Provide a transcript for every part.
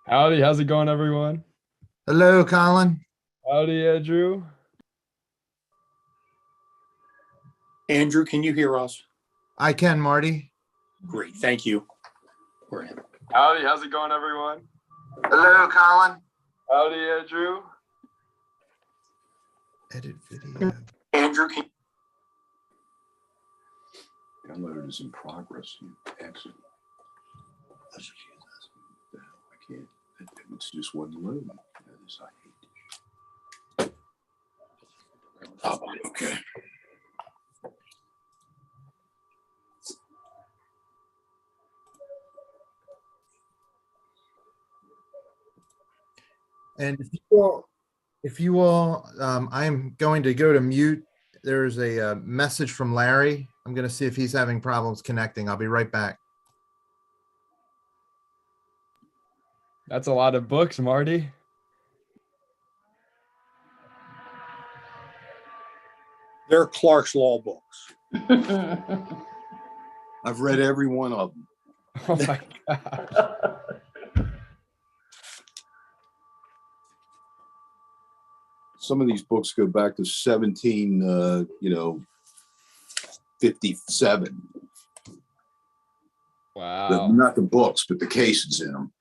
Howdy, how's it going, everyone? Hello, Colin. Howdy, Andrew. Andrew, can you hear us? I can, Marty. Great, thank you. We're in. Howdy, how's it going, everyone? Hello, Colin. Howdy, Andrew. Edit video. Andrew, can Download is in progress. You exit. I can't. It's just wasn't loading. I hate this. Okay. And if you will, I'm going to go to mute. There's a message from Larry. I'm going to see if he's having problems connecting. I'll be right back. That's a lot of books, Marty. they're Clark's Law books. I've read every one of them. Oh my God. Some of these books go back to 57. Wow, Not the books, but the cases in them.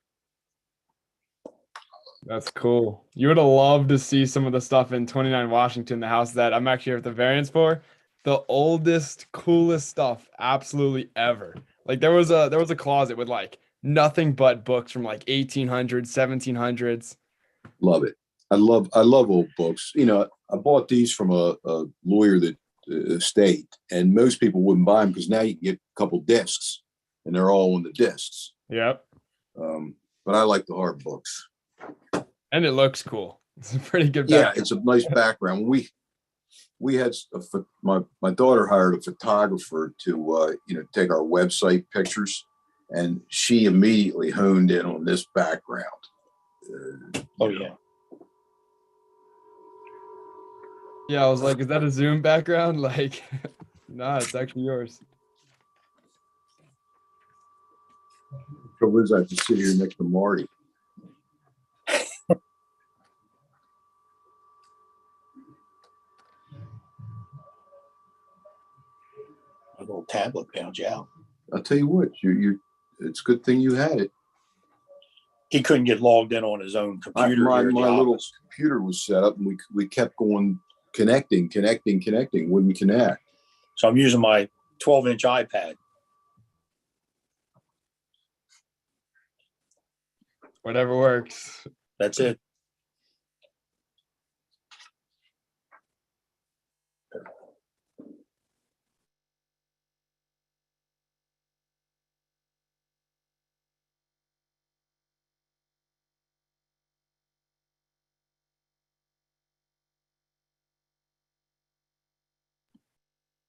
that's cool. You would have loved to see some of the stuff in 29 Washington, the house that I'm actually here at the variance for. The oldest, coolest stuff absolutely ever. Like there was a closet with like nothing but books from like 1800s, 1700s. Love it. I love old books. I bought these from a lawyer that estate, and most people wouldn't buy them because now you can get a couple discs, and they're all on the discs. Yep. But I like the hard books. And it looks cool. It's a pretty good Yeah, background. it's a nice background. We had my daughter hired a photographer to take our website pictures, and she immediately honed in on this background. Oh, yeah. Yeah, I was like, is that a Zoom background? Like, nah, it's actually yours. Trouble is, I have to sit here next to Marty. A little tablet found you out. I'll tell you what, it's a good thing you had it. He couldn't get logged in on his own computer. My here at the little office. computer was set up, and we kept going, connecting, wouldn't connect. So I'm using my 12-inch iPad. Whatever works. That's it.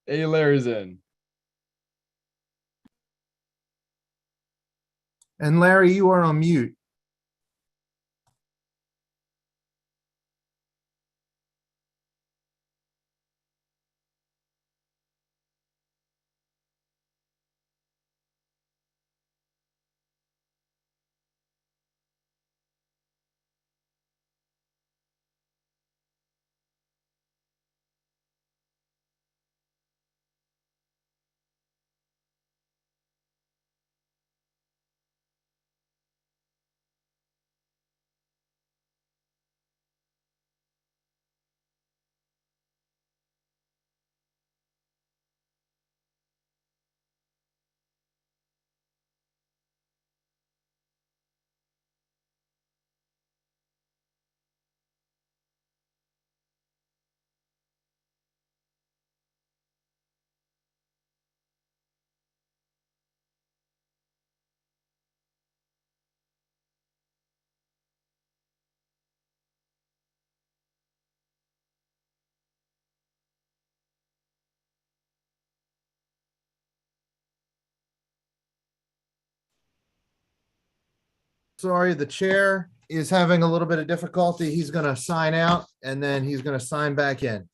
Hey, Larry's in. And Larry, you are on mute. Sorry, the chair is having a little bit of difficulty. He's going to sign out and then he's going to sign back in.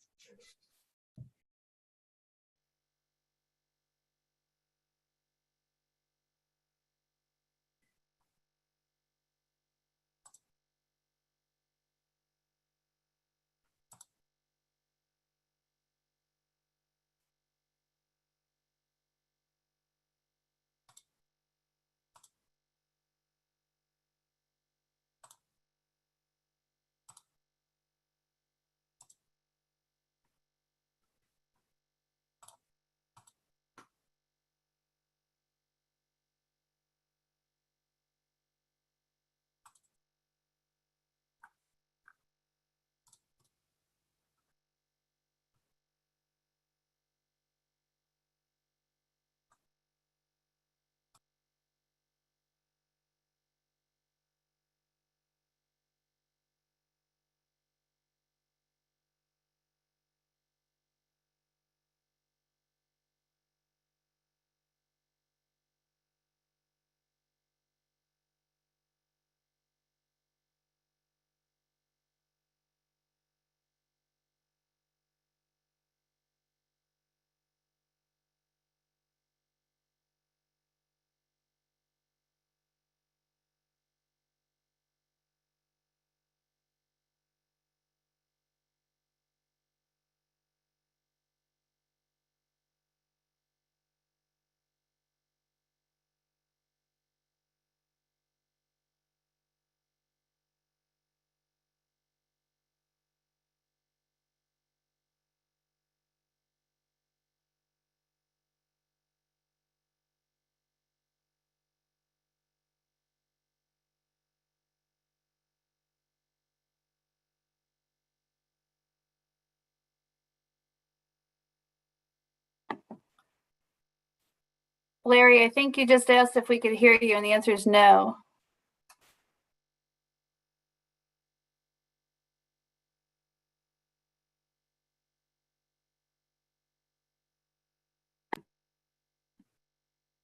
Larry, I think you just asked if we could hear you, and the answer is no.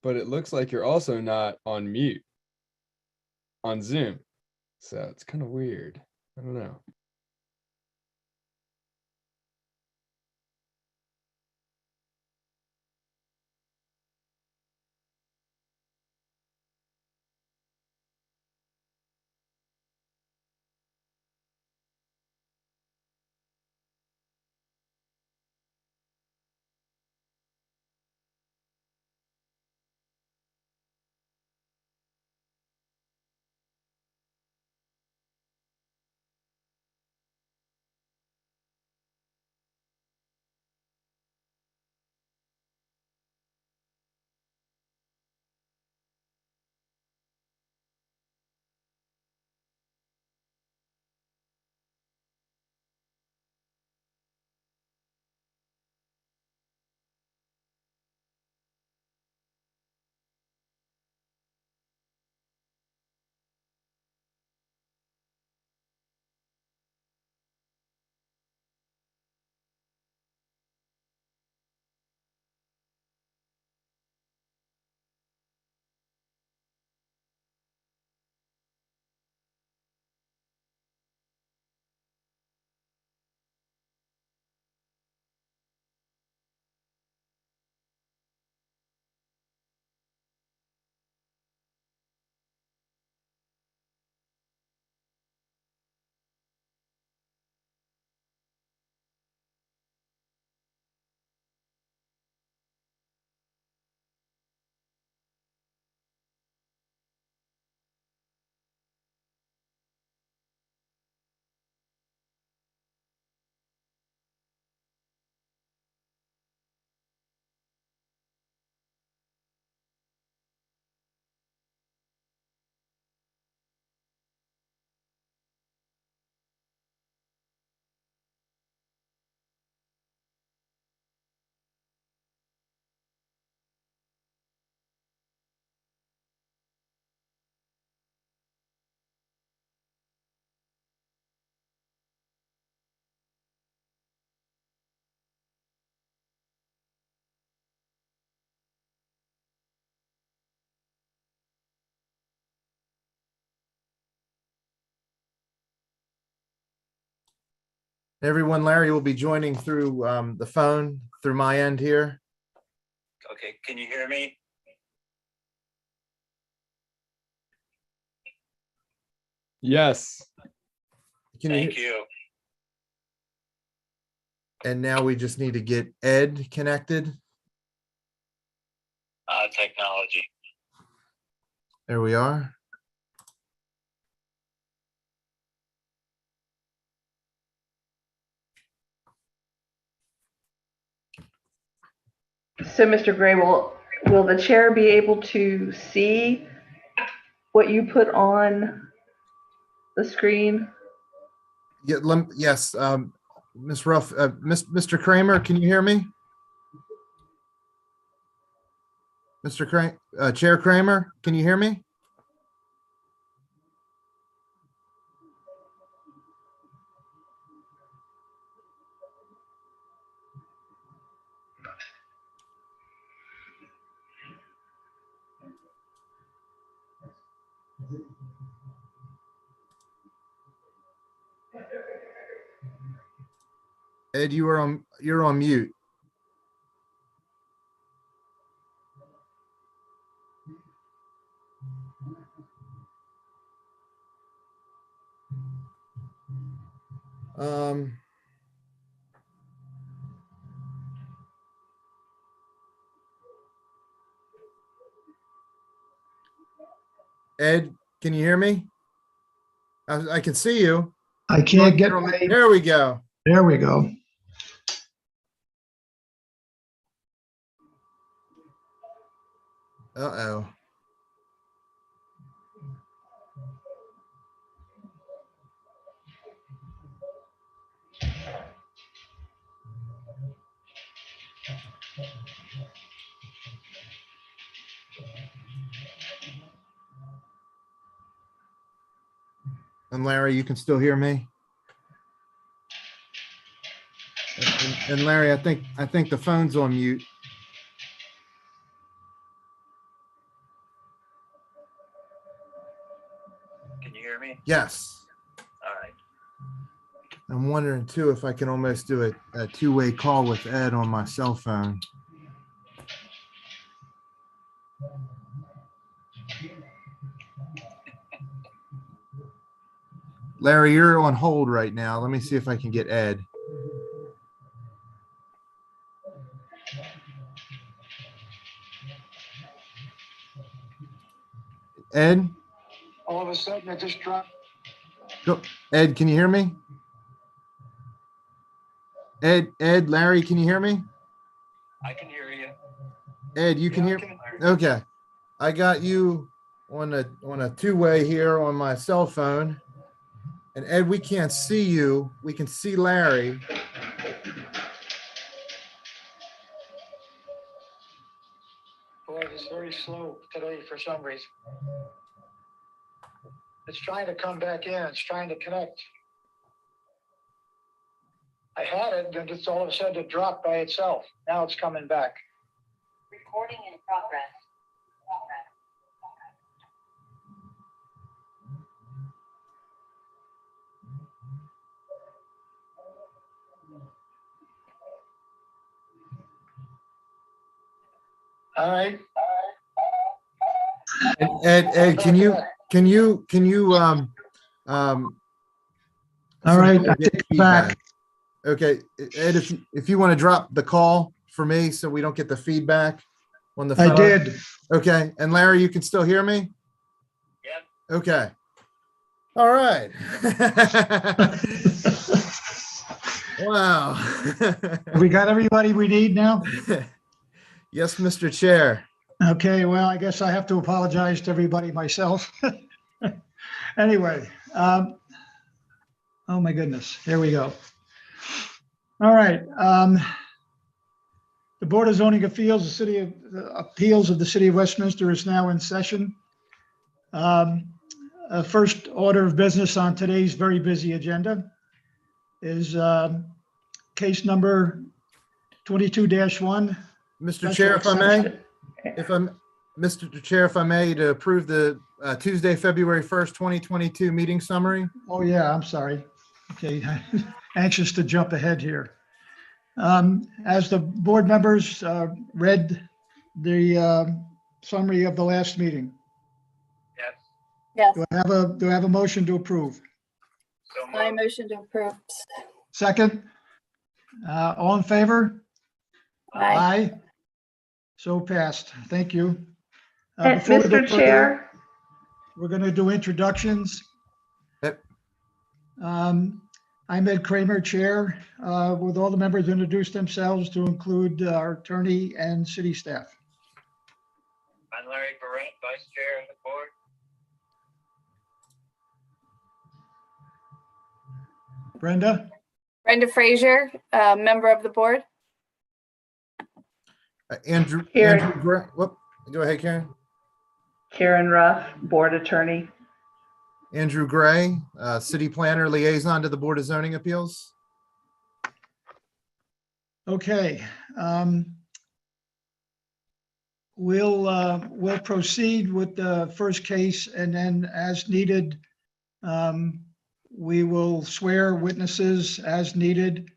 But it looks like you're also not on mute on Zoom. So it's kind of weird. I don't know. Everyone, Larry will be joining through the phone through my end here. Okay, can you hear me? Yes. Can Thank you. And now we just need to get Ed connected. Technology. There we are. So, Mr. Gray, will the chair be able to see what you put on the screen? Yeah, yes, Ms. Ruff, Mr. Kramer, can you hear me? Chair Kramer, can you hear me? Ed, you're on mute. Ed, can you hear me? I can see you. I can't get There we go. there we go. Uh-oh. And Larry, you can still hear me? And Larry, I think the phone's on mute. Can you hear me? Yes. All right. I'm wondering too if I can almost do a two-way call with Ed on my cell phone. Larry, you're on hold right now. Let me see if I can get Ed. Ed? All of a sudden, it just dropped. Go. Ed, can you hear me? Ed, Larry, can you hear me? I can hear you. Ed, you can hear? Okay. I got you on a two-way here on my cell phone. And Ed, we can't see you. We can see Larry. Boy, it's very slow today for some reason. It's trying to come back in. It's trying to connect. I had it, and it's all of a sudden it dropped by itself. Now it's coming back. Recording in progress. All right. Ed, can you All right, somehow I get take it feedback? back. Okay, Ed, if you want to drop the call for me so we don't get the feedback on the I phone. did. Okay, and Larry, you can still hear me? Yep. Okay. All right. Wow. We got everybody we need now? Yes, Mr. Chair. Okay, well, I guess I have to apologize to everybody myself. Anyway, oh my goodness, here we go. All right. The Board of Zoning Appeals, Appeals of the City of Westminster is now in session. First order of business on today's very busy agenda is case number 22-1. Mr. Chair, if I may, Mr. Chair, if I may, to approve the Tuesday, February 1st, 2022 meeting summary. Oh, yeah, I'm sorry. Okay, anxious to jump ahead here. As the board members read the summary of the last meeting, Yes. Yes, do I have a motion to approve? So I moved. motion to approve. Second? All in favor? Aye. So passed. Thank you. And Before we go Mr. further, Chair, we're going to do introductions. Yep. I'm Ed Kramer, Chair. With all the members introduce themselves to include our attorney and city staff. I'm Larry Barrett, Vice Chair of the Board. Brenda? Brenda Frazier, member of the board. Andrew Karen. Whoop, go ahead, Karen. Karen Ruff, Board Attorney. Andrew Gray, City Planner Liaison to the Board of Zoning Appeals. Okay. We'll proceed with the first case, and then as needed, we will swear witnesses as needed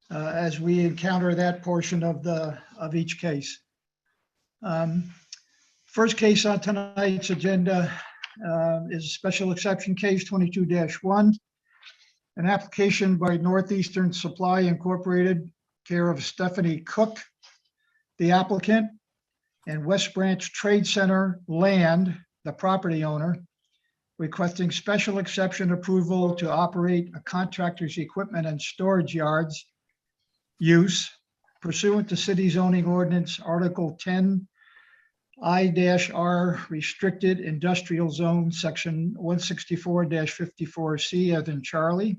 as we encounter that portion of each case. First case on tonight's agenda is a special exception case 22-1, an application by Northeastern Supply Incorporated, care of Stephanie Cook, the applicant, and West Branch Trade Center Land, the property owner, requesting special exception approval to operate a contractor's equipment and storage yards use pursuant to city zoning ordinance Article 10 I-R restricted industrial zone, section 164-54C as in Charlie,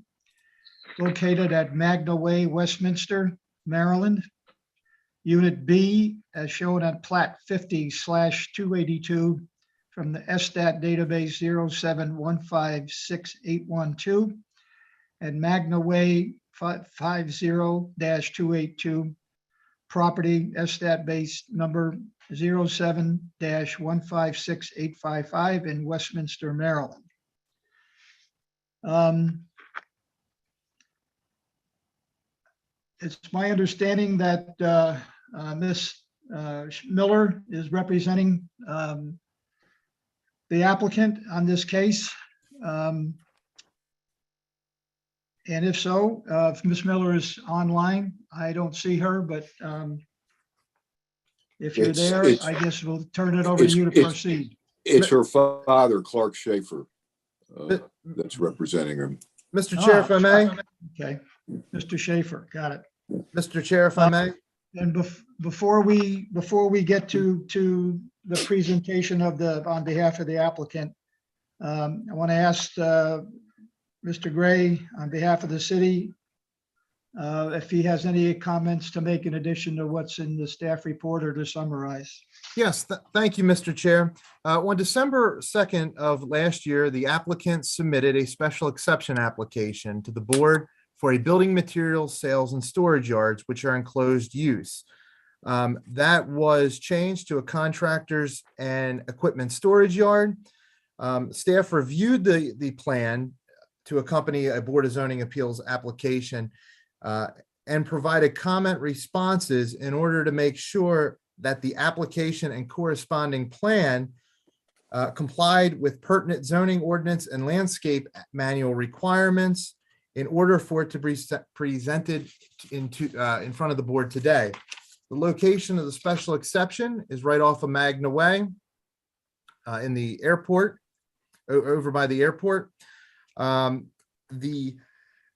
located at Magna Way, Westminster, Maryland. Unit B, as shown at plat 50/282 from the SStat database 071568112 and Magna Way 50-282, property SStat base number 07-156855 in Westminster, Maryland. It's my understanding that Ms. Miller is representing the applicant on this case. And if so, if Ms. Miller is online, I don't see her, but if you're there, I guess we'll turn it over to you to proceed. It's her father, Clark Schaefer, that's representing her. Mr. Chair, if I may, Okay, Mr. Schaefer, got it. Mr. Chair, if I may, And before we get to the presentation of on behalf of the applicant, I want to ask Mr. Gray, on behalf of the city, if he has any comments to make in addition to what's in the staff report or to summarize. yes, thank you, Mr. Chair. On December 2nd of last year, the applicant submitted a special exception application to the board for a building materials, sales, and storage yards, which are enclosed use. That was changed to a contractors and equipment storage yard. Staff reviewed the plan to accompany a Board of Zoning Appeals application and provided comment responses in order to make sure that the application and corresponding plan complied with pertinent zoning ordinance and landscape manual requirements in order for it to be presented in front of the board today. The location of the special exception is right off of Magna Way in the airport, over by the airport. The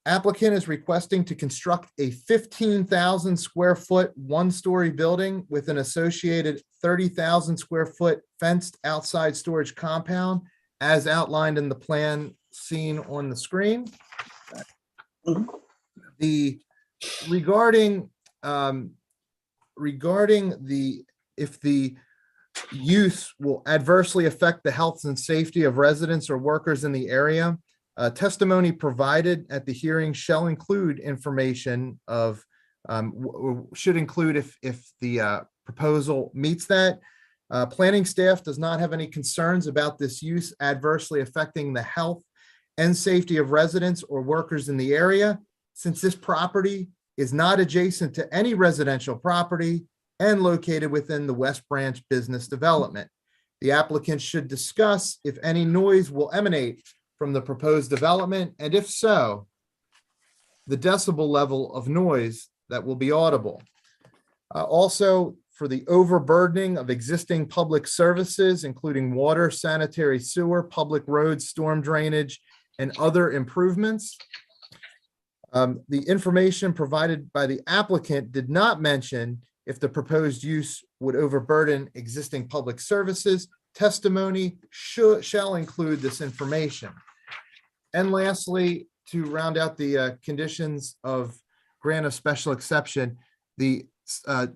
applicant is requesting to construct a 15,000 square foot, one-story building with an associated 30,000 square foot fenced outside storage compound as outlined in the plan seen on the screen. Regarding if the use will adversely affect the health and safety of residents or workers in the area, testimony provided at the hearing shall include information of, should include if the proposal meets that. Planning staff does not have any concerns about this use adversely affecting the health and safety of residents or workers in the area, since this property is not adjacent to any residential property and located within the West Branch business development. The applicant should discuss if any noise will emanate from the proposed development, and if so, the decibel level of noise that will be audible. Also, for the overburdening of existing public services, including water, sanitary sewer, public roads, storm drainage, and other improvements. The information provided by the applicant did not mention if the proposed use would overburden existing public services. Testimony shall include this information. And lastly, to round out the conditions of grant of special exception, the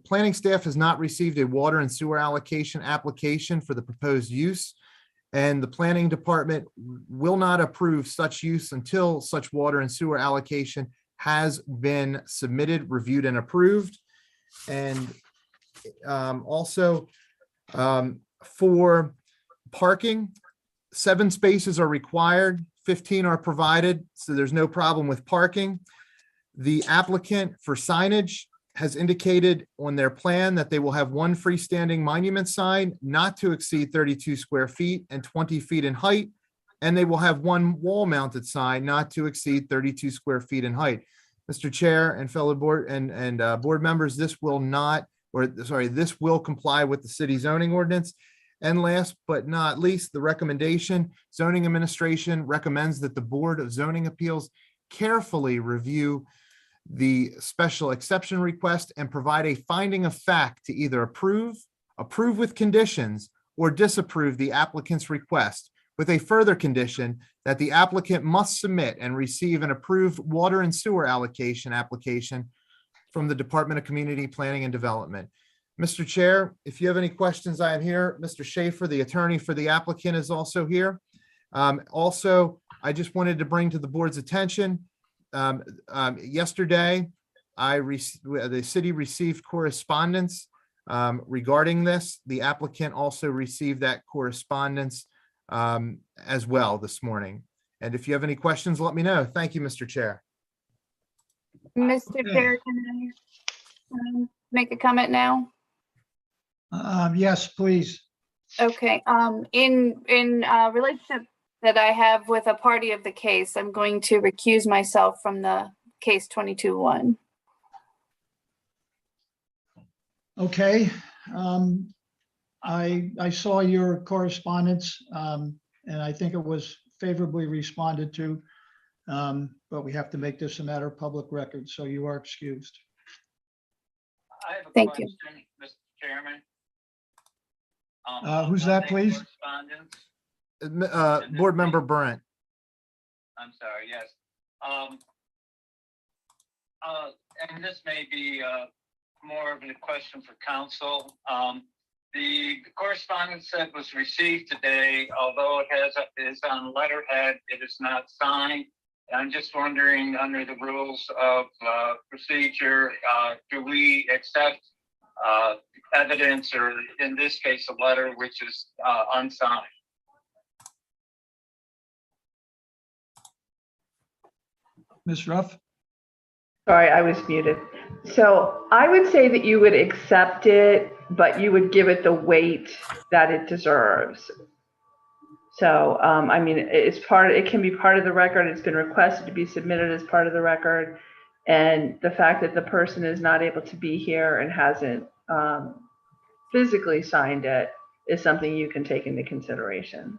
planning staff has not received a water and sewer allocation application for the proposed use, and the planning department will not approve such use until such water and sewer allocation has been submitted, reviewed, and approved. And also for parking, 7 spaces are required, 15 are provided, so there's no problem with parking. The applicant for signage has indicated on their plan that they will have 1 freestanding monument sign not to exceed 32 square feet and 20 feet in height, and they will have 1 wall-mounted sign not to exceed 32 square feet in height. Mr. Chair and fellow board and board members, this will comply with the city zoning ordinance. And last but not least, the recommendation, zoning administration recommends that the Board of Zoning Appeals carefully review the special exception request and provide a finding of fact to either approve with conditions, or disapprove the applicant's request, with a further condition that the applicant must submit and receive an approved water and sewer allocation application from the Department of Community Planning and Development. Mr. Chair, if you have any questions, I am here. Mr. Schaefer, the attorney for the applicant, is also here. Also, I just wanted to bring to the board's attention, yesterday, the city received correspondence regarding this. The applicant also received that correspondence as well this morning. And if you have any questions, let me know. Thank you, Mr. Chair. Mr. Chair, can I make a comment now? Yes, please. Okay, in relationship that I have with a party of the case, I'm going to recuse myself from the case 22-1. Okay. I saw your correspondence, and I think it was favorably responded to. But we have to make this a matter of public record, so you are excused. I have a Thank you. question, Mr. Chairman. Who's that, please? Correspondence. Board Member Brent. I'm sorry, yes. And this may be more of a question for council. The correspondence that was received today, although it is on letterhead, it is not signed. I'm just wondering, under the rules of procedure, do we accept evidence, or in this case, a letter which is unsigned? Ms. Ruff? Sorry, I was muted. So I would say that you would accept it, but you would give it the weight that it deserves. So, I mean, it can be part of the record. It's been requested to be submitted as part of the record. And the fact that the person is not able to be here and hasn't physically signed it is something you can take into consideration.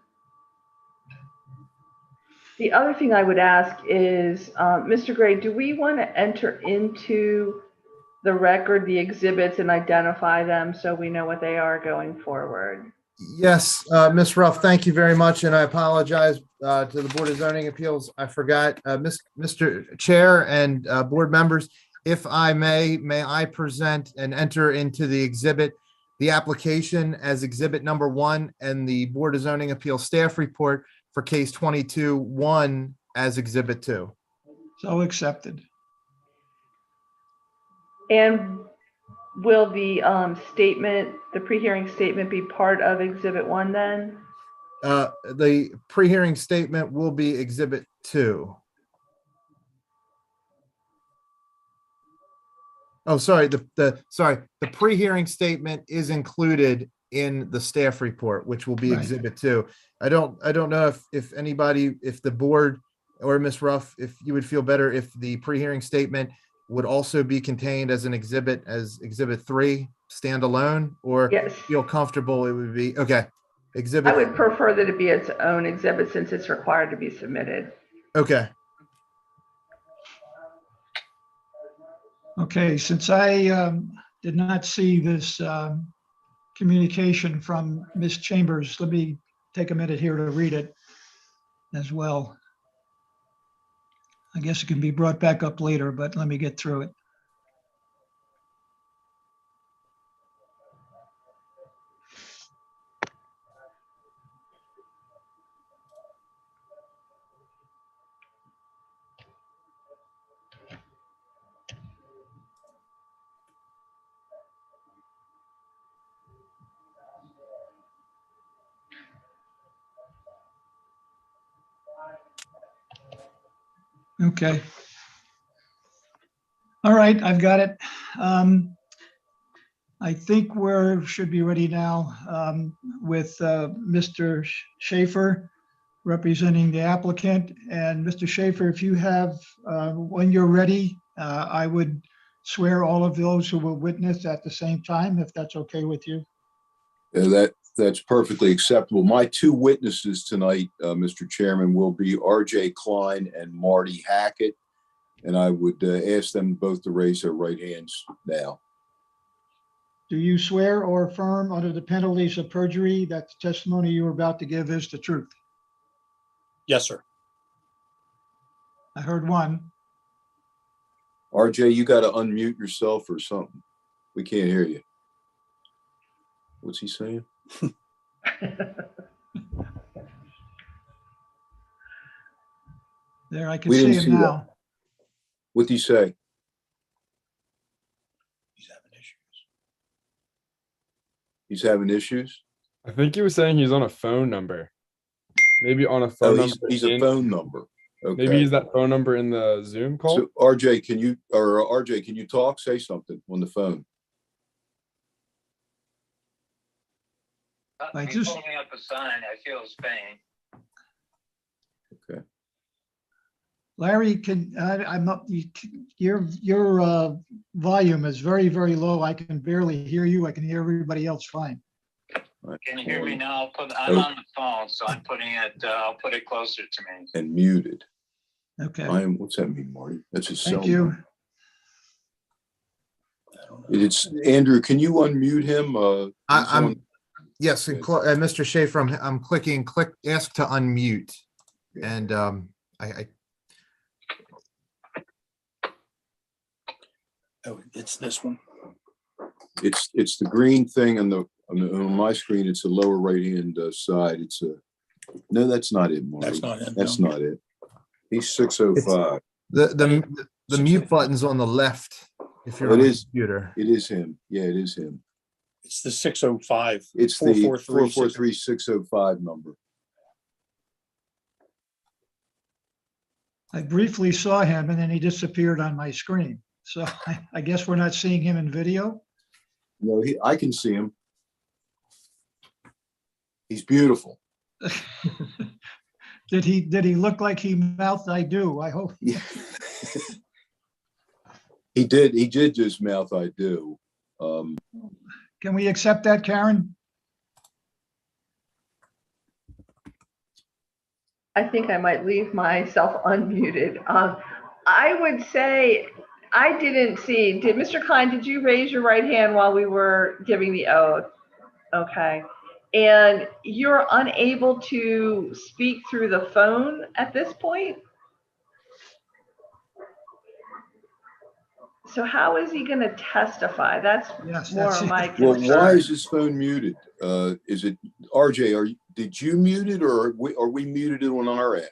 The other thing I would ask is, Mr. Gray, do we want to enter into the record the exhibits and identify them so we know what they are going forward? Yes, Ms. Ruff, thank you very much, and I apologize to the Board of Zoning Appeals. I forgot, Mr. Chair and board members, if I may I present and enter into the exhibit the application as exhibit number 1 and the Board of Zoning Appeals staff report for case 22-1 as exhibit 2. So accepted. And will the statement, the pre-hearing statement, be part of exhibit 1 then? The pre-hearing statement will be exhibit 2. Oh, sorry, the pre-hearing statement is included in the staff report, which will be Right. exhibit 2. I don't know if anybody, if the board or Ms. Ruff, if you would feel better if the pre-hearing statement would also be contained as an exhibit, as exhibit 3 standalone, or Yes. feel comfortable it would be, okay. I Exhibit, would prefer that it be its own exhibit since it's required to be submitted. okay. Okay, since I did not see this communication from Ms. Chambers, let me take a minute here to read it as well. I guess it can be brought back up later, but let me get through it. Okay. All right, I've got it. I think we should be ready now with Mr. Schaefer representing the applicant. And Mr. Schaefer, if you have, when you're ready, I would swear all of those who will witness at the same time, if that's okay with you. That's perfectly acceptable. My 2 witnesses tonight, Mr. Chairman, will be RJ Klein and Marty Hackett. And I would ask them both to raise their right hands now. Do you swear or affirm under the penalties of perjury that the testimony you are about to give is the truth? Yes, sir. I heard one. RJ, you got to unmute yourself or something. We can't hear you. What's he saying? There, I can We see didn't him see that. now. What'd he say? He's having issues. He's having issues? I think he was saying he's on a phone number. Maybe on a phone Oh, number. he's a in- phone number. Okay. Maybe he's that phone number in the Zoom call. So RJ, can you talk? Say something on the phone. I He's just- holding up a sign. I feel his pain. Okay. Larry, I'm not, your volume is very, very low. I can barely hear you. I can hear everybody else fine. Can you hear me now? I'm on the phone, so I'm putting it, I'll put it closer to me. And muted. Okay, What's that mean, Marty? That's his cell thank you. number. It's Andrew, can you unmute him? I'm, yes, and Good. Mr. Schaefer, I'm clicking, ask to unmute. And I Oh, it's this one. It's the green thing on my screen. It's the lower right-hand side. No, that's not it, Marty. That's not it. That's no. not it. He's 605. the mute button's on the left if you're It on the is. computer. It is him. Yeah, it is him. It's the 605. It's the 443 443-605 number. I briefly saw him and then he disappeared on my screen. So I guess we're not seeing him in video. No, I can see him. He's beautiful. Did he look like he mouthed "I do"? I hope. Yeah. He did just mouth "I do." Can we accept that, Karen? I think I might leave myself unmuted. I would say I didn't see, did Mr. Klein, did you raise your right hand while we were giving the oath? Okay. And you're unable to speak through the phone at this point? So how is he going to testify? That's Yes, more that's of my it. Well, concern. why is his phone muted? Is it RJ? Did you mute it, or are we muted it on our end?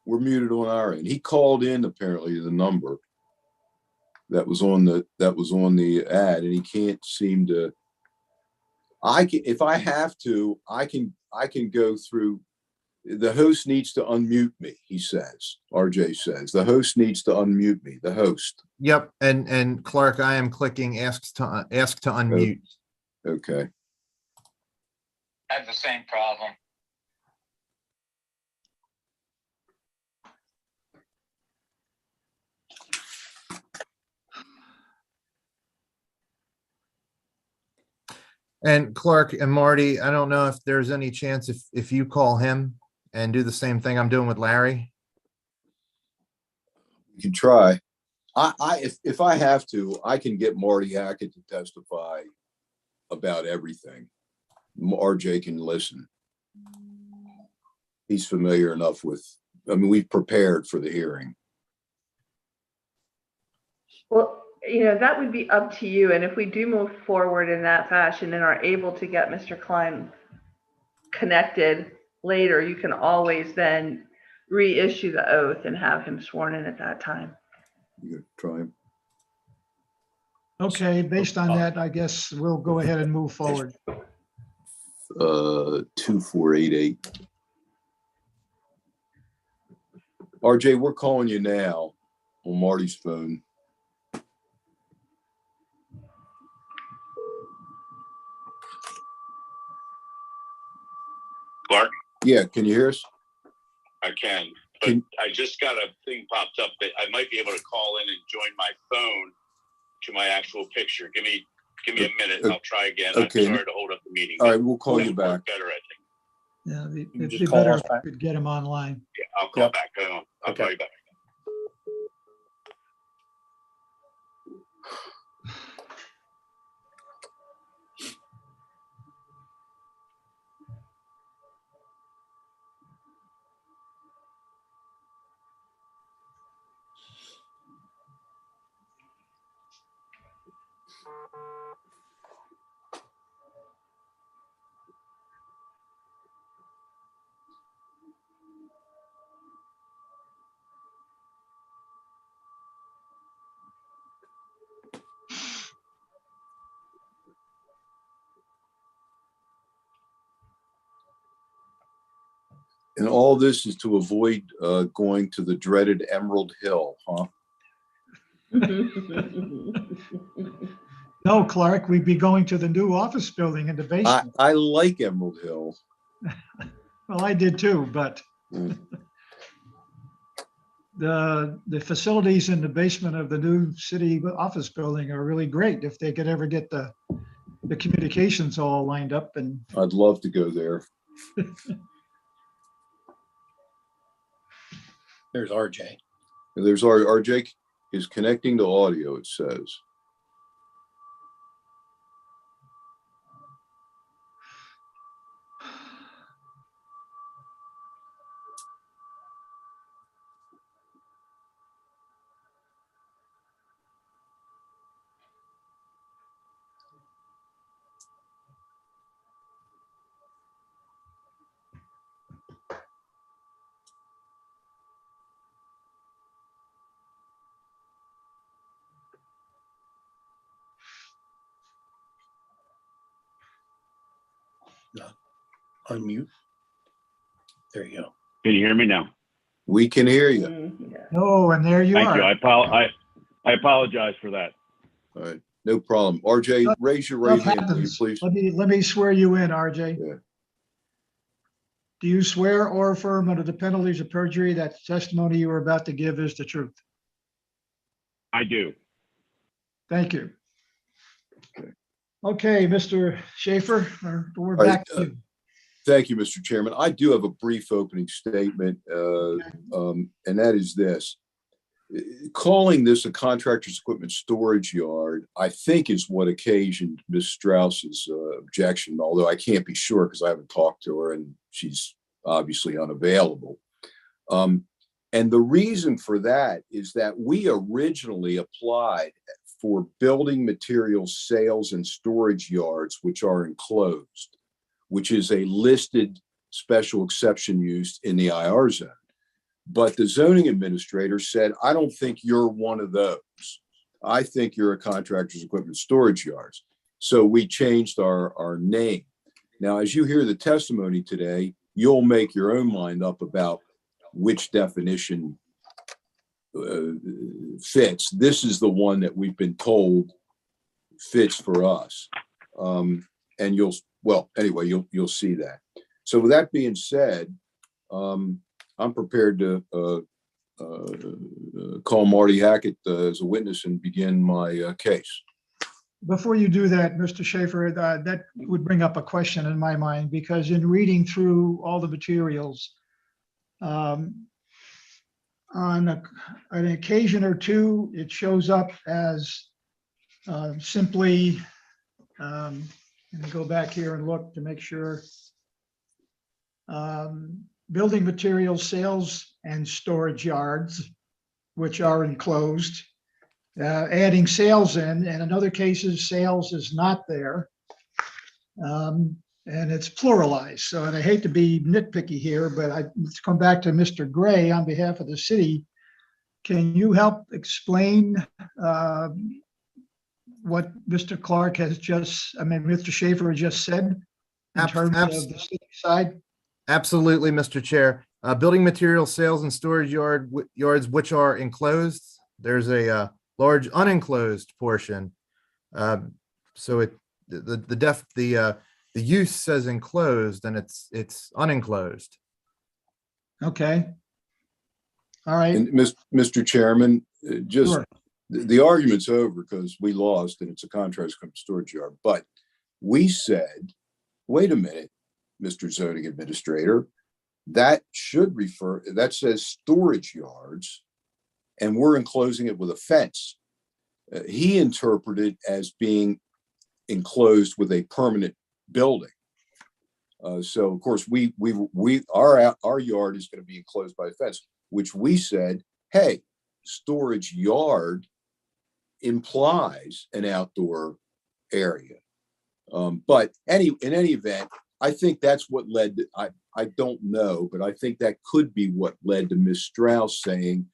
We're muted on our end. He called in apparently the number that was on the ad, and he can't seem to. If I have to, I can go through. The host needs to unmute me, he says. RJ says the host needs to unmute me. The host. Yep, and Clark, I am clicking ask to unmute. Okay. I have the same problem. And Clark and Marty, I don't know if there's any chance if you call him and do the same thing I'm doing with Larry. You can try. If I have to, I can get Marty Hackett to testify about everything. RJ can listen. He's familiar enough with. I mean, we've prepared for the hearing. Well, that would be up to you. And if we do move forward in that fashion and are able to get Mr. Klein connected later, you can always then reissue the oath and have him sworn in at that time. You can try him. Okay, based on that, I guess we'll go ahead and move forward. 2488. RJ, we're calling you now on Marty's phone. Clark? Yeah, can you hear us? I can, but I just got a thing popped up that I might be able to call in and join my phone to my actual picture. Give me a minute. I'll try again. Okay. I'm sorry to hold up the meeting. All right, we'll call you It'll work back. better, I think. Yeah, can it'd just be call better us if back. we could get him online. Yeah, I'll call Yep. back. I'll Okay. call you back. And all this is to avoid going to the dreaded Emerald Hill, huh? No, Clark, we'd be going to the new office building in the basement. I like Emerald Hill. Well, I did too, but Mm. the facilities in the basement of the new city office building are really great if they could ever get the communications all lined up. And I'd love to go there. There's RJ. There's our RJ is connecting to audio, it says. Unmute. There you go. Can you hear me now? We can hear you. oh, and there you Thank are. you. I apologize for that. All right, no problem. RJ, raise your right hand, will you Happens. please? Let me swear you in, RJ. Yeah. Do you swear or affirm under the penalties of perjury that testimony you are about to give is the truth? I do. Thank you. Okay. Okay, Mr. Schaefer, we're All right, back to you. Thank you, Mr. Chairman. I do have a brief opening statement, and that is this. Calling this a contractor's equipment storage yard, I think is what occasioned Ms. Strauss's objection, although I can't be sure because I haven't talked to her and she's obviously unavailable. And the reason for that is that we originally applied for building materials sales and storage yards, which are enclosed, which is a listed special exception use in the IR zone. But the zoning administrator said, I don't think you're one of those. I think you're a contractor's equipment storage yards. So we changed our name. Now, as you hear the testimony today, you'll make your own mind up about which definition fits. This is the one that we've been told fits for us. And anyway, you'll see that. So with that being said, I'm prepared to call Marty Hackett as a witness and begin my case. Before you do that, Mr. Schaefer, that would bring up a question in my mind, because in reading through all the materials, on an occasion or two, it shows up as simply, let me go back here and look to make sure. Building materials sales and storage yards, which are enclosed, adding sales in, and in other cases, sales is not there. And it's pluralized. So, and I hate to be nitpicky here, but let's come back to Mr. Gray on behalf of the city. Can you help explain what Mr. Clark has Mr. Schaefer has just said in terms of the city side? Absolutely, Mr. Chair. Building material sales and storage yards which are enclosed. There's a large unenclosed portion. So the use says enclosed and it's unenclosed. Okay. All right. And Mr. Chairman, just Sure. the argument's over because we lost and it's a contractor's equipment storage yard. But we said, wait a minute, Mr. Zoning Administrator, that says storage yards, and we're enclosing it with a fence. He interpreted as being enclosed with a permanent building. So of course our yard is going to be enclosed by a fence, which we said, hey, storage yard implies an outdoor area. But in any event, I think that's what led to, I don't know, but I think that could be what led to Ms. Strauss saying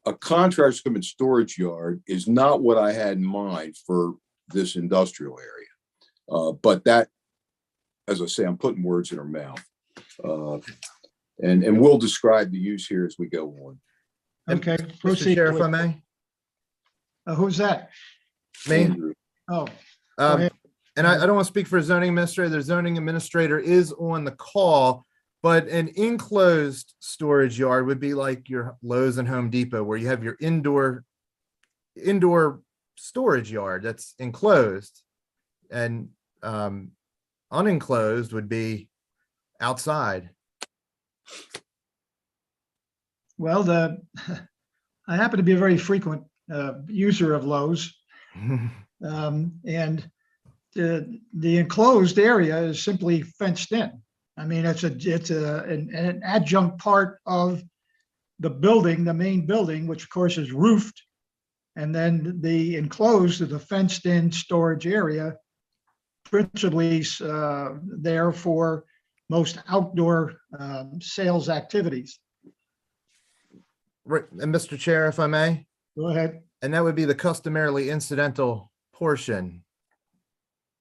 a contractor's equipment storage yard is not what I had in mind for this industrial area. But that, as I say, I'm putting words in her mouth. And we'll describe the use here as we go on. Okay, Mr. proceed. Chair, if I please. may. Who's that? Me? Andrew. Oh, Um, ahead. and I don't want to speak for zoning administrator. The zoning administrator is on the call, but an enclosed storage yard would be like your Lowe's and Home Depot, where you have your indoor storage yard that's enclosed, and unenclosed would be outside. well, I happen to be a very frequent user of Lowe's. And the enclosed area is simply fenced in. I mean, it's an adjunct part of the building, the main building, which of course is roofed. And then the enclosed is a fenced in storage area, principally there for most outdoor sales activities. Right, and Mr. Chair, if I may, Go ahead. and that would be the customarily incidental portion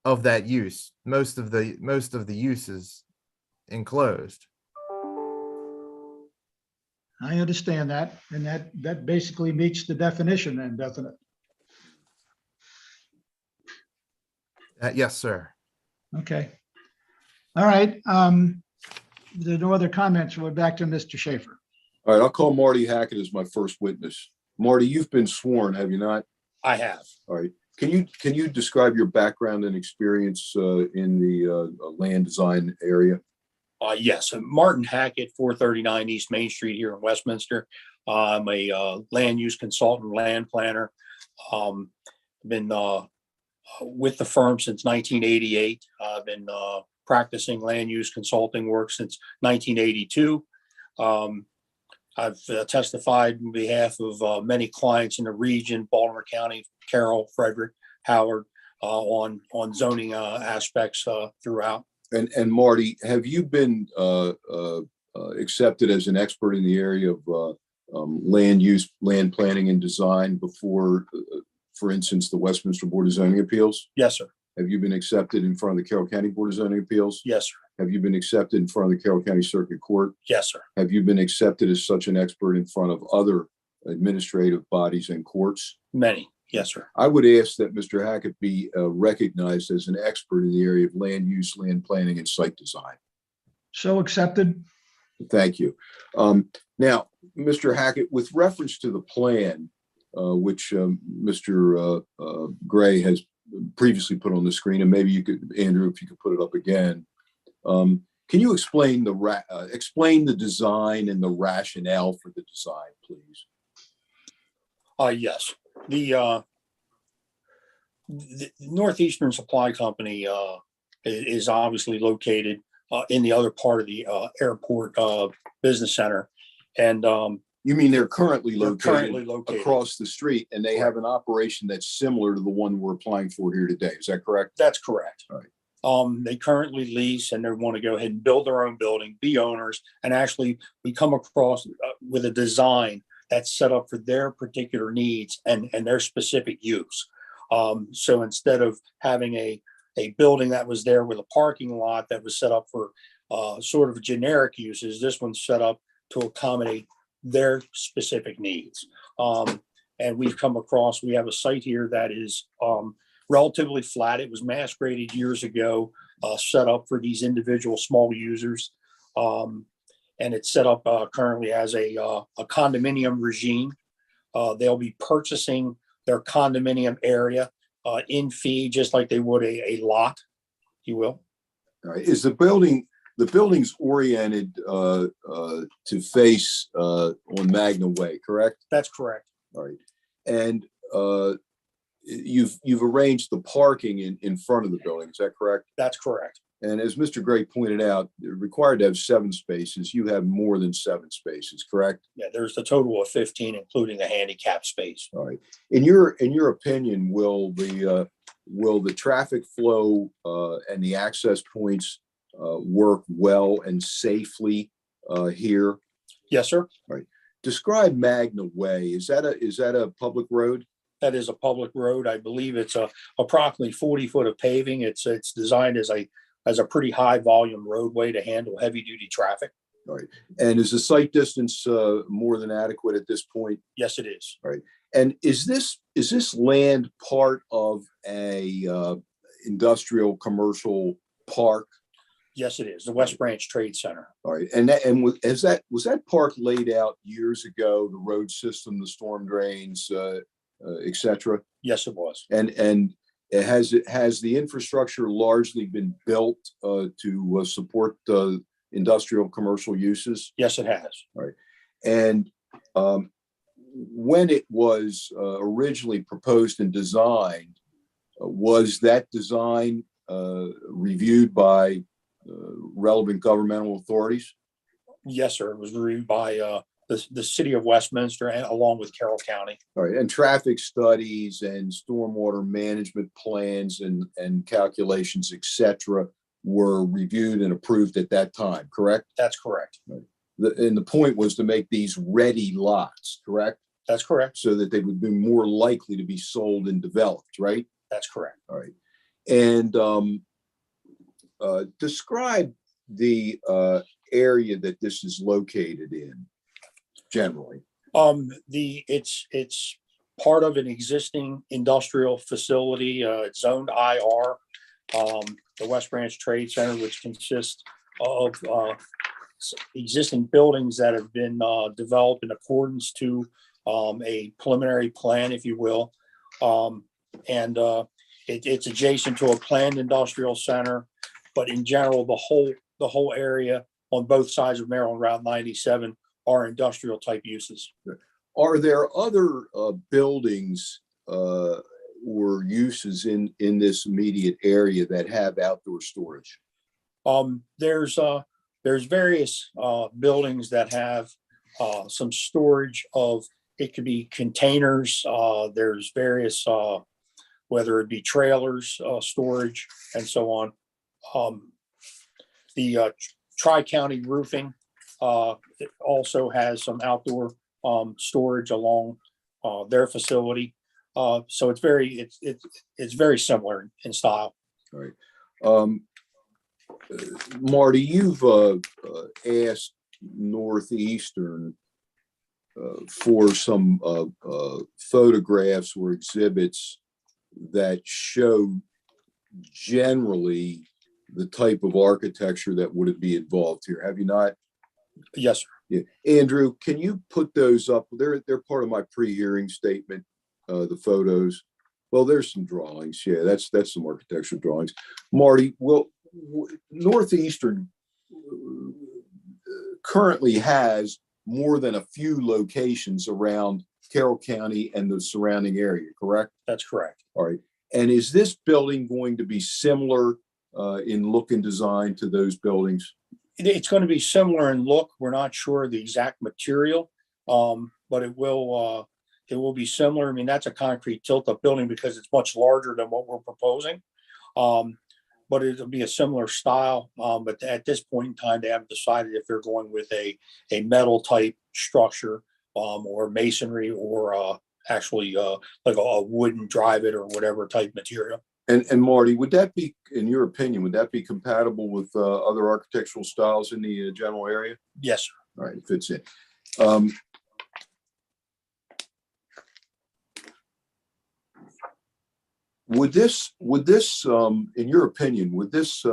of that use. Most of the use is enclosed. I understand that, and that basically meets the definition then, doesn't it? Yes, sir. Okay. All right. There are no other comments. We're back to Mr. Schaefer. All right, I'll call Marty Hackett as my first witness. Marty, you've been sworn, have you not? I have. All right. Can you describe your background and experience in the land design area? Yes, Martin Hackett, 439 East Main Street here in Westminster. I'm a land use consultant, land planner. Been with the firm since 1988. I've been practicing land use consulting work since 1982. I've testified on behalf of many clients in the region, Baltimore County, Carroll, Frederick, Howard, on zoning aspects throughout. And Marty, have you been accepted as an expert in the area of land use, land planning and design before, for instance, the Westminster Board of Zoning Appeals? Yes, sir. Have you been accepted in front of the Carroll County Board of Zoning Appeals? Yes, sir. Have you been accepted in front of the Carroll County Circuit Court? Yes, sir. Have you been accepted as such an expert in front of other administrative bodies and courts? Many. Yes, sir. I would ask that Mr. Hackett be recognized as an expert in the area of land use, land planning, and site design. So accepted. Thank you. Now, Mr. Hackett, with reference to the plan, which Mr. Gray has previously put on the screen, and maybe you could, Andrew, if you could put it up again. Can you explain the design and the rationale for the design, please? Yes. The Northeastern Supply Company is obviously located in the other part of the airport business center. And you mean they're currently located located across the street, and they have an operation that's similar to the one we're applying for here today. Is that correct? That's correct. All right. They currently lease and they want to go ahead and build their own building, be owners, and actually we come across with a design that's set up for their particular needs and their specific use. So instead of having a building that was there with a parking lot that was set up for sort of generic uses, this one's set up to accommodate their specific needs. And we've come across, we have a site here that is relatively flat. It was mass graded years ago, set up for these individual small users. And it's set up currently as a condominium regime. They'll be purchasing their condominium area in fee, just like they would a lot, if you will. All right. Is the building's oriented to face on Magna Way, correct? That's correct. All right. And you've arranged the parking in front of the building, is that correct? That's correct. And as Mr. Gray pointed out, you're required to have 7 spaces. You have more than 7 spaces, correct? Yeah, there's a total of 15, including the handicap space. All right. In your opinion, will the traffic flow and the access points work well and safely here? Yes, sir. All right. Describe Magna Way. Is that a public road? That is a public road. I believe it's approximately 40 foot of paving. It's designed as a pretty high volume roadway to handle heavy duty traffic. All right. And is the site distance more than adequate at this point? Yes, it is. All right. And is this land part of a industrial commercial park? Yes, it is. The West Branch Trade Center. All right. Was that park laid out years ago? The road system, the storm drains, et cetera? Yes, it was. And has the infrastructure largely been built to support industrial commercial uses? Yes, it has. All right. And when it was originally proposed and designed, was that design reviewed by relevant governmental authorities? Yes, sir. It was reviewed by the city of Westminster and along with Carroll County. All right. And traffic studies and stormwater management plans and calculations, et cetera, were reviewed and approved at that time, correct? That's correct. Right. And the point was to make these ready lots, correct? That's correct. So that they would be more likely to be sold and developed, right? That's correct. All right. And describe the area that this is located in generally. It's part of an existing industrial facility. It's zoned IR. The West Branch Trade Center, which consists of existing buildings that have been developed in accordance to a preliminary plan, if you will. It's adjacent to a planned industrial center, but in general, the whole area on both sides of Maryland Route 97 are industrial type uses. Are there other buildings or uses in this immediate area that have outdoor storage? There's various buildings that have some storage of, it could be containers. There's various, whether it be trailers, storage, and so on. The Tri-County Roofing it also has some outdoor storage along their facility. So it's very similar in style. All right. Marty, you've asked Northeastern for some photographs or exhibits that show generally the type of architecture that would be involved here. Have you not? Yes, sir. Yeah. Andrew, can you put those up? They're part of my pre-hearing statement, the photos. Well, there's some drawings. Yeah, that's some architectural drawings. Marty, well, Northeastern currently has more than a few locations around Carroll County and the surrounding area, correct? That's correct. All right. And is this building going to be similar in look and design to those buildings? It's going to be similar in look. We're not sure the exact material, but it will be similar. I mean, that's a concrete tilt-up building because it's much larger than what we're proposing. But it'll be a similar style. But at this point in time, they haven't decided if they're going with a metal type structure or masonry or actually like a wooden drive it or whatever type material. And Marty, would that be, in your opinion, would that be compatible with other architectural styles in the general area? Yes, sir. All right, it fits in. Would this, in your opinion, would this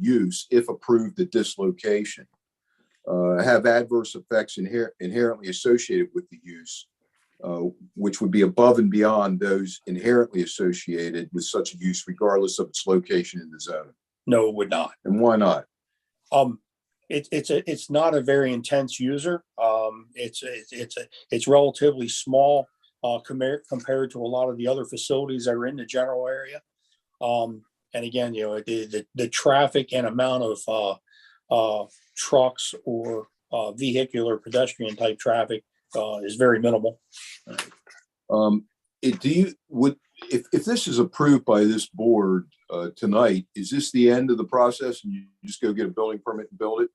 use, if approved at this location, have adverse effects inherently associated with the use, which would be above and beyond those inherently associated with such a use, regardless of its location in the zone? No, it would not. And why not? It's not a very intense user. It's relatively small compared to a lot of the other facilities that are in the general area. And again, you know, the traffic and amount of trucks or vehicular pedestrian type traffic is very minimal. If this is approved by this board tonight, is this the end of the process and you just go get a building permit and build it?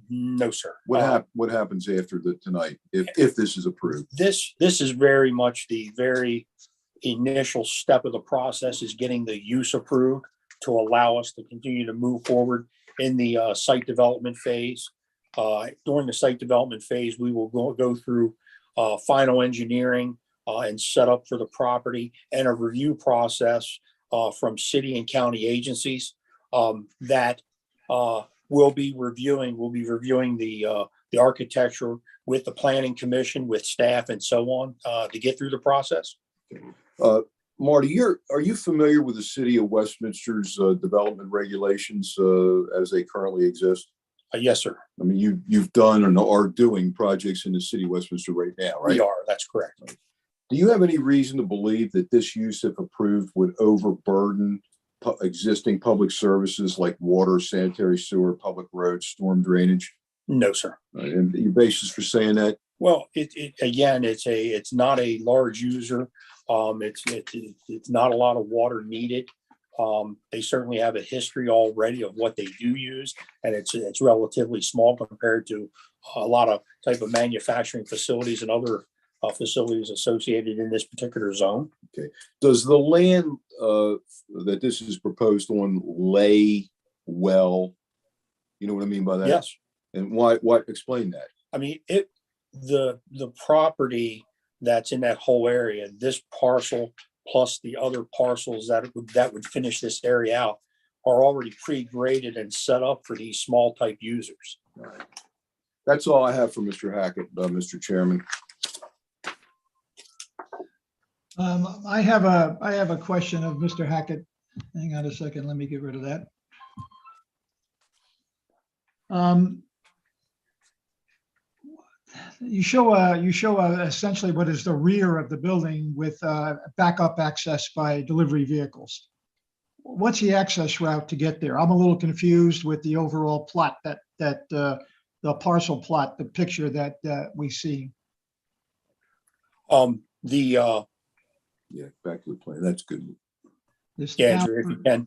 No, sir. What happens after tonight if this is approved? This is very much the very initial step of the process, is getting the use approved to allow us to continue to move forward in the site development phase. during the site development phase, we will go through final engineering and set up for the property and a review process from city and county agencies that we'll be reviewing the architecture with the planning commission, with staff and so on to get through the process. Marty, are you familiar with the city of Westminster's development regulations as they currently exist? Yes, sir. I mean, you've done and are doing projects in the city of Westminster right now, right? We are, that's correct. Do you have any reason to believe that this use, if approved, would overburden existing public services like water, sanitary sewer, public roads, storm drainage? No, sir. And your basis for saying that? Well, it's not a large user. It's not a lot of water needed. They certainly have a history already of what they do use, and it's relatively small compared to a lot of type of manufacturing facilities and other facilities associated in this particular zone. Okay. Does the land that this is proposed on lay well? You know what I mean by that? Yes. And why? Explain that. I mean, the property that's in that whole area, this parcel plus the other parcels that would finish this area out are already pre-graded and set up for these small type users. All right. That's all I have for Mr. Hackett, Mr. Chairman. I have a question of Mr. Hackett. Hang on a second. Let me get rid of that. You show essentially what is the rear of the building with backup access by delivery vehicles. What's the access route to get there? I'm a little confused with the overall plot that the parcel plot, the picture that we see. Yeah, back to the plan. That's good. Yeah, Andrew, if you can.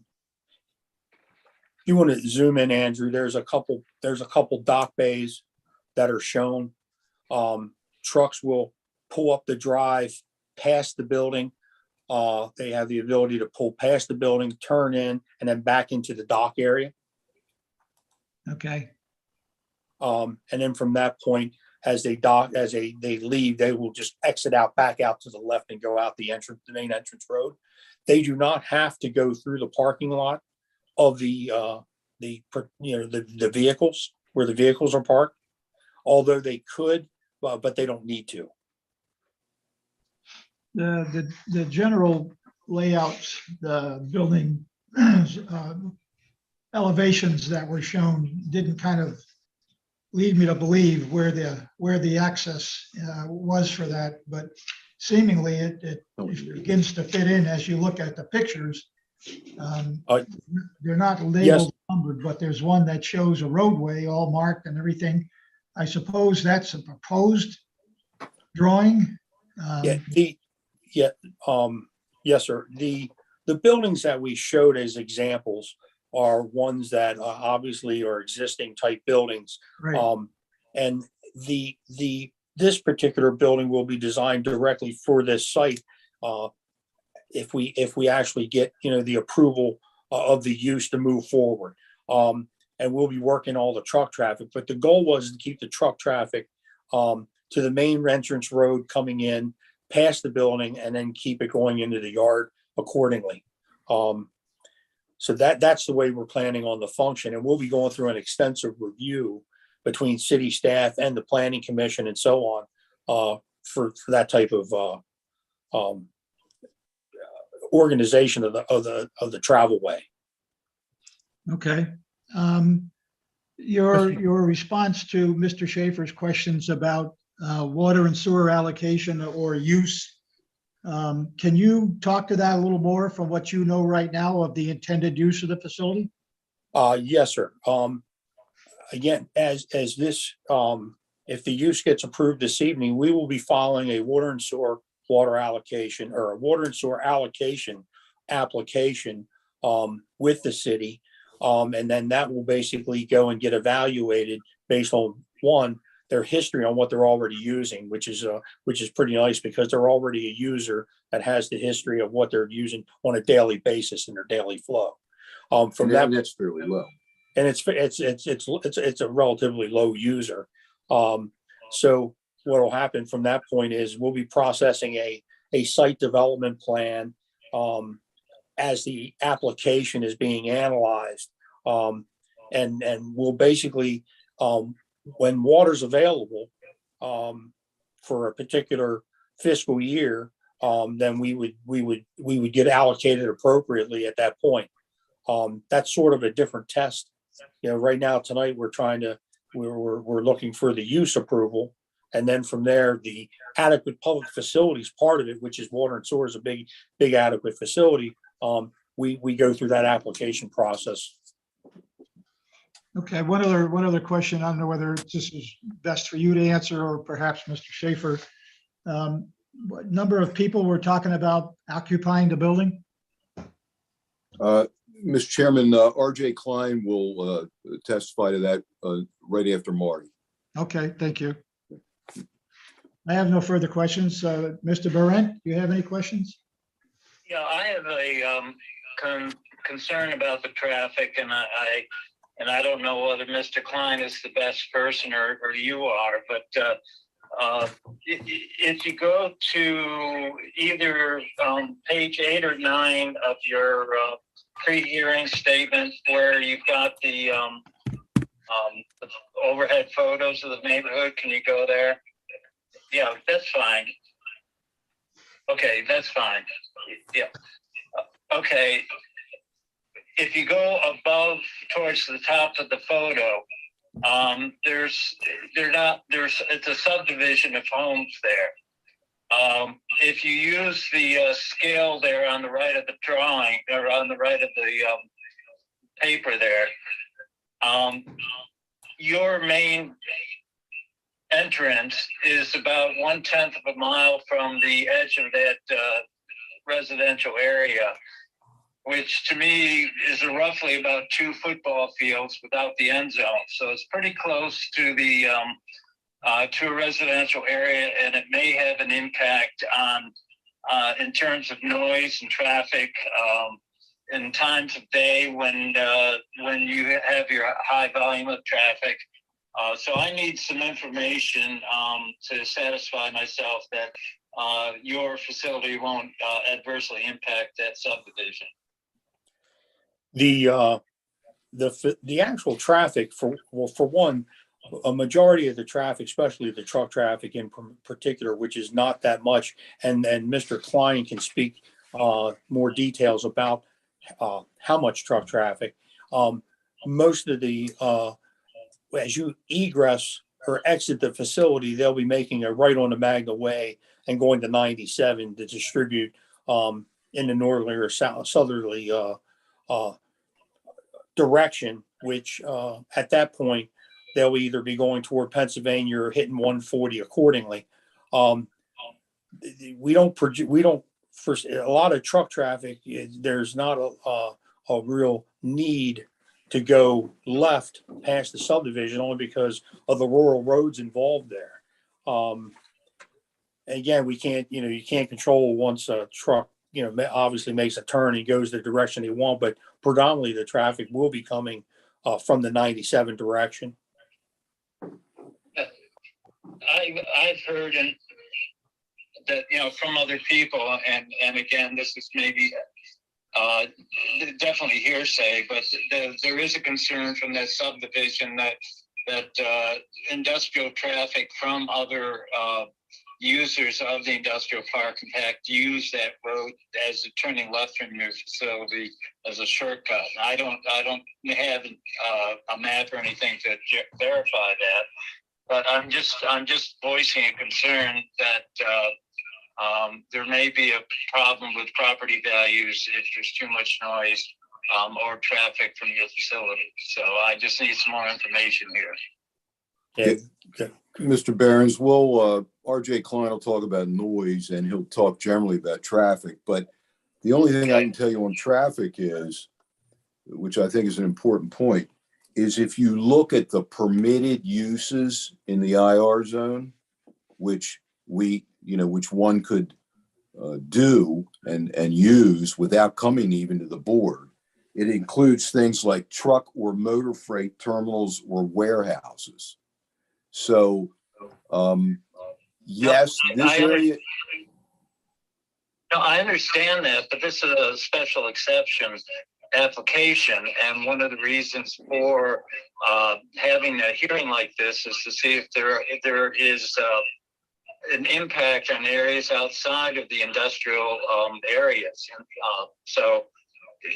You want to zoom in, Andrew, there's a couple dock bays that are shown. Trucks will pull up the drive past the building. They have the ability to pull past the building, turn in, and then back into the dock area. Okay. And then from that point, as they leave, they will just exit out, back out to the left and go out the main entrance road. They do not have to go through the parking lot of the vehicles where the vehicles are parked, although they could, but they don't need to. The general layouts, the building elevations that were shown didn't kind of lead me to believe where the access was for that, but seemingly it begins to fit in as you look at the pictures. They're not labeled, yes, numbered, but there's one that shows a roadway all marked and everything. I suppose that's a proposed drawing. Yes, sir. The buildings that we showed as examples are ones that obviously are existing type buildings. Right. And this particular building will be designed directly for this site. If we actually get, the approval of the use to move forward. And we'll be working all the truck traffic, but the goal was to keep the truck traffic to the main entrance road coming in past the building and then keep it going into the yard accordingly. So that's the way we're planning on the function. And we'll be going through an extensive review between city staff and the planning commission and so on for that type of organization of the travel way. Okay. Your response to Mr. Schaefer's questions about water and sewer allocation or use, can you talk to that a little more from what you know right now of the intended use of the facility? Yes, sir. Again, as this, if the use gets approved this evening, we will be following a water and sewer allocation or a water and sewer allocation application with the city. And then that will basically go and get evaluated based on their history on what they're already using, which is pretty nice because they're already a user that has the history of what they're using on a daily basis in their daily flow. That's fairly low. and it's a relatively low user. So what will happen from that point is we'll be processing a site development plan as the application is being analyzed. And we'll basically, when water's available for a particular fiscal year, then we would get allocated appropriately at that point. That's sort of a different test. Right now, tonight, we're looking for the use approval. And then from there, the adequate public facilities part of it, which is water and sewer, is a big adequate facility. We go through that application process. Okay, one other question. I don't know whether this is best for you to answer or perhaps Mr. Schaefer. What number of people we're talking about occupying the building? Mr. Chairman, RJ Klein will testify to that right after Marty. Okay, thank you. I have no further questions. Mr. Barrett, do you have any questions? Yeah, I have a concern about the traffic, and I don't know whether Mr. Klein is the best person or you are, but if you go to either page 8 or 9 of your pre-hearing statement, where you've got the overhead photos of the neighborhood, can you go there? Yeah, that's fine. Okay, that's fine. Yeah. Okay. If you go above towards the top of the photo, it's a subdivision of homes there. If you use the scale there on the right of the drawing, or on the right of the paper there, your main entrance is about 1/10 of a mile from the edge of that residential area, which to me is roughly about 2 football fields without the end zone. So it's pretty close to the to a residential area, and it may have an impact on in terms of noise and traffic in times of day when you have your high volume of traffic. So I need some information to satisfy myself that your facility won't adversely impact that subdivision. The actual traffic for one, a majority of the traffic, especially the truck traffic in particular, which is not that much, and Mr. Klein can speak more details about how much truck traffic. Most of the as you egress or exit the facility, they'll be making a right on the Magna Way and going to 97 to distribute in the northerly or southerly direction, which at that point, they'll either be going toward Pennsylvania or hitting 140 accordingly. We don't, for a lot of truck traffic, there's not a real need to go left past the subdivision, only because of the rural roads involved there. Again, we can't, you can't control once a truck, obviously makes a turn and goes the direction they want, but predominantly the traffic will be coming from the 97 direction. I've heard that, from other people, and again, this is maybe definitely hearsay, but there is a concern from that subdivision that industrial traffic from other users of the industrial park, in fact, use that road as a turning left from your facility as a shortcut. I don't have a map or anything to verify that, but I'm just voicing a concern that there may be a problem with property values if there's too much noise or traffic from your facility. So I just need some more information here. Yeah. Mr. Behrens, RJ Klein will talk about noise and he'll talk generally about traffic. But the only thing I can tell you on traffic is, which I think is an important point, is if you look at the permitted uses in the IR zone, which one could do and use without coming even to the board, it includes things like truck or motor freight terminals or warehouses. So, yes, this area. No, I understand that, but this is a special exception application, and one of the reasons for having a hearing like this is to see if there is an impact on areas outside of the industrial areas. And so,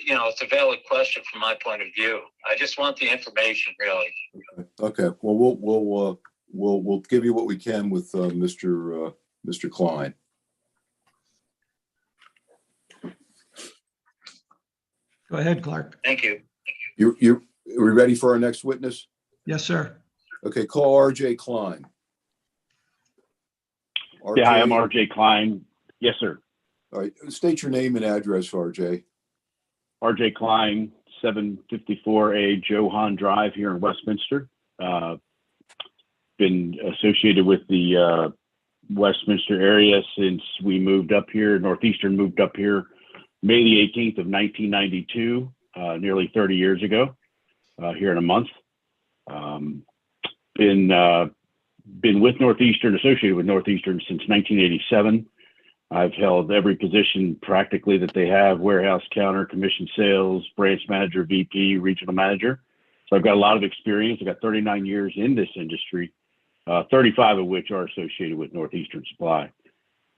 you know, it's a valid question from my point of view. I just want the information, really. Okay. Well, we'll give you what we can with Mr. Klein. Go ahead, Clark. Thank you. Are we ready for our next witness? Yes, sir. Okay. Call R.J. Klein. Yeah, hi, I'm R.J. Klein. Yes, sir. All right. State your name and address, R.J. R.J. Klein, 754A Johan Drive here in Westminster. Been associated with the Westminster area since we moved up here. Northeastern moved up here May the 18th of 1992, nearly 30 years ago, here in a month. Been with Northeastern, associated with Northeastern since 1987. I've held every position practically that they have: warehouse counter, commission sales, branch manager, VP, regional manager. So I've got a lot of experience. I've got 39 years in this industry, 35 of which are associated with Northeastern Supply.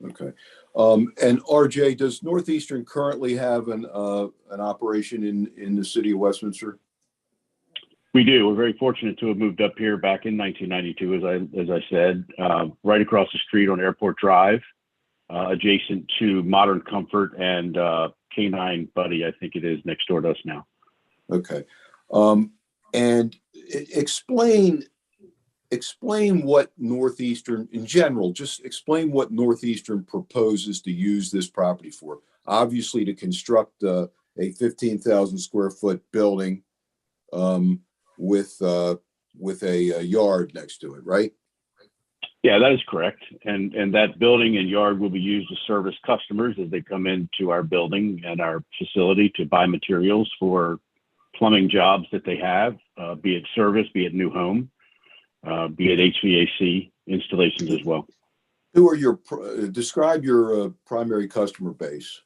Okay. And RJ, does Northeastern currently have an operation in the city of Westminster? We do. We're very fortunate to have moved up here back in 1992, as I said, right across the street on Airport Drive, adjacent to Modern Comfort and Canine Buddy, I think it is, next door to us now. Okay. And explain what Northeastern, in general, just explain what Northeastern proposes to use this property for. Obviously, to construct a 15,000 square foot building with a yard next to it, right? Yeah, that is correct. And that building and yard will be used to service customers as they come into our building and our facility to buy materials for plumbing jobs that they have, be it service, be it new home, be it HVAC installations as well. Who are describe your primary customer base?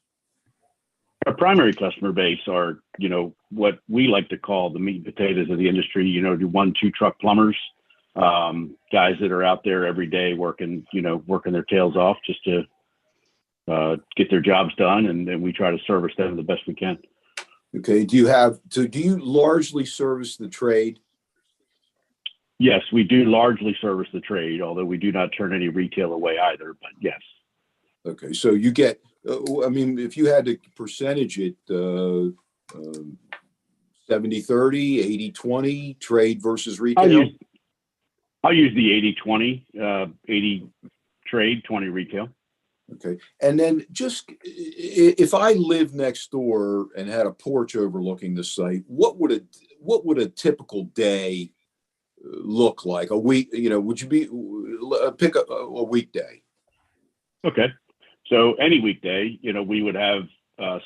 Our primary customer base are, what we like to call the meat and potatoes of the industry, the 1-2 truck plumbers, guys that are out there every day working their tails off just to get their jobs done. And we try to service them the best we can. Okay. Do you largely service the trade? Yes, we do largely service the trade, although we do not turn any retail away either, but yes. Okay. So you get, if you had to percentage it, 70-30, 80-20 trade versus retail? I'll use the 80-20, 80 trade, 20 retail. Okay. And then just, if I lived next door and had a porch overlooking the site, what would a typical day look like? A week, would you pick a weekday? Okay. So any weekday, we would have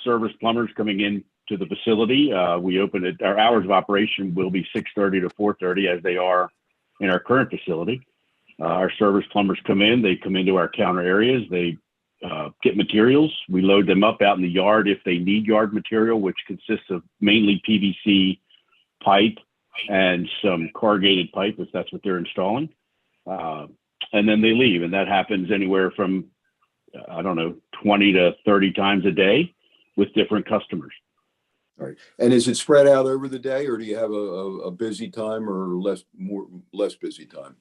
service plumbers coming in to the facility. We open it. Our hours of operation will be 6:30 to 4:30, as they are in our current facility. Our service plumbers come in. They come into our counter areas. They get materials. We load them up out in the yard if they need yard material, which consists of mainly PVC pipe and some corrugated pipe, if that's what they're installing. And then they leave. And that happens anywhere from 20 to 30 times a day with different customers. All right. And is it spread out over the day, or do you have a busy time or less busy time?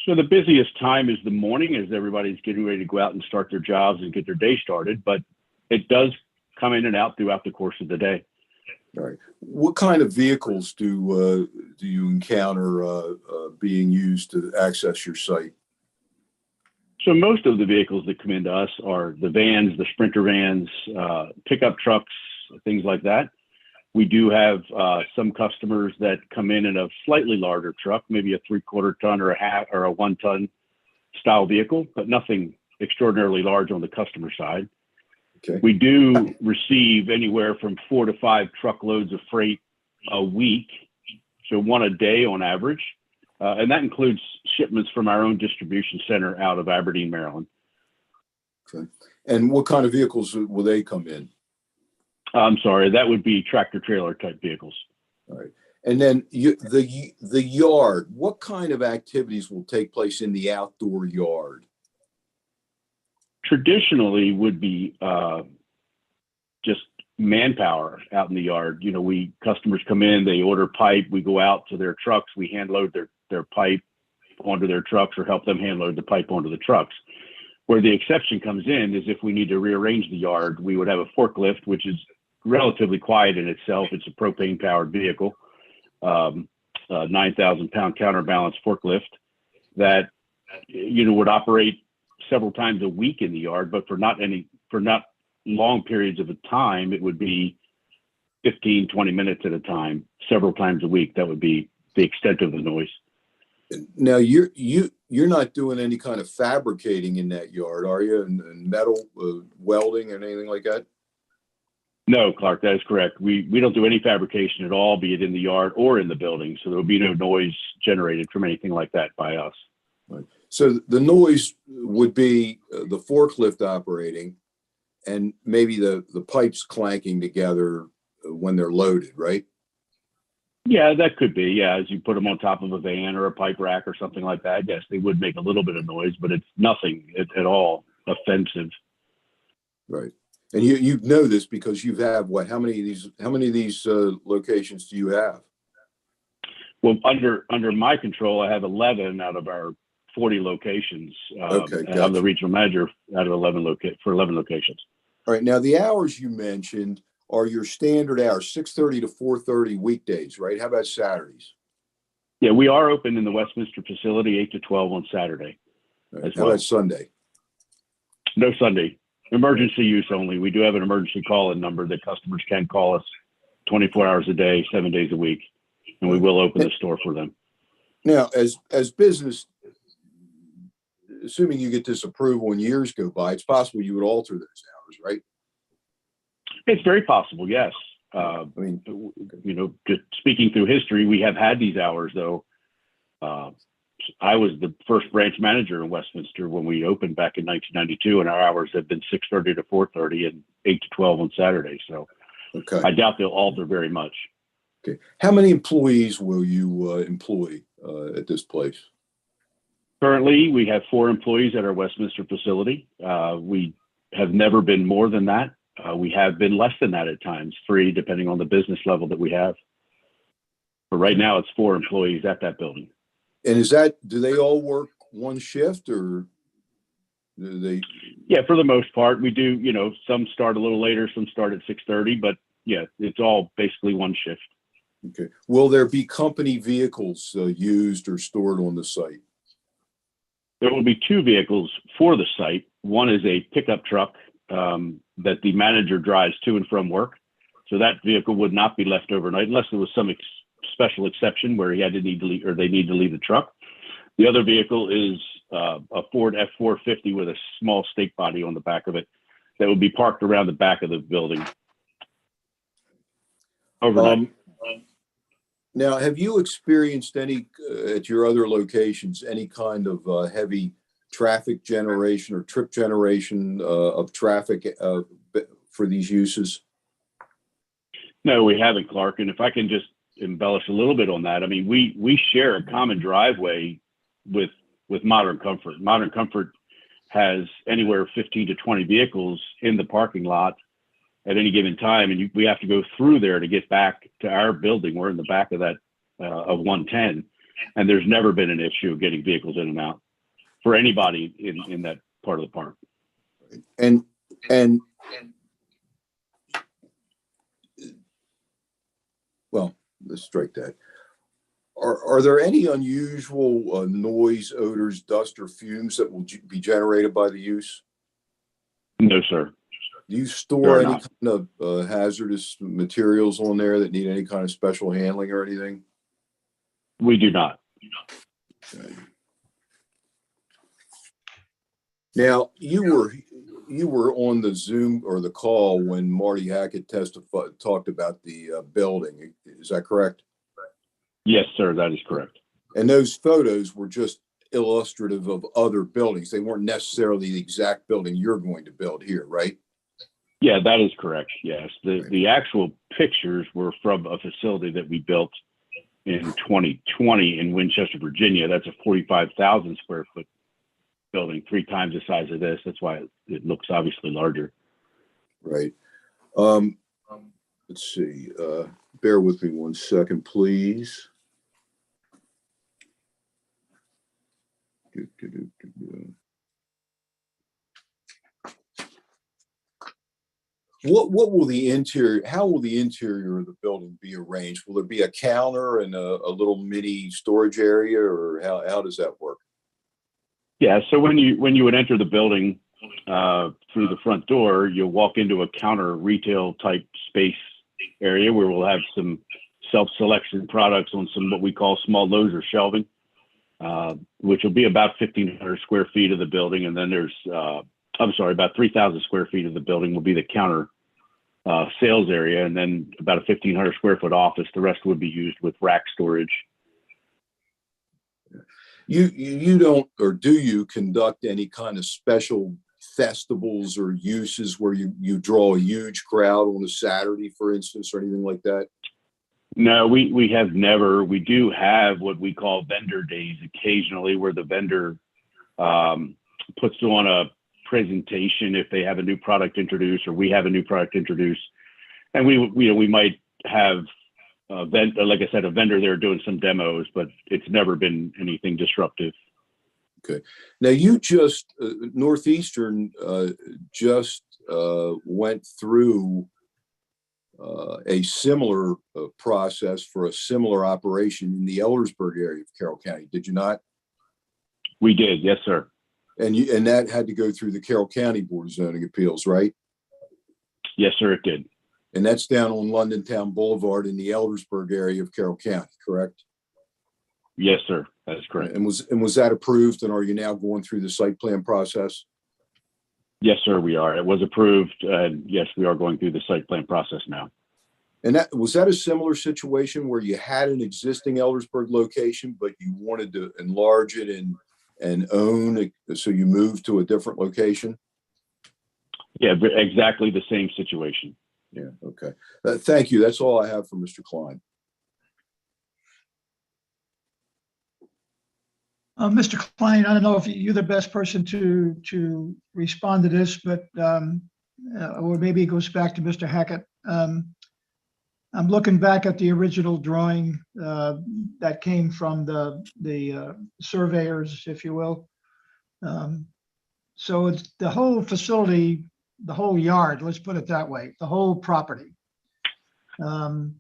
So the busiest time is the morning, as everybody's getting ready to go out and start their jobs and get their day started, but it does come in and out throughout the course of the day. All right. What kind of vehicles do you encounter being used to access your site? So most of the vehicles that come into us are the vans, the Sprinter vans, pickup trucks, things like that. We do have some customers that come in a slightly larger truck, maybe a 3/4 ton or a 1 ton style vehicle, but nothing extraordinarily large on the customer side. Okay. We do receive anywhere from 4 to 5 truckloads of freight a week, so one a day on average. And that includes shipments from our own distribution center out of Aberdeen, Maryland. Okay. And what kind of vehicles will they come in? I'm sorry, that would be tractor trailer type vehicles. All right. And then the yard, what kind of activities will take place in the outdoor yard? Traditionally would be just manpower out in the yard. You know, customers come in, they order pipe, we go out to their trucks, we hand load their pipe onto their trucks or help them hand load the pipe onto the trucks. Where the exception comes in is if we need to rearrange the yard, we would have a forklift, which is relatively quiet in itself. It's a propane powered vehicle, 9,000 pound counterbalance forklift that, you know, would operate several times a week in the yard, but for not long periods of time, it would be 15, 20 minutes at a time, several times a week. That would be the extent of the noise. Now you're not doing any kind of fabricating in that yard, are you? And metal welding and anything like that? No, Clark, that is correct. We don't do any fabrication at all, be it in the yard or in the building. So there will be no noise generated from anything like that by us. Right. So the noise would be the forklift operating and maybe the pipes clanking together when they're loaded, right? Yeah, that could be. Yeah, as you put them on top of a van or a pipe rack or something like that, yes, they would make a little bit of noise, but it's nothing at all offensive. Right. And you know this because you have what? How many of these locations do you have? Well, under my control, I have 11 out of our 40 locations. Okay, gotcha. I'm the regional manager out of 11 locations. All right. Now the hours you mentioned are your standard hours, 6:30 to 4:30 weekdays, right? How about Saturdays? Yeah, we are open in the Westminster facility 8 to 12 on Saturday. Right. How about Sunday? No Sunday. Emergency use only. We do have an emergency call-in number that customers can call us 24 hours a day, 7 days a week, and we will open the store for them. Now, as business, assuming you get this approval and years go by, it's possible you would alter those hours, right? It's very possible, yes. I mean, you know, just speaking through history, we have had these hours, though. I was the first branch manager in Westminster when we opened back in 1992, and our hours have been 6:30 to 4:30 and 8 to 12 on Saturday. So okay. I doubt they'll alter very much. Okay. How many employees will you employ at this place? Currently, we have 4 employees at our Westminster facility. We have never been more than that. We have been less than that at times, 3, depending on the business level that we have. But right now, it's 4 employees at that building. And do they all work one shift or do they? Yeah, for the most part, we do, you know, some start a little later, some start at 6:30, but yeah, it's all basically one shift. Okay. Will there be company vehicles used or stored on the site? There will be 2 vehicles for the site. One is a pickup truck that the manager drives to and from work. So that vehicle would not be left overnight unless there was some special exception where they need to leave the truck. The other vehicle is a Ford F-450 with a small stake body on the back of it that would be parked around the back of the building overnight. Now, have you experienced any at your other locations any kind of heavy traffic generation or trip generation of traffic for these uses? No, we haven't, Clark. And if I can just embellish a little bit on that, I mean, we share a common driveway with Modern Comfort. Modern Comfort has anywhere 15 to 20 vehicles in the parking lot at any given time, and we have to go through there to get back to our building. We're in the back of that of 110, and there's never been an issue of getting vehicles in and out for anybody in that part of the park. And well, let's strike that. Are there any unusual noise, odors, dust, or fumes that will be generated by the use? No, sir. Do you store any kind of hazardous materials on there that need any kind of special handling or anything? We do not. Okay. Now, you you were on the Zoom or the call when Marty Hackett talked about the building. Is that correct? Yes, sir, that is correct. And those photos were just illustrative of other buildings. They weren't necessarily the exact building you're going to build here, right? Yeah, that is correct. Yes, the actual pictures were from a facility that we built in 2020 in Winchester, Virginia. That's a 45,000 square foot building, 3 times the size of this. That's why it looks obviously larger. Right. Let's see. Bear with me 1 second, please. What will the interior, how will the interior of the building be arranged? Will there be a counter and a little mini storage area, or how does that work? Yeah, so when you would enter the building through the front door, you'll walk into a counter retail type space area where we'll have some self-selection products on some what we call small loads or shelving, which will be about 1,500 square feet of the building. And then there's, about 3,000 square feet of the building will be the counter sales area. And then about a 1,500 square foot office. The rest would be used with rack storage. You don't, or do you conduct any kind of special festivals or uses where you draw a huge crowd on a Saturday, for instance, or anything like that? No, we have never. We do have what we call vendor days occasionally, where the vendor puts on a presentation if they have a new product introduced or we have a new product introduced, and we might have a vendor there doing some demos, but it's never been anything disruptive. Okay. Now you just Northeastern just went through a similar process for a similar operation in the Eldersburg area of Carroll County. Did you not? We did, yes, sir. And that had to go through the Carroll County Board of Zoning Appeals, right? Yes, sir, it did. And that's down on London Town Boulevard in the Eldersburg area of Carroll County, correct? Yes, sir, that is correct. And was that approved? And are you now going through the site plan process? Yes, sir, we are. It was approved. And yes, we are going through the site plan process now. And was that a similar situation where you had an existing Eldersburg location, but you wanted to enlarge it and own it, so you moved to a different location? Yeah, exactly the same situation. Yeah, okay. Thank you. That's all I have for Mr. Klein. Mr. Klein, I don't know if you're the best person to respond to this, but or maybe it goes back to Mr. Hackett. I'm looking back at the original drawing that came from the surveyors, if you will. So it's the whole facility, the whole yard, let's put it that way, the whole property. From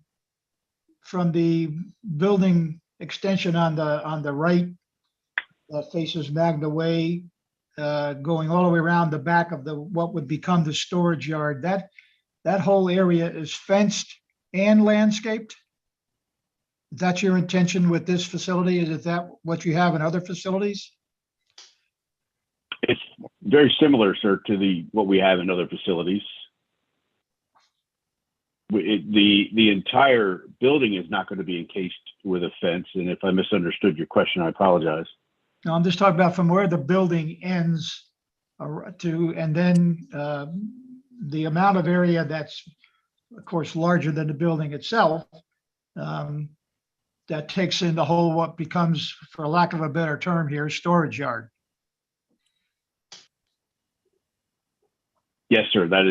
the building extension on the right that faces Magna Way, going all the way around the back of what would become the storage yard, that whole area is fenced and landscaped. Is that your intention with this facility? Is that what you have in other facilities? It's very similar, sir, to what we have in other facilities. The entire building is not going to be encased with a fence. And if I misunderstood your question, I apologize. No, I'm just talking about from where the building ends to, and then the amount of area that's, of course, larger than the building itself, that takes in the whole, what becomes, for lack of a better term here, storage yard. Yes, sir, that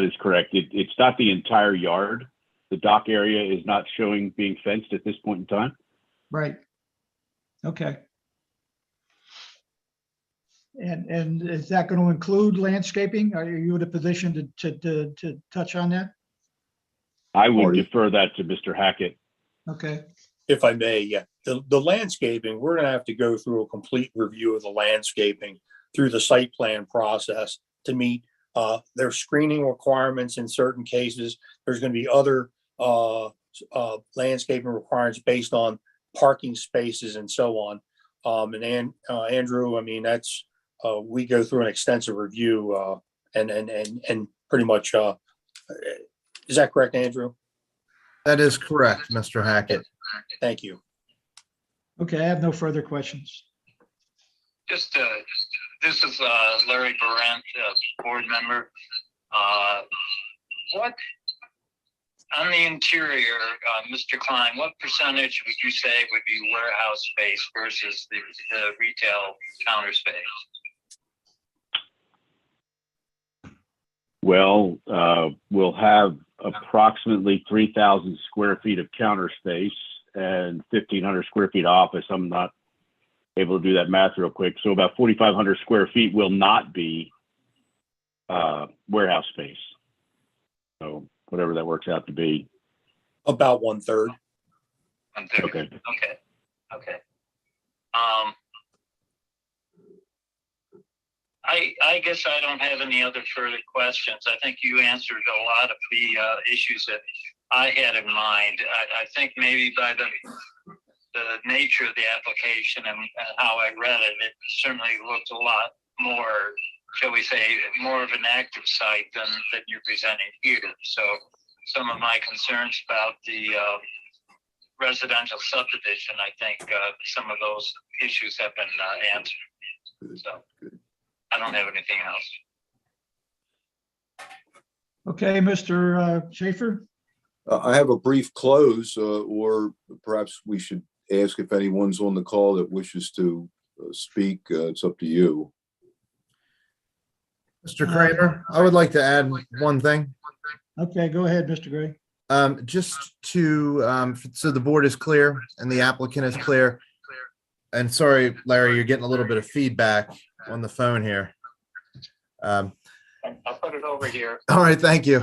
is correct. It's not the entire yard. The dock area is not showing being fenced at this point in time. Right. Okay. And is that going to include landscaping? Are you in a position to touch on that? I would defer that to Mr. Hackett. Okay. If I may, yeah. The landscaping, we're gonna have to go through a complete review of the landscaping through the site plan process to meet their screening requirements in certain cases. There's gonna be other landscaping requirements based on parking spaces and so on. And Andrew, I mean, that's, we go through an extensive review and pretty much, is that correct, Andrew? That is correct, Mr. Hackett. Thank you. Okay, I have no further questions. Just, this is Larry Barrent, board member. What, on the interior, Mr. Klein, what percentage would you say would be warehouse space versus the retail counter space? Well, we'll have approximately 3,000 square feet of counter space and 1,500 square feet of office. I'm not able to do that math real quick. So about 4,500 square feet will not be warehouse space. So whatever that works out to be. About 1/3. Okay. Okay. I guess I don't have any other further questions. I think you answered a lot of the issues that I had in mind. I think maybe by the nature of the application and how I read it, it certainly looked a lot more, shall we say, more of an active site than you're presenting here. So some of my concerns about the residential subdivision, I think some of those issues have been answered. So I don't have anything else. Okay, Mr. Schaefer? I have a brief close, or perhaps we should ask if anyone's on the call that wishes to speak. It's up to you. Mr. Kramer, I would like to add one thing. Okay, go ahead, Mr. Gray. Just to, so the board is clear and the applicant is clear. And sorry, Larry, you're getting a little bit of feedback on the phone here. I'll put it over here. All right, thank you.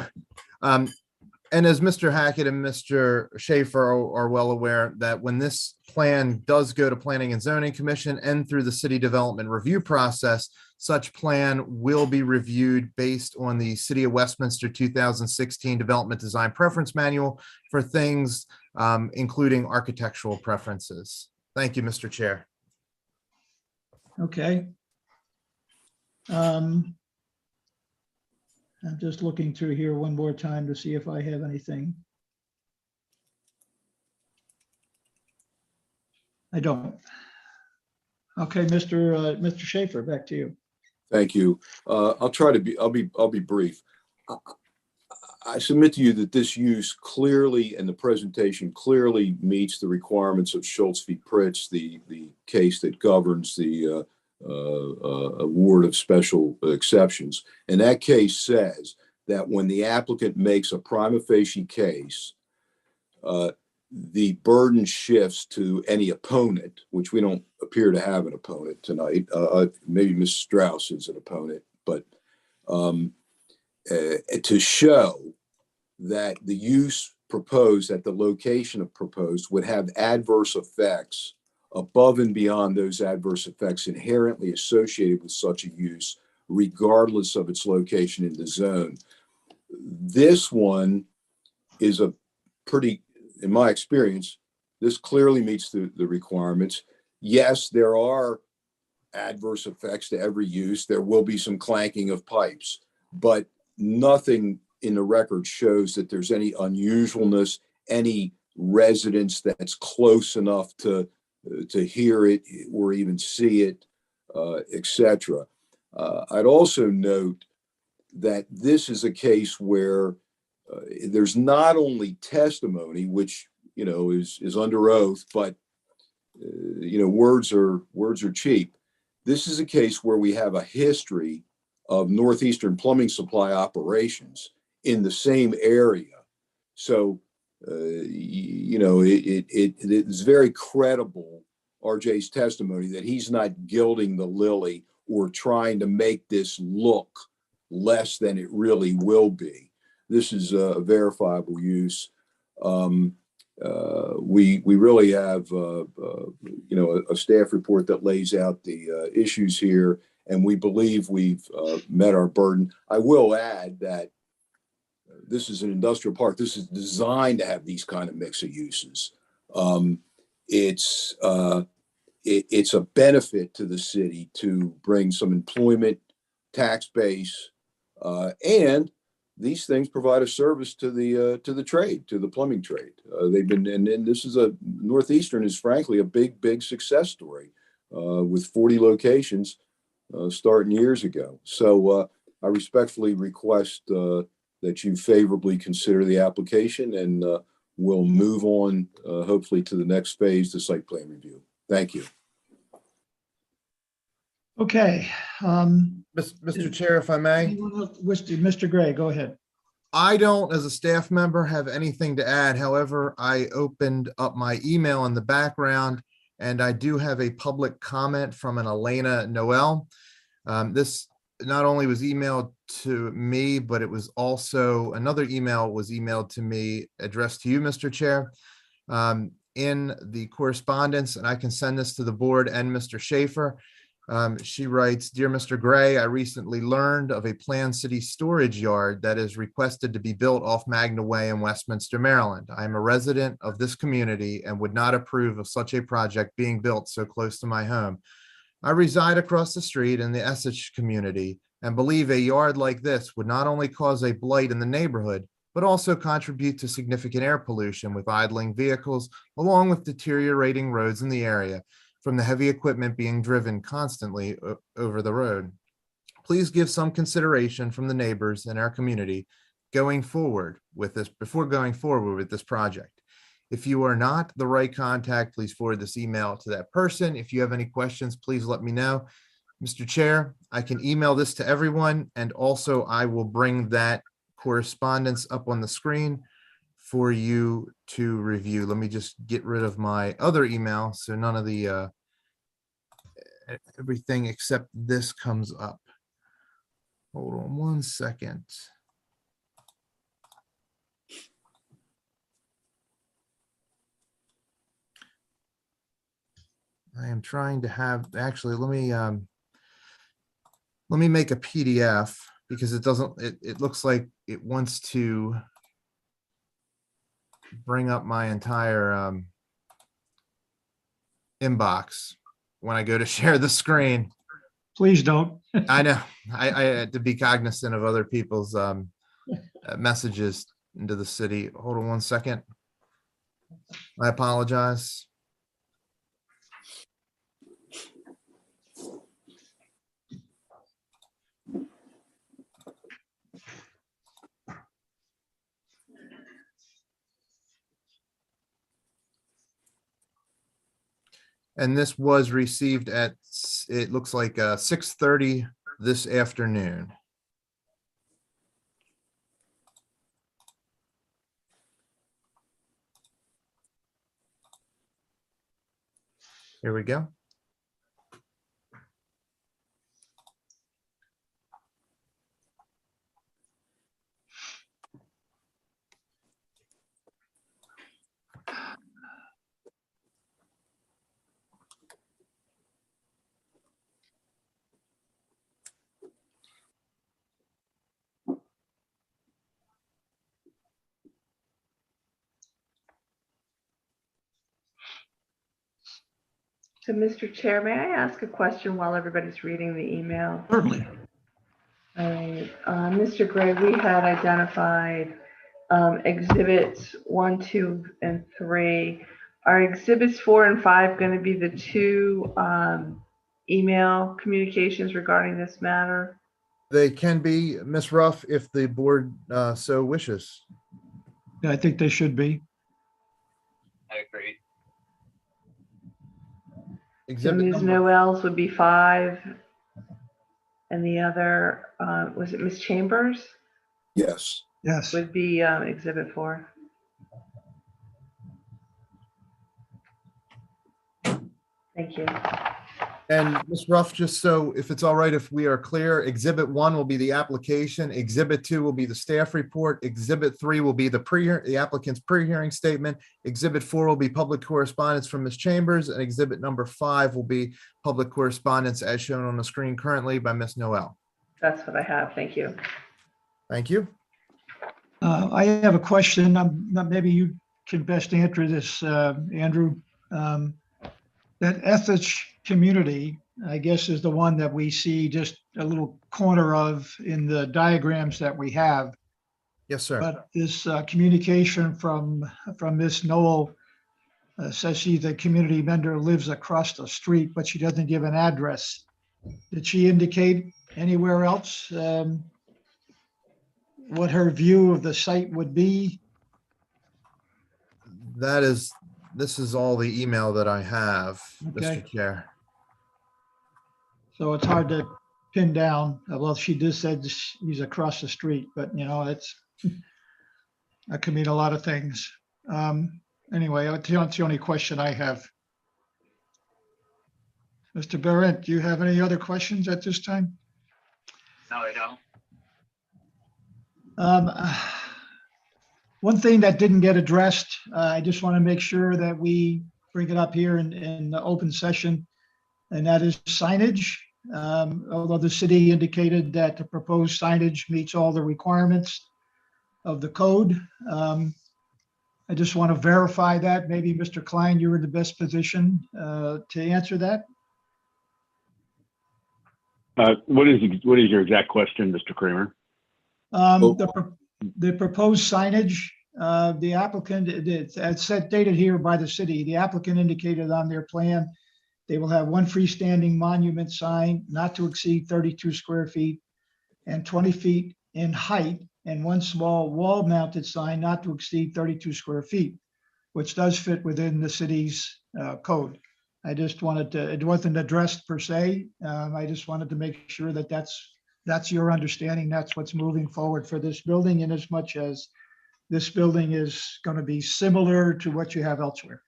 And as Mr. Hackett and Mr. Schaefer are well aware, that when this plan does go to Planning and Zoning Commission and through the City Development Review process, such plan will be reviewed based on the City of Westminster 2016 Development Design Preference Manual for things including architectural preferences. Thank you, Mr. Chair. Okay. I'm just looking through here one more time to see if I have anything. I don't. Okay, Mr. Schaefer, back to you. Thank you. I'll be brief. I submit to you that this use clearly and the presentation clearly meets the requirements of Schultz v. Pritz, the case that governs the award of special exceptions. And that case says that when the applicant makes a prima facie case, the burden shifts to any opponent, which we don't appear to have an opponent tonight. Maybe Ms. Strauss is an opponent, but to show that the use proposed at the location of proposed would have adverse effects above and beyond those adverse effects inherently associated with such a use, regardless of its location in the zone. This one is a pretty, in my experience, this clearly meets the requirements. Yes, there are adverse effects to every use. There will be some clanking of pipes, but nothing in the record shows that there's any unusualness, any residence that's close enough to hear it or even see it, etc. I'd also note that this is a case where there's not only testimony, which is under oath, but words are cheap. This is a case where we have a history of Northeastern plumbing supply operations in the same area. So, it is very credible, RJ's testimony, that he's not gilding the lily or trying to make this look less than it really will be. This is a verifiable use. We really have, a staff report that lays out the issues here, and we believe we've met our burden. I will add that this is an industrial park. This is designed to have these kind of mix of uses. It's a benefit to the city to bring some employment, tax base, And these things provide a service to the trade, to the plumbing trade. They've been, and this is Northeastern is frankly a big success story with 40 locations starting years ago. So I respectfully request that you favorably consider the application, and we'll move on hopefully to the next phase, the site plan review. Thank you. Okay. Mr. Chair, if I may. Mr. Gray, go ahead. I don't, as a staff member, have anything to add. However, I opened up my email in the background, and I do have a public comment from an Elena Noel. This not only was emailed to me, but it was also, another email was emailed to me addressed to you, Mr. Chair. In the correspondence, and I can send this to the board and Mr. Schaefer. She writes, "Dear Mr. Gray, I recently learned of a planned city storage yard that is requested to be built off Magna Way in Westminster, Maryland. I am a resident of this community and would not approve of such a project being built so close to my home. I reside across the street in the Essex community and believe a yard like this would not only cause a blight in the neighborhood, but also contribute to significant air pollution with idling vehicles, along with deteriorating roads in the area from the heavy equipment being driven constantly over the road. Please give some consideration from the neighbors in our community going forward with this, before going forward with this project. If you are not the right contact, please forward this email to that person. If you have any questions, please let me know. Mr. Chair, I can email this to everyone, and also I will bring that correspondence up on the screen for you to review. Let me just get rid of my other email so none of the everything except this comes up. Hold on one second. I am trying to have, actually, let me make a PDF, because it doesn't, it looks like it wants to bring up my entire inbox when I go to share the screen. Please don't. I know, I had to be cognizant of other people's messages into the city. Hold on one second. I apologize. And this was received at, it looks like 6:30 this afternoon. Here we go. So, Mr. Chair, may I ask a question while everybody's reading the email? Certainly. All right, Mr. Gray, we had identified exhibits 1, 2, and 3. Are exhibits 4 and 5 going to be the two email communications regarding this matter? They can be, Ms. Ruff, if the board so wishes. Yeah, I think they should be. I agree. So Exhibit Ms. number, Noel's would be 5, and the other, was it Ms. Chambers? Yes. Yes. Would be exhibit 4. Thank you. and Ms. Ruff, just so if it's all right, if we are clear, exhibit 1 will be the application, exhibit 2 will be the staff report, exhibit 3 will be the applicant's pre-hearing statement, exhibit 4 will be public correspondence from Ms. Chambers, and exhibit number 5 will be public correspondence as shown on the screen currently by Ms. Noel. That's what I have. Thank you. Thank you. I have a question. Maybe you can best answer this, Andrew. That Essex community, I guess, is the one that we see just a little corner of in the diagrams that we have. Yes, sir. But this communication from Miss Noel says she's a community vendor, lives across the street, but she doesn't give an address. Did she indicate anywhere else what her view of the site would be? This is all the email that I have, Okay. Mr. Chair. So it's hard to pin down. Well, she just said she's across the street, but that could mean a lot of things. Anyway, that's the only question I have. Mr. Barrett, do you have any other questions at this time? No, I don't. One thing that didn't get addressed, I just want to make sure that we bring it up here in the open session, and that is signage. Although the city indicated that the proposed signage meets all the requirements of the code. I just want to verify that. Maybe Mr. Klein, you're in the best position to answer that. What is your exact question, Mr. Kramer? The proposed signage, the applicant, it's dated here by the city. The applicant indicated on their plan, they will have one freestanding monument sign not to exceed 32 square feet and 20 feet in height, and one small wall-mounted sign not to exceed 32 square feet, which does fit within the city's code. I just wanted to, it wasn't addressed per se. I just wanted to make sure that that's your understanding. That's what's moving forward for this building, in as much as this building is going to be similar to what you have elsewhere.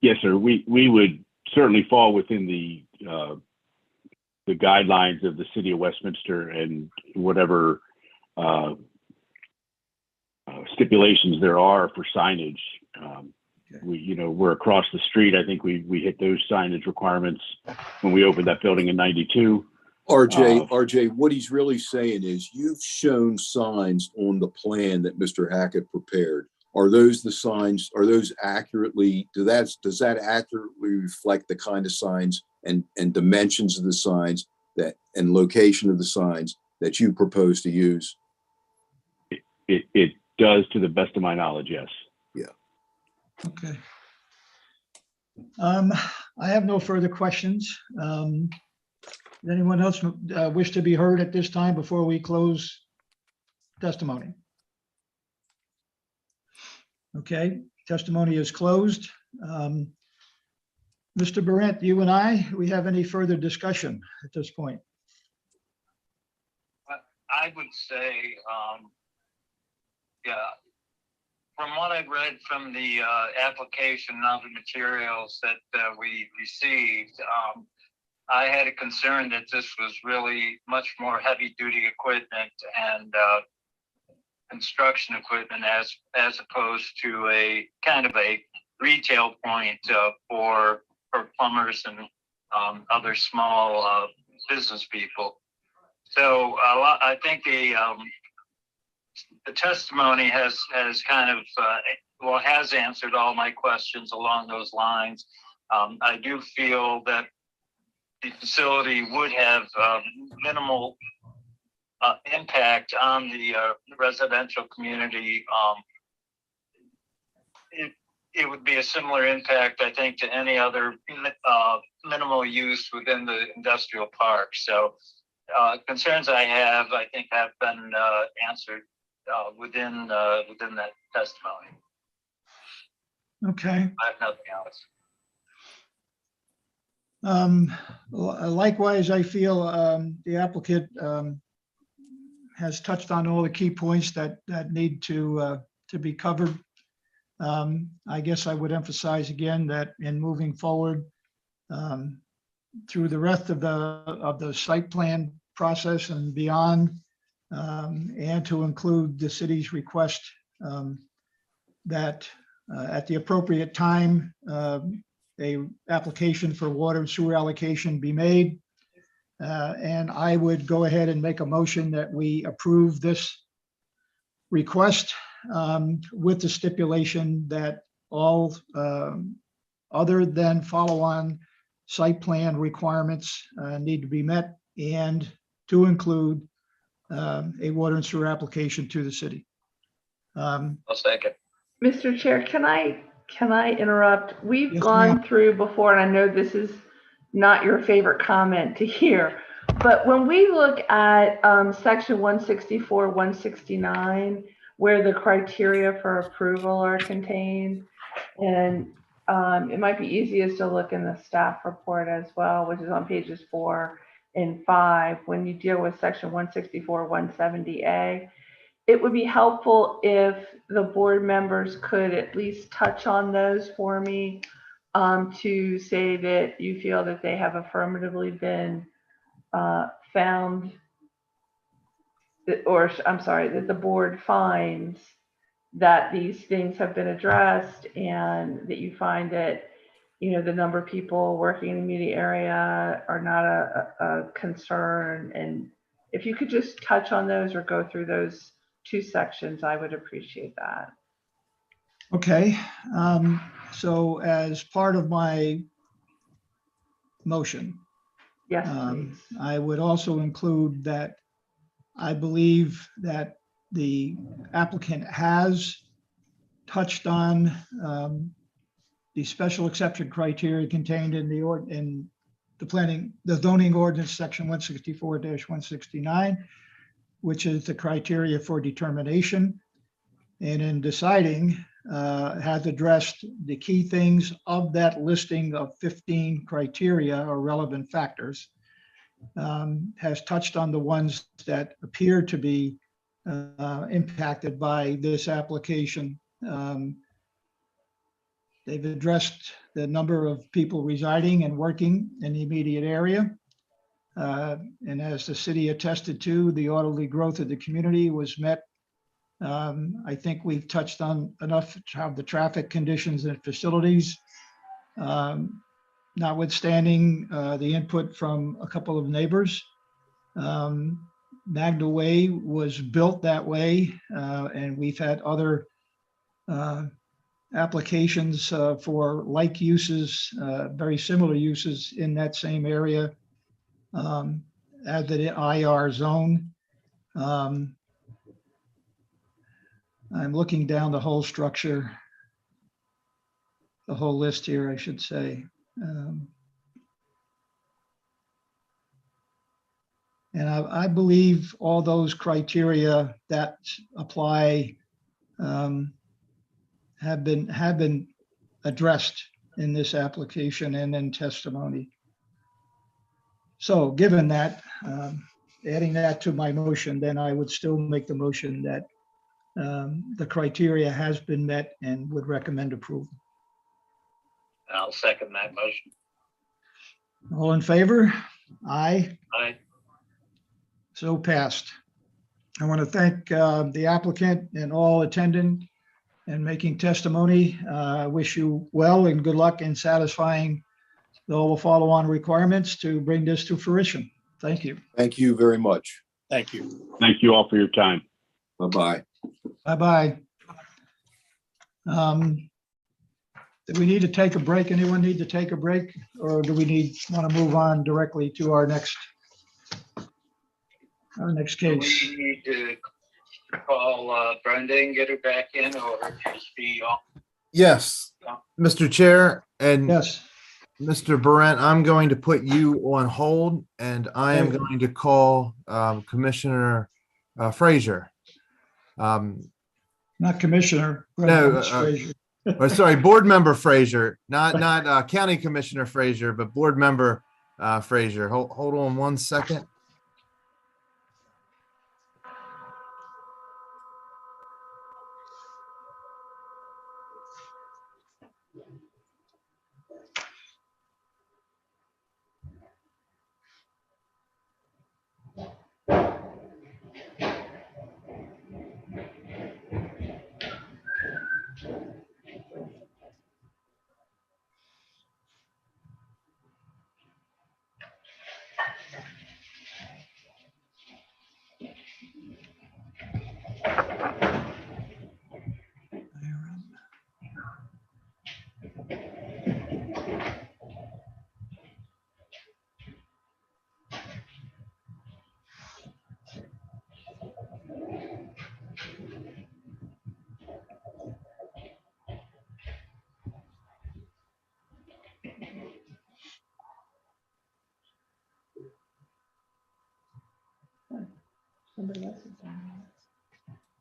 Yes, sir. We would certainly fall within the guidelines of the city of Westminster and whatever stipulations there are for signage. We're across the street. I think we hit those signage requirements when we opened that building in '92. RJ, what he's really saying is you've shown signs on the plan that Mr. Hackett prepared. Are those the signs? Are those accurately? Does that accurately reflect the kind of signs and dimensions of the signs and location of the signs that you propose to use? It does, to the best of my knowledge, yes. Yeah. Okay. I have no further questions. Does anyone else wish to be heard at this time before we close testimony? Okay, testimony is closed. Mr. Barrett, you and I, we have any further discussion at this point? I would say, from what I've read from the application of the materials that we received, I had a concern that this was really much more heavy-duty equipment and construction equipment as opposed to a kind of a retail point for plumbers and other small business people. So I think the testimony has kind of has answered all my questions along those lines. I do feel that the facility would have minimal impact on the residential community. It would be a similar impact, I think, to any other minimal use within the industrial park. So concerns I have, I think, have been answered within that testimony. Okay. I have nothing else. Likewise, I feel the applicant has touched on all the key points that need to be covered. I guess I would emphasize again that in moving forward through the rest of the site plan process and beyond, and to include the city's request that at the appropriate time, a application for water and sewer allocation be made. And I would go ahead and make a motion that we approve this request with the stipulation that all other than follow-on site plan requirements need to be met, and to include a water and sewer application to the city. I'll second. Mr. Chair, can I interrupt? We've Yes, gone through before, and I know this is not your favorite comment to hear, but when we look at section 164, 169, where the criteria for approval are contained, and it might be easiest to look in the staff report as well, which is on pages 4 and 5, when you deal with section 164, 170A. It would be helpful if the board members could at least touch on those for me, to say that you feel that they have affirmatively been found, or I'm sorry, that the board finds that these things have been addressed, and that you find that, you know, the number of people working in the immediate area are not a concern. And if you could just touch on those or go through those two sections, I would appreciate that. Okay, so as part of my motion, Yes, please. I would also include that I believe that the applicant has touched on the special exception criteria contained in the zoning ordinance section 164-169, which is the criteria for determination. And in deciding, has addressed the key things of that listing of 15 criteria or relevant factors, has touched on the ones that appear to be impacted by this application. They've addressed the number of people residing and working in the immediate area. And as the city attested to, the orderly growth of the community was met. I think we've touched on enough of the traffic conditions and facilities, notwithstanding the input from a couple of neighbors. Magna Way was built that way, and we've had other applications for like uses, very similar uses in that same area, as the IR zone. I'm looking down the whole structure, the whole list here, I should say. And I believe all those criteria that apply have been addressed in this application and in testimony. So given that, adding that to my motion, then I would still make the motion that the criteria has been met and would recommend approval. I'll second that motion. All in favor? Aye. Aye. So passed. I want to thank the applicant and all attending and making testimony. I wish you well and good luck in satisfying all the follow-on requirements to bring this to fruition. Thank you. Thank you very much. Thank you. Thank you all for your time. Bye-bye. Bye-bye. Do we need to take a break? Anyone need to take a break? Or do we want to move on directly to our next Do case? we need to call Brenda and get her back in, or just be off? Yes, Mr. Chair and Yes. Mr. Barrett, I'm going to put you on hold, and I am Okay. going to call Commissioner Frazier. Not Commissioner. No, Frazier. or sorry, Board Member Frazier, not County Commissioner Frazier, but Board Member Frazier. Hold on one second.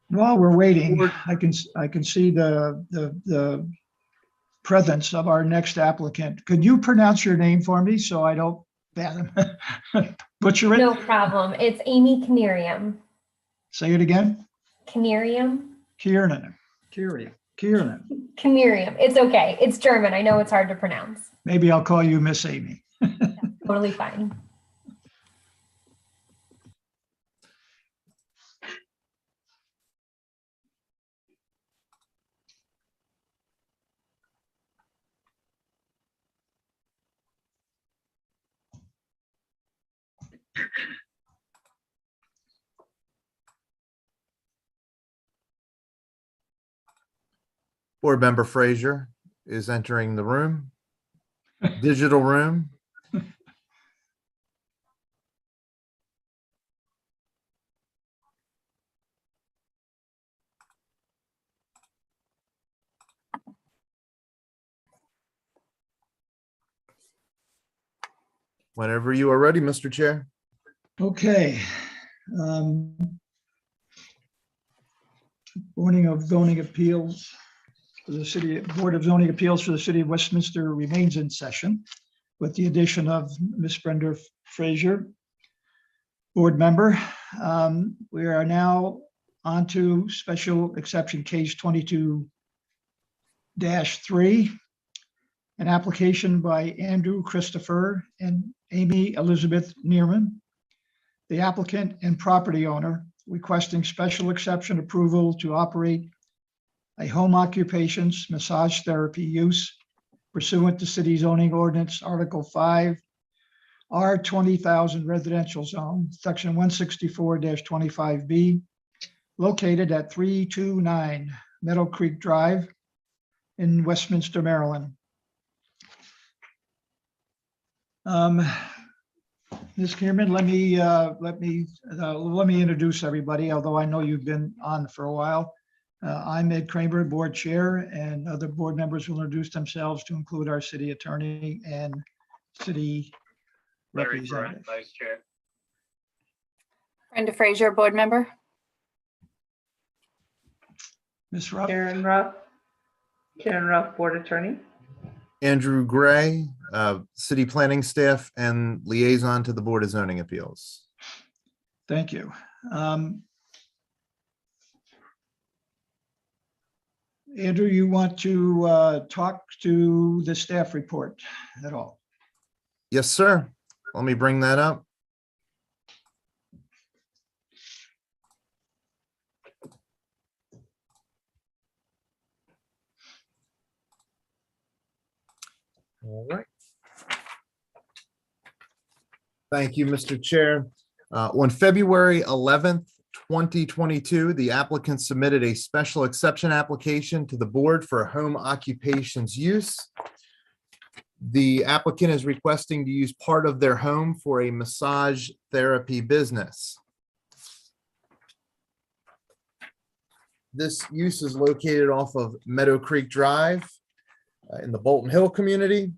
While we're waiting, Board- I can see the presence of our next applicant. Could you pronounce your name for me so I don't butcher it? No problem. It's Amy Canarium. Say it again. Canarium? Kiernan. Canarium. It's okay. It's German. I know it's hard to pronounce. Maybe I'll call you Miss Amy. Totally fine. Board Member Frazier is entering the room, digital room. Whenever you are ready, Mr. Chair. Okay. Board of Zoning Appeals for the Board of Zoning Appeals for the City of Westminster remains in session with the addition of Ms. Brenda Frazier, board member. We are now on to special exception case 22-3, an application by Andrew Christopher and Amy Elizabeth Neerman, the applicant and property owner, requesting special exception approval to operate a home occupations massage therapy use pursuant to city zoning ordinance Article 5, R 20,000 residential zone, section 164-25B, located at 329 Meadow Creek Drive in Westminster, Maryland. Ms. Kierman, let me introduce everybody, although I know you've been on for a while. I'm Ed Kramer, board chair, and other board members will introduce themselves to include our city attorney and city Larry representative. Brett, Vice Chair. Brenda Frazier, board member. Ms. Rupp, Karen Ruff, board attorney. Andrew Gray, city planning staff and liaison to the Board of Zoning Appeals. thank you. Andrew, you want to talk to the staff report at all? Yes, sir. Let me bring that up. All right. Thank you, Mr. Chair. On February 11th, 2022, the applicant submitted a special exception application to the board for home occupations use. The applicant is requesting to use part of their home for a massage therapy business. This use is located off of Meadow Creek Drive in the Bolton Hill community.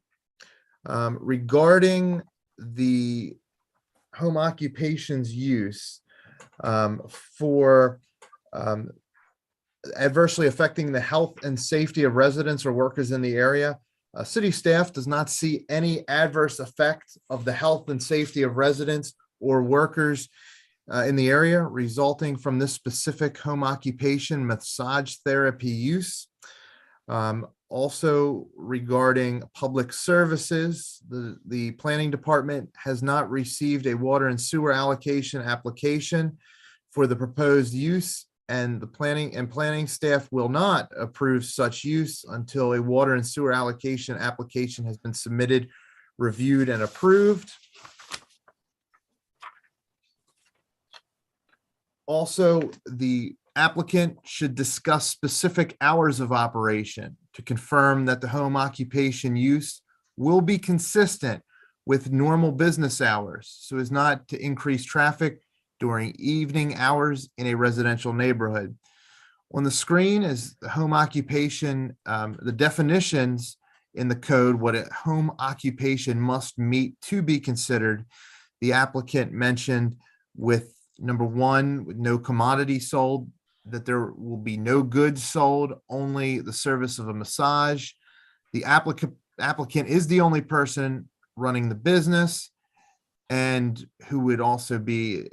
Regarding the home occupations use for adversely affecting the health and safety of residents or workers in the area, city staff does not see any adverse effect of the health and safety of residents or workers in the area resulting from this specific home occupation massage therapy use. Also regarding public services, the planning department has not received a water and sewer allocation application for the proposed use, and the planning staff will not approve such use until a water and sewer allocation application has been submitted, reviewed, and approved. Also, the applicant should discuss specific hours of operation to confirm that the home occupation use will be consistent with normal business hours so as not to increase traffic during evening hours in a residential neighborhood. On the screen is the home occupation, the definitions in the code, what a home occupation must meet to be considered. The applicant mentioned with Number one, with no commodity sold, that there will be no goods sold, only the service of a massage. The applicant is the only person running the business, and who would also be,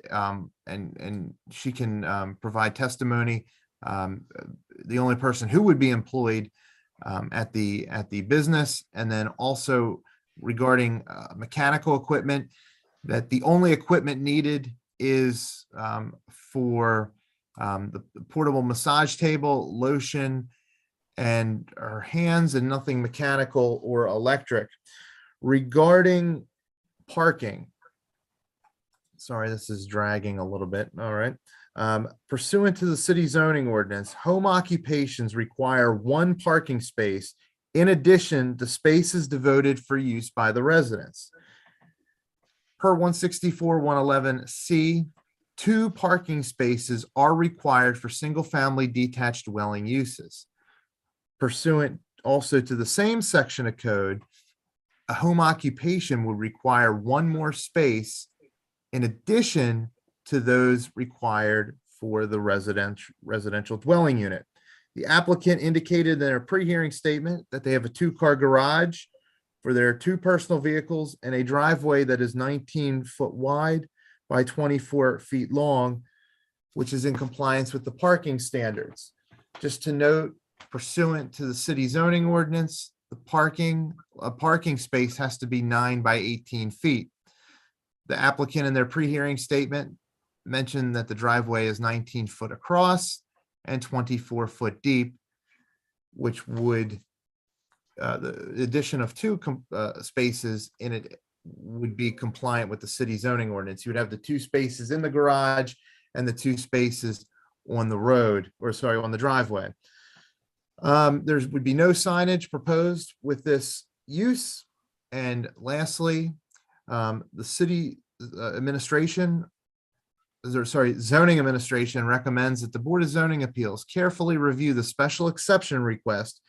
and she can provide testimony. The only person who would be employed at the business, and then also regarding mechanical equipment, that the only equipment needed is for the portable massage table, lotion, and her hands, and nothing mechanical or electric. Regarding parking, sorry, this is dragging a little bit. All right. Pursuant to the city zoning ordinance, home occupations require one parking space in addition to spaces devoted for use by the residents. Per 164-111C, 2 parking spaces are required for single-family detached dwelling uses. Pursuant also to the same section of code, a home occupation would require 1 more space in addition to those required for the residential dwelling unit. The applicant indicated in their pre-hearing statement that they have a 2-car garage for their 2 personal vehicles and a driveway that is 19 foot wide by 24 feet long, which is in compliance with the parking standards. Just to note, pursuant to the city zoning ordinance, a parking space has to be 9 by 18 feet. The applicant in their pre-hearing statement mentioned that the driveway is 19 foot across and 24 foot deep, which would, the addition of 2 spaces in it would be compliant with the city zoning ordinance. You would have the 2 spaces in the garage and the 2 spaces on the road, or sorry, on the driveway. There would be no signage proposed with this use. And lastly, the city administration, zoning administration recommends that the Board of Zoning Appeals carefully review the special exception request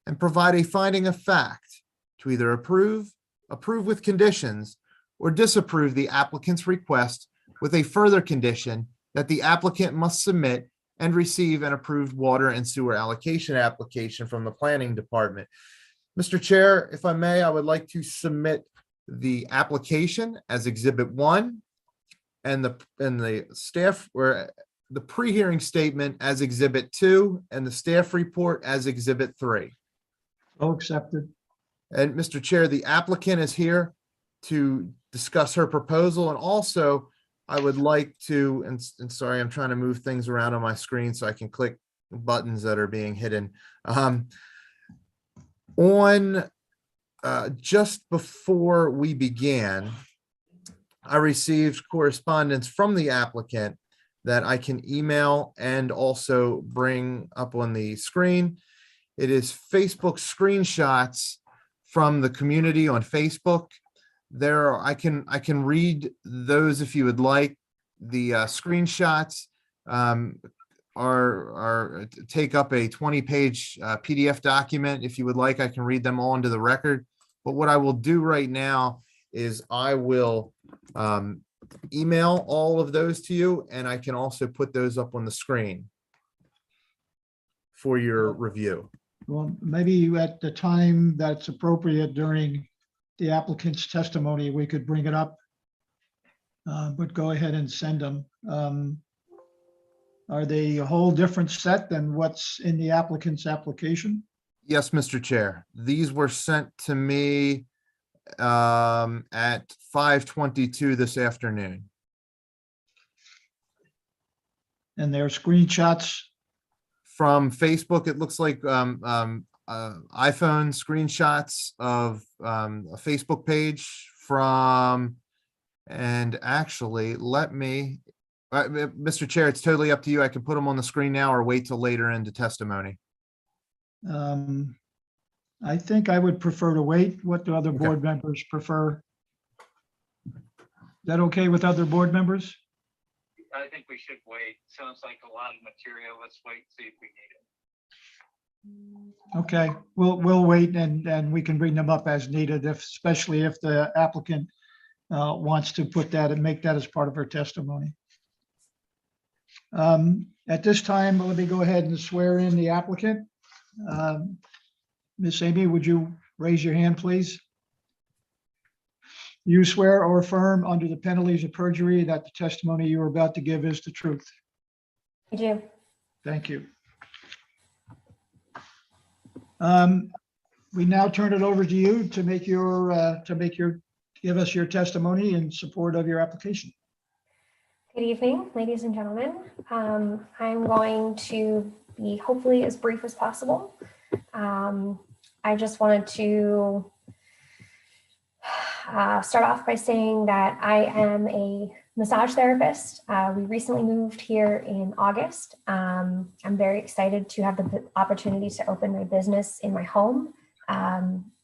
and provide a finding of fact to either approve with conditions, or disapprove the applicant's request with a further condition that the applicant must submit and receive an approved water and sewer allocation application from the planning department. Mr. Chair, if I may, I would like to submit the application as Exhibit 1 and the staff, or the pre-hearing statement as Exhibit 2 and the staff report as Exhibit 3. So accepted. And Mr. Chair, the applicant is here to discuss her proposal, and also I would like to, and sorry, I'm trying to move things around on my screen so I can click buttons that are being hidden. Just before we began, I received correspondence from the applicant that I can email and also bring up on the screen. It is Facebook screenshots from the community on Facebook. I can read those if you would like. The screenshots take up a 20-page PDF document. If you would like, I can read them all into the record. But what I will do right now is I will email all of those to you, and I can also put those up on the screen for your review. Well, maybe at the time that's appropriate during the applicant's testimony, we could bring it up. But go ahead and send them. Are they a whole different set than what's in the applicant's application? Yes, Mr. Chair. These were sent to me at 5:22 this afternoon. And they're screenshots from Facebook. It looks like iPhone screenshots of a Facebook page from, and actually, let me, Mr. Chair, it's totally up to you. I can put them on the screen now or wait till later into testimony. I think I would prefer to wait. What do other board members prefer? Is that okay with other board members? I think we should wait. Sounds like a lot of material. Let's wait, see if we need it. Okay, we'll wait, and we can bring them up as needed, especially if the applicant wants to put that and make that as part of her testimony. At this time, let me go ahead and swear in the applicant. Miss Amy, would you raise your hand, please? You swear or affirm under the penalties of perjury that the testimony you are about to give is the truth? I do. Thank you. We now turn it over to you to give us your testimony in support of your application. Good evening, ladies and gentlemen. I'm going to be hopefully as brief as possible. I just wanted to start off by saying that I am a massage therapist. We recently moved here in August. I'm very excited to have the opportunity to open my business in my home.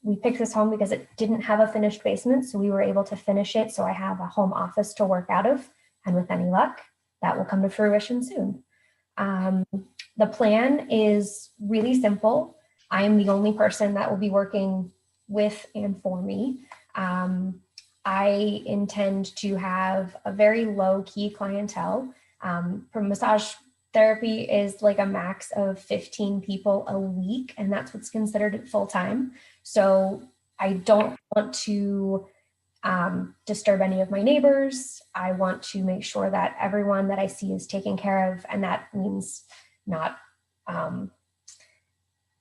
We picked this home because it didn't have a finished basement, so we were able to finish it. So I have a home office to work out of, and with any luck, that will come to fruition soon. The plan is really simple. I am the only person that will be working with and for me. I intend to have a very low-key clientele. For massage therapy is like a max of 15 people a week, and that's what's considered full-time. So I don't want to disturb any of my neighbors. I want to make sure that everyone that I see is taken care of, and that means not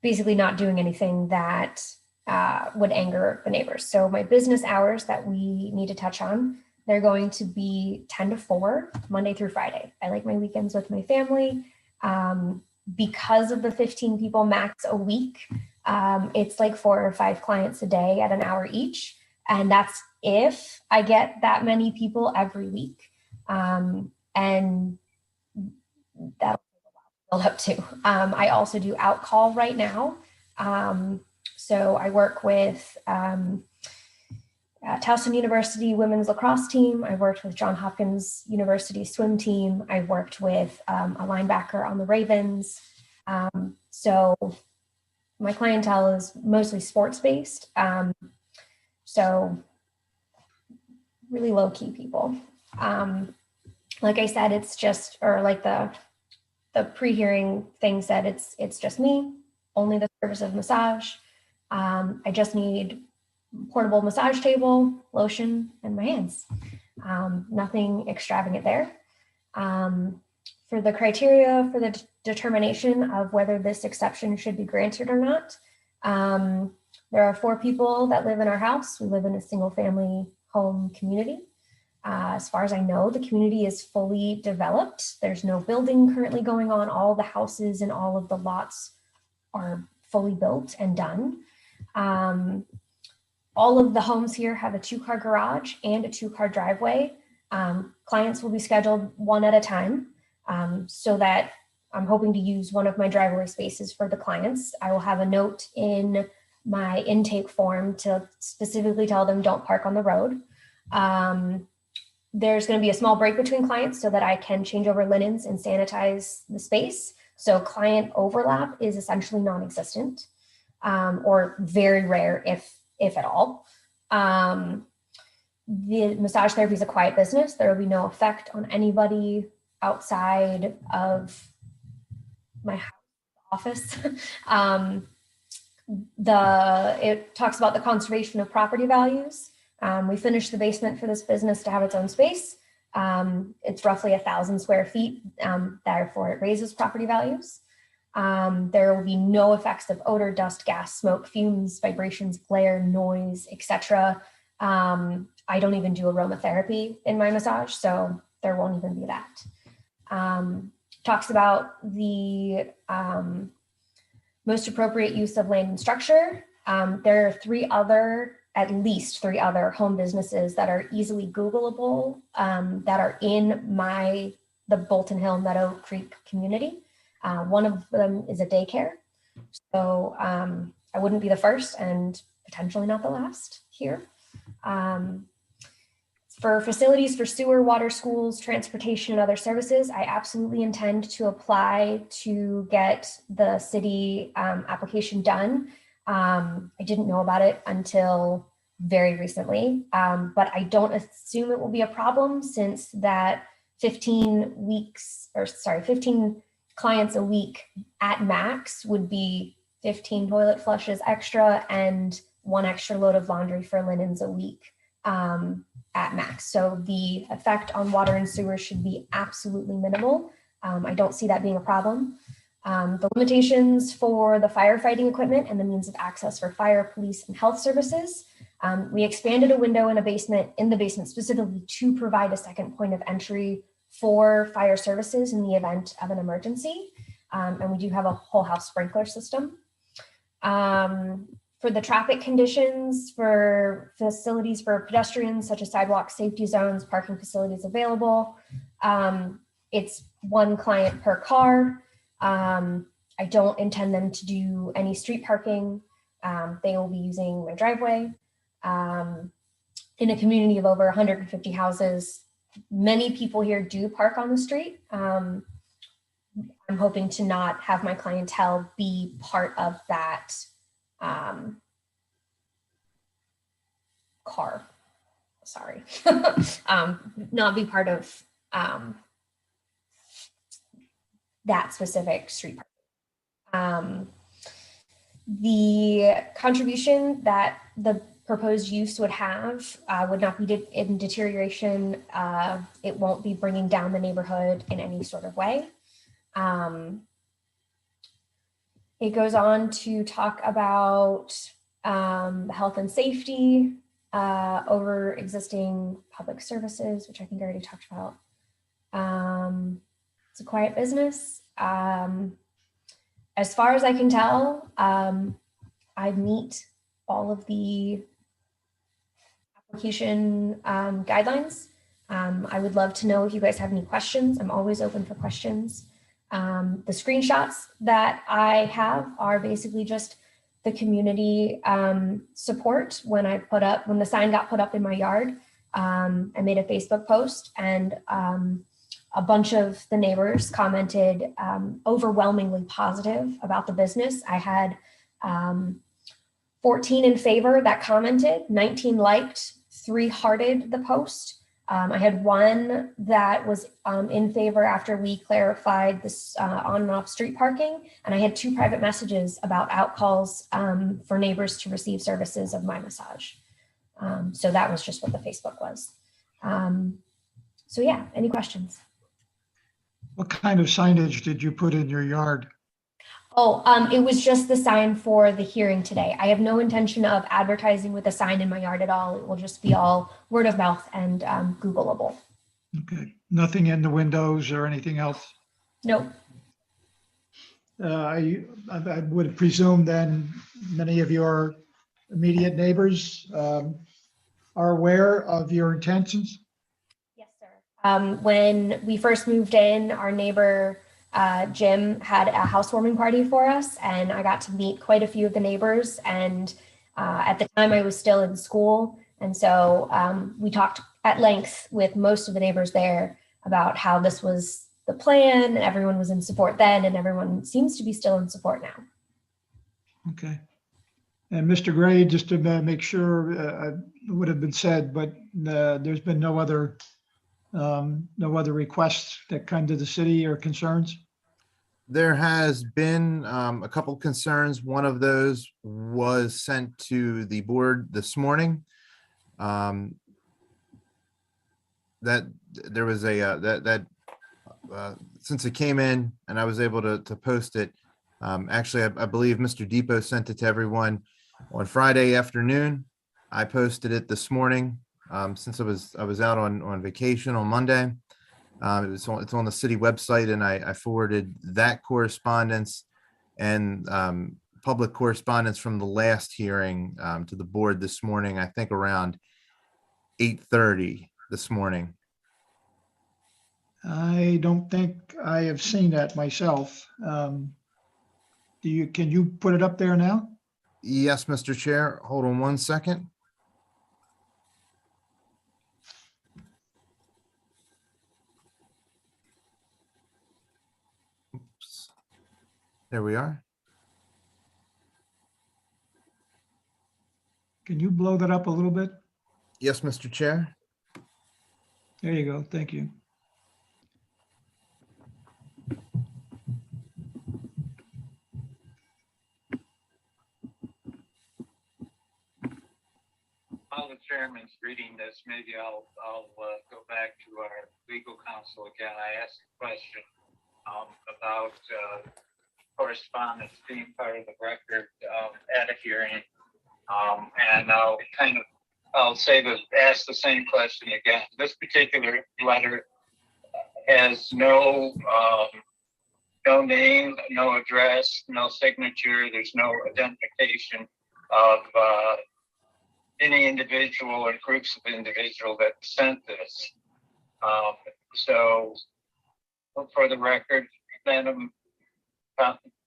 basically not doing anything that would anger the neighbors. So my business hours that we need to touch on, they're going to be 10 to 4, Monday through Friday. I like my weekends with my family. Because of the 15 people max a week, it's like 4 or 5 clients a day at an hour each. And that's if I get that many people every week. And that'll build up to. I also do out-call right now. So I work with Towson University women's lacrosse team. I worked with Johns Hopkins University swim team. I worked with a linebacker on the Ravens. So my clientele is mostly sports-based. So really low-key people. Like I said, it's just, or like the pre-hearing thing said, it's just me, only the service of massage. I just need portable massage table, lotion, and my hands. Nothing extravagant there. For the criteria for the determination of whether this exception should be granted or not, there are 4 people that live in our house. We live in a single family home community. As far as I know, the community is fully developed. There's no building currently going on. All the houses and all of the lots are fully built and done. All of the homes here have a 2-car garage and a 2-car driveway. Clients will be scheduled one at a time, so that I'm hoping to use one of my driveway spaces for the clients. I will have a note in my intake form to specifically tell them don't park on the road. There's going to be a small break between clients so that I can change over linens and sanitize the space. So client overlap is essentially non-existent, or very rare, if at all. The massage therapy is a quiet business. There will be no effect on anybody outside of my office. It talks about the conservation of property values. We finished the basement for this business to have its own space. It's roughly 1,000 square feet, therefore it raises property values. There will be no effects of odor, dust, gas, smoke, fumes, vibrations, glare, noise, etc. I don't even do aromatherapy in my massage, so there won't even be that. Talks about the most appropriate use of land and structure. There are at least three other home businesses that are easily Googleable, that are in the Bolton Hill Meadow Creek community. One of them is a daycare. So I wouldn't be the first and potentially not the last here. For facilities for sewer, water, schools, transportation, and other services, I absolutely intend to apply to get the city application done. I didn't know about it until very recently, but I don't assume it will be a problem since that 15 clients a week at max would be 15 toilet flushes extra and 1 extra load of laundry for linens a week at max. So the effect on water and sewer should be absolutely minimal. I don't see that being a problem. The limitations for the firefighting equipment and the means of access for fire, police, and health services. We expanded a window in the basement specifically to provide a second point of entry for fire services in the event of an emergency. And we do have a whole house sprinkler system. For the traffic conditions, for facilities for pedestrians, such as sidewalks, safety zones, parking facilities available, it's 1 client per car. I don't intend them to do any street parking. They will be using my driveway. In a community of over 150 houses, many people here do park on the street. I'm hoping to not have my clientele be part of that car. Sorry, not be part of that specific street parking. The contribution that the proposed use would have would not be in deterioration. It won't be bringing down the neighborhood in any sort of way. It goes on to talk about health and safety over existing public services, which I think I already talked about. It's a quiet business. As far as I can tell, I meet all of the application guidelines. I would love to know if you guys have any questions. I'm always open for questions. The screenshots that I have are basically just the community support. When the sign got put up in my yard, I made a Facebook post, and a bunch of the neighbors commented overwhelmingly positive about the business. I had 14 in favor that commented, 19 liked, 3 hearted the post. I had 1 that was in favor after we clarified this on and off street parking. And I had 2 private messages about outcalls for neighbors to receive services of my massage. So that was just what the Facebook was. So yeah, any questions? What kind of signage did you put in your yard? Oh, it was just the sign for the hearing today. I have no intention of advertising with a sign in my yard at all. It will just be all word of mouth and Googleable. Okay, nothing in the windows or anything else? Nope. I would presume then many of your immediate neighbors are aware of your intentions? Yes, sir. When we first moved in, our neighbor Jim had a housewarming party for us, and I got to meet quite a few of the neighbors. And at the time I was still in school. And so we talked at length with most of the neighbors there about how this was the plan, and everyone was in support then, and everyone seems to be still in support now. Okay. And Mr. Gray, just to make sure it would have been said, but there's been no other requests that come to the city or concerns? There has been a couple concerns. One of those was sent to the board this morning. That there was a since it came in and I was able to post it. Actually, I believe Mr. Depot sent it to everyone on Friday afternoon. I posted it this morning since I was out on vacation on Monday. It's on the city website, and I forwarded that correspondence and public correspondence from the last hearing to the board this morning, I think around 8:30 this morning. I don't think I have seen that myself. Can you put it up there now? Yes, Mr. Chair. Hold on one second. Oops. There we are. Can you blow that up a little bit? Yes, Mr. Chair. There you go. Thank you. while the chairman's reading this, maybe I'll go back to our legal counsel again. I asked a question about correspondence being part of the record at a hearing. And I'll ask the same question again. This particular letter has no name, no address, no signature. There's no identification of any individual or groups of individual that sent this. So for the record, Madam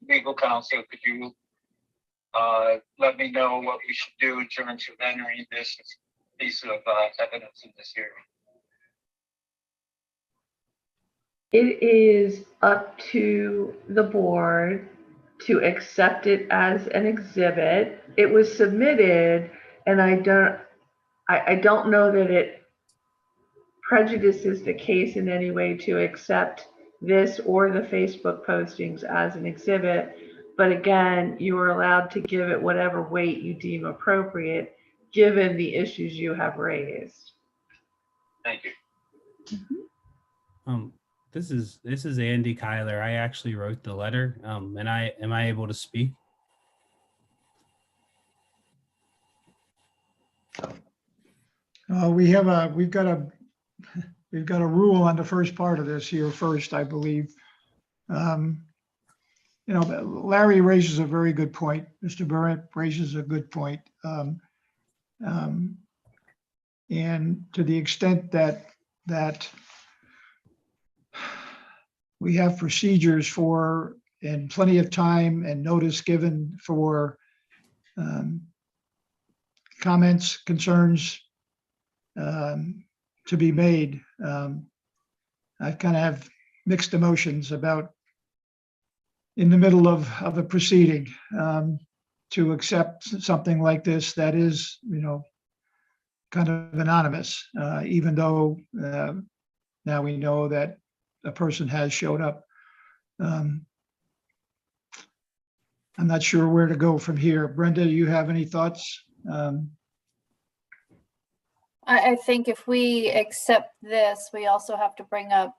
Legal Counsel, could you let me know what we should do in terms of entering this piece of evidence in this hearing? It is up to the board to accept it as an exhibit. It was submitted, and I don't know that it prejudices the case in any way to accept this or the Facebook postings as an exhibit. But again, you are allowed to give it whatever weight you deem appropriate, given the issues you have raised. Thank you. This is Andy Kyler. I actually wrote the letter. Am I able to speak? We've got a rule on the first part of this here first, I believe. Larry raises a very good point. Mr. Burrett raises a good point. And to the extent that we have procedures for and plenty of time and notice given for comments, concerns to be made. I kind of have mixed emotions about in the middle of a proceeding to accept something like this that is, kind of anonymous, even though now we know that a person has showed up. I'm not sure where to go from here. Brenda, do you have any thoughts? I think if we accept this, we also have to bring up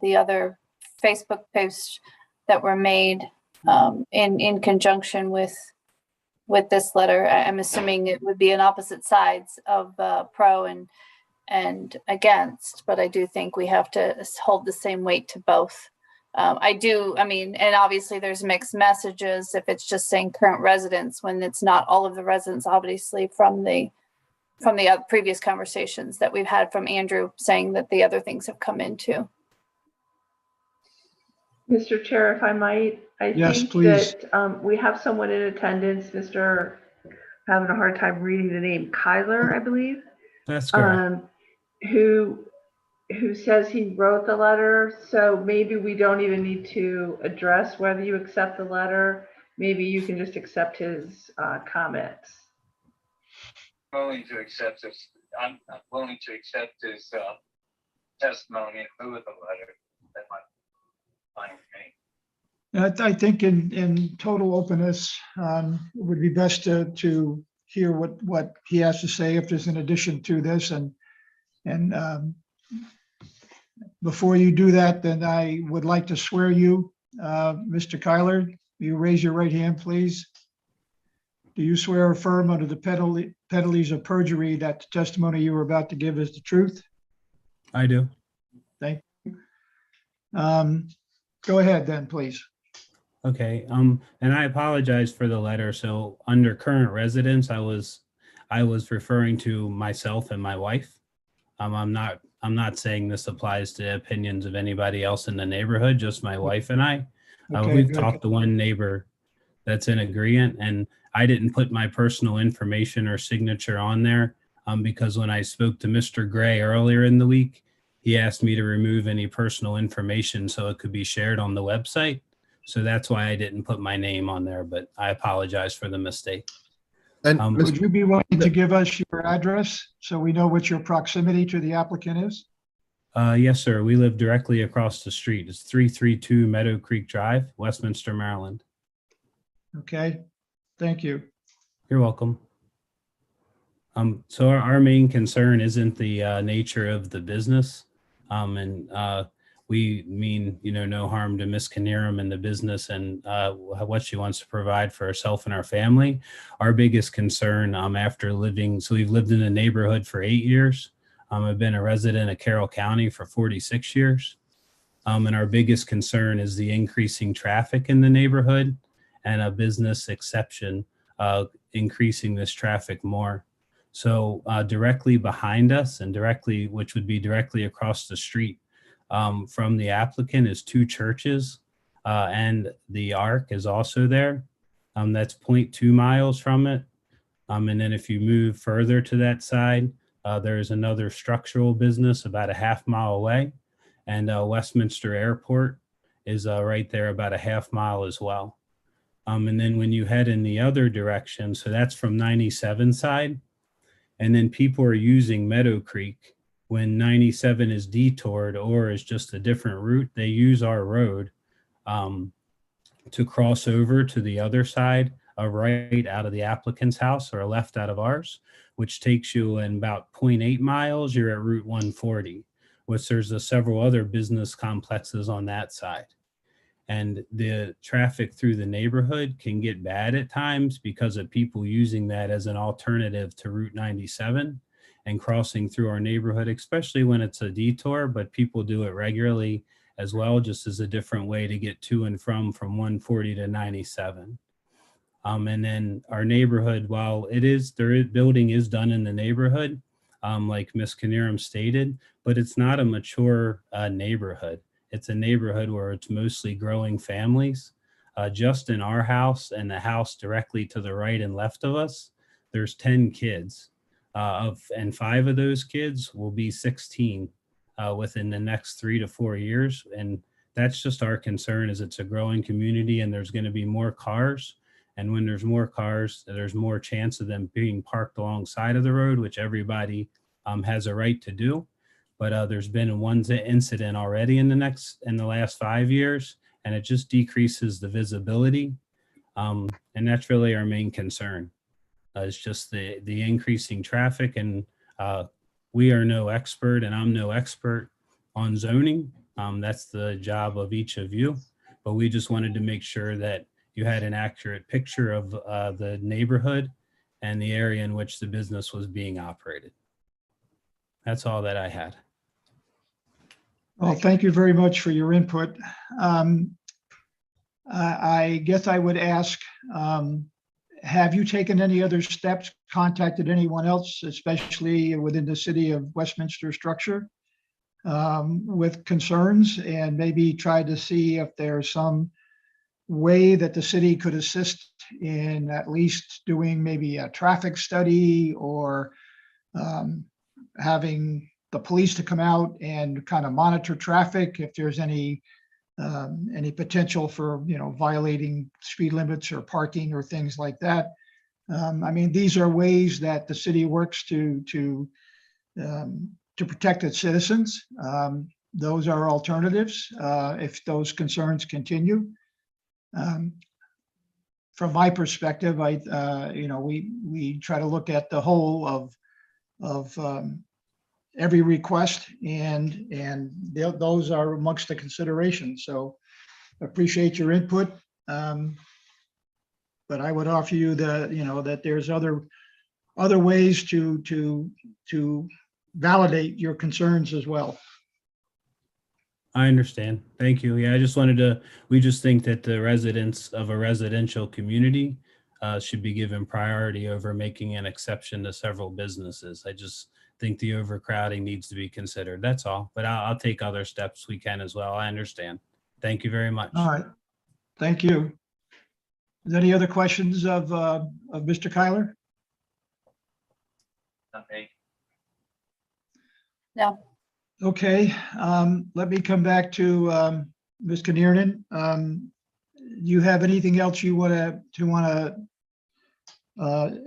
the other Facebook posts that were made in conjunction with this letter. I'm assuming it would be on opposite sides of pro and against, but I do think we have to hold the same weight to both. And obviously there's mixed messages if it's just saying current residents when it's not all of the residents, obviously from the previous conversations that we've had from Andrew saying that the other things have come into. Mr. Chair, if I might, Yes, think please. that we have someone in attendance, Mr. having a hard time reading the name, Kyler, I believe. That's correct. Who says he wrote the letter. So maybe we don't even need to address whether you accept the letter. Maybe you can just accept his comments. I'm willing to accept his testimony in lieu of the letter. That might be fine with me. I think in total openness, it would be best to hear what he has to say if there's an addition to this. And before you do that, then I would like to swear you, Mr. Kyler. Will you raise your right hand, please? Do you swear or affirm under the penalties of perjury that the testimony you are about to give is the truth? I do. Thank you. Go ahead then, please. Okay. And I apologize for the letter. So under current residence, I was referring to myself and my wife. I'm not saying this applies to opinions of anybody else in the neighborhood, just my wife and I. Okay, We've good. talked to one neighbor that's in agreement, and I didn't put my personal information or signature on there because when I spoke to Mr. Gray earlier in the week, he asked me to remove any personal information so it could be shared on the website. So that's why I didn't put my name on there, but I apologize for the mistake. And Would you be willing to give us your address so we know what your proximity to the applicant is? Yes, sir. We live directly across the street. It's 332 Meadow Creek Drive, Westminster, Maryland. Okay, thank you. You're welcome. So our main concern isn't the nature of the business. And we mean, no harm to Miss Knierim and the business and what she wants to provide for herself and our family. Our biggest concern after we've lived in the neighborhood for 8 years. I've been a resident of Carroll County for 46 years. And our biggest concern is the increasing traffic in the neighborhood and a business exception increasing this traffic more. So directly behind us and which would be directly across the street from the applicant is 2 churches and the Ark is also there. That's 0.2 miles from it. And then if you move further to that side, there's another structural business about a half mile away. And Westminster Airport is right there about a half mile as well. And then when you head in the other direction, so that's from 97 side, and then people are using Meadow Creek when 97 is detoured or is just a different route. They use our road to cross over to the other side, right out of the applicant's house or left out of ours, which takes you in about 0.8 miles. You're at Route 140, which there's several other business complexes on that side. And the traffic through the neighborhood can get bad at times because of people using that as an alternative to Route 97 and crossing through our neighborhood, especially when it's a detour, but people do it regularly as well, just as a different way to get to and from 140 to 97. And then our neighborhood, while building is done in the neighborhood, like Ms. Knierim stated, but it's not a mature neighborhood. It's a neighborhood where it's mostly growing families. Just in our house and the house directly to the right and left of us, there's 10 kids. And 5 of those kids will be 16 within the next 3 to 4 years. And that's just our concern, is it's a growing community and there's going to be more cars. And when there's more cars, there's more chance of them being parked alongside of the road, which everybody has a right to do. But there's been one incident already in the last 5 years, and it just decreases the visibility. And that's really our main concern. It's just the increasing traffic, and we are no expert, and I'm no expert on zoning. That's the job of each of you. But we just wanted to make sure that you had an accurate picture of the neighborhood and the area in which the business was being operated. That's all that I had. Well, thank you very much for your input. I guess I would ask, have you taken any other steps, contacted anyone else, especially within the city of Westminster structure, with concerns, and maybe try to see if there's some way that the city could assist in at least doing maybe a traffic study or having the police to come out and kind of monitor traffic if there's any potential for, violating speed limits or parking or things like that. I mean, these are ways that the city works to protect its citizens. Those are alternatives if those concerns continue. From my perspective, we try to look at the whole of every request, and those are amongst the considerations. So appreciate your input. But I would offer you that there's other ways to validate your concerns as well. I understand. Thank you. Yeah, we just think that the residents of a residential community should be given priority over making an exception to several businesses. I just think the overcrowding needs to be considered. That's all. But I'll take other steps we can as well. I understand. Thank you very much. All right. Thank you. Is there any other questions of Mr. Kyler? Okay. No. Okay. Let me come back to Ms. Knierim. Do you have anything else you want to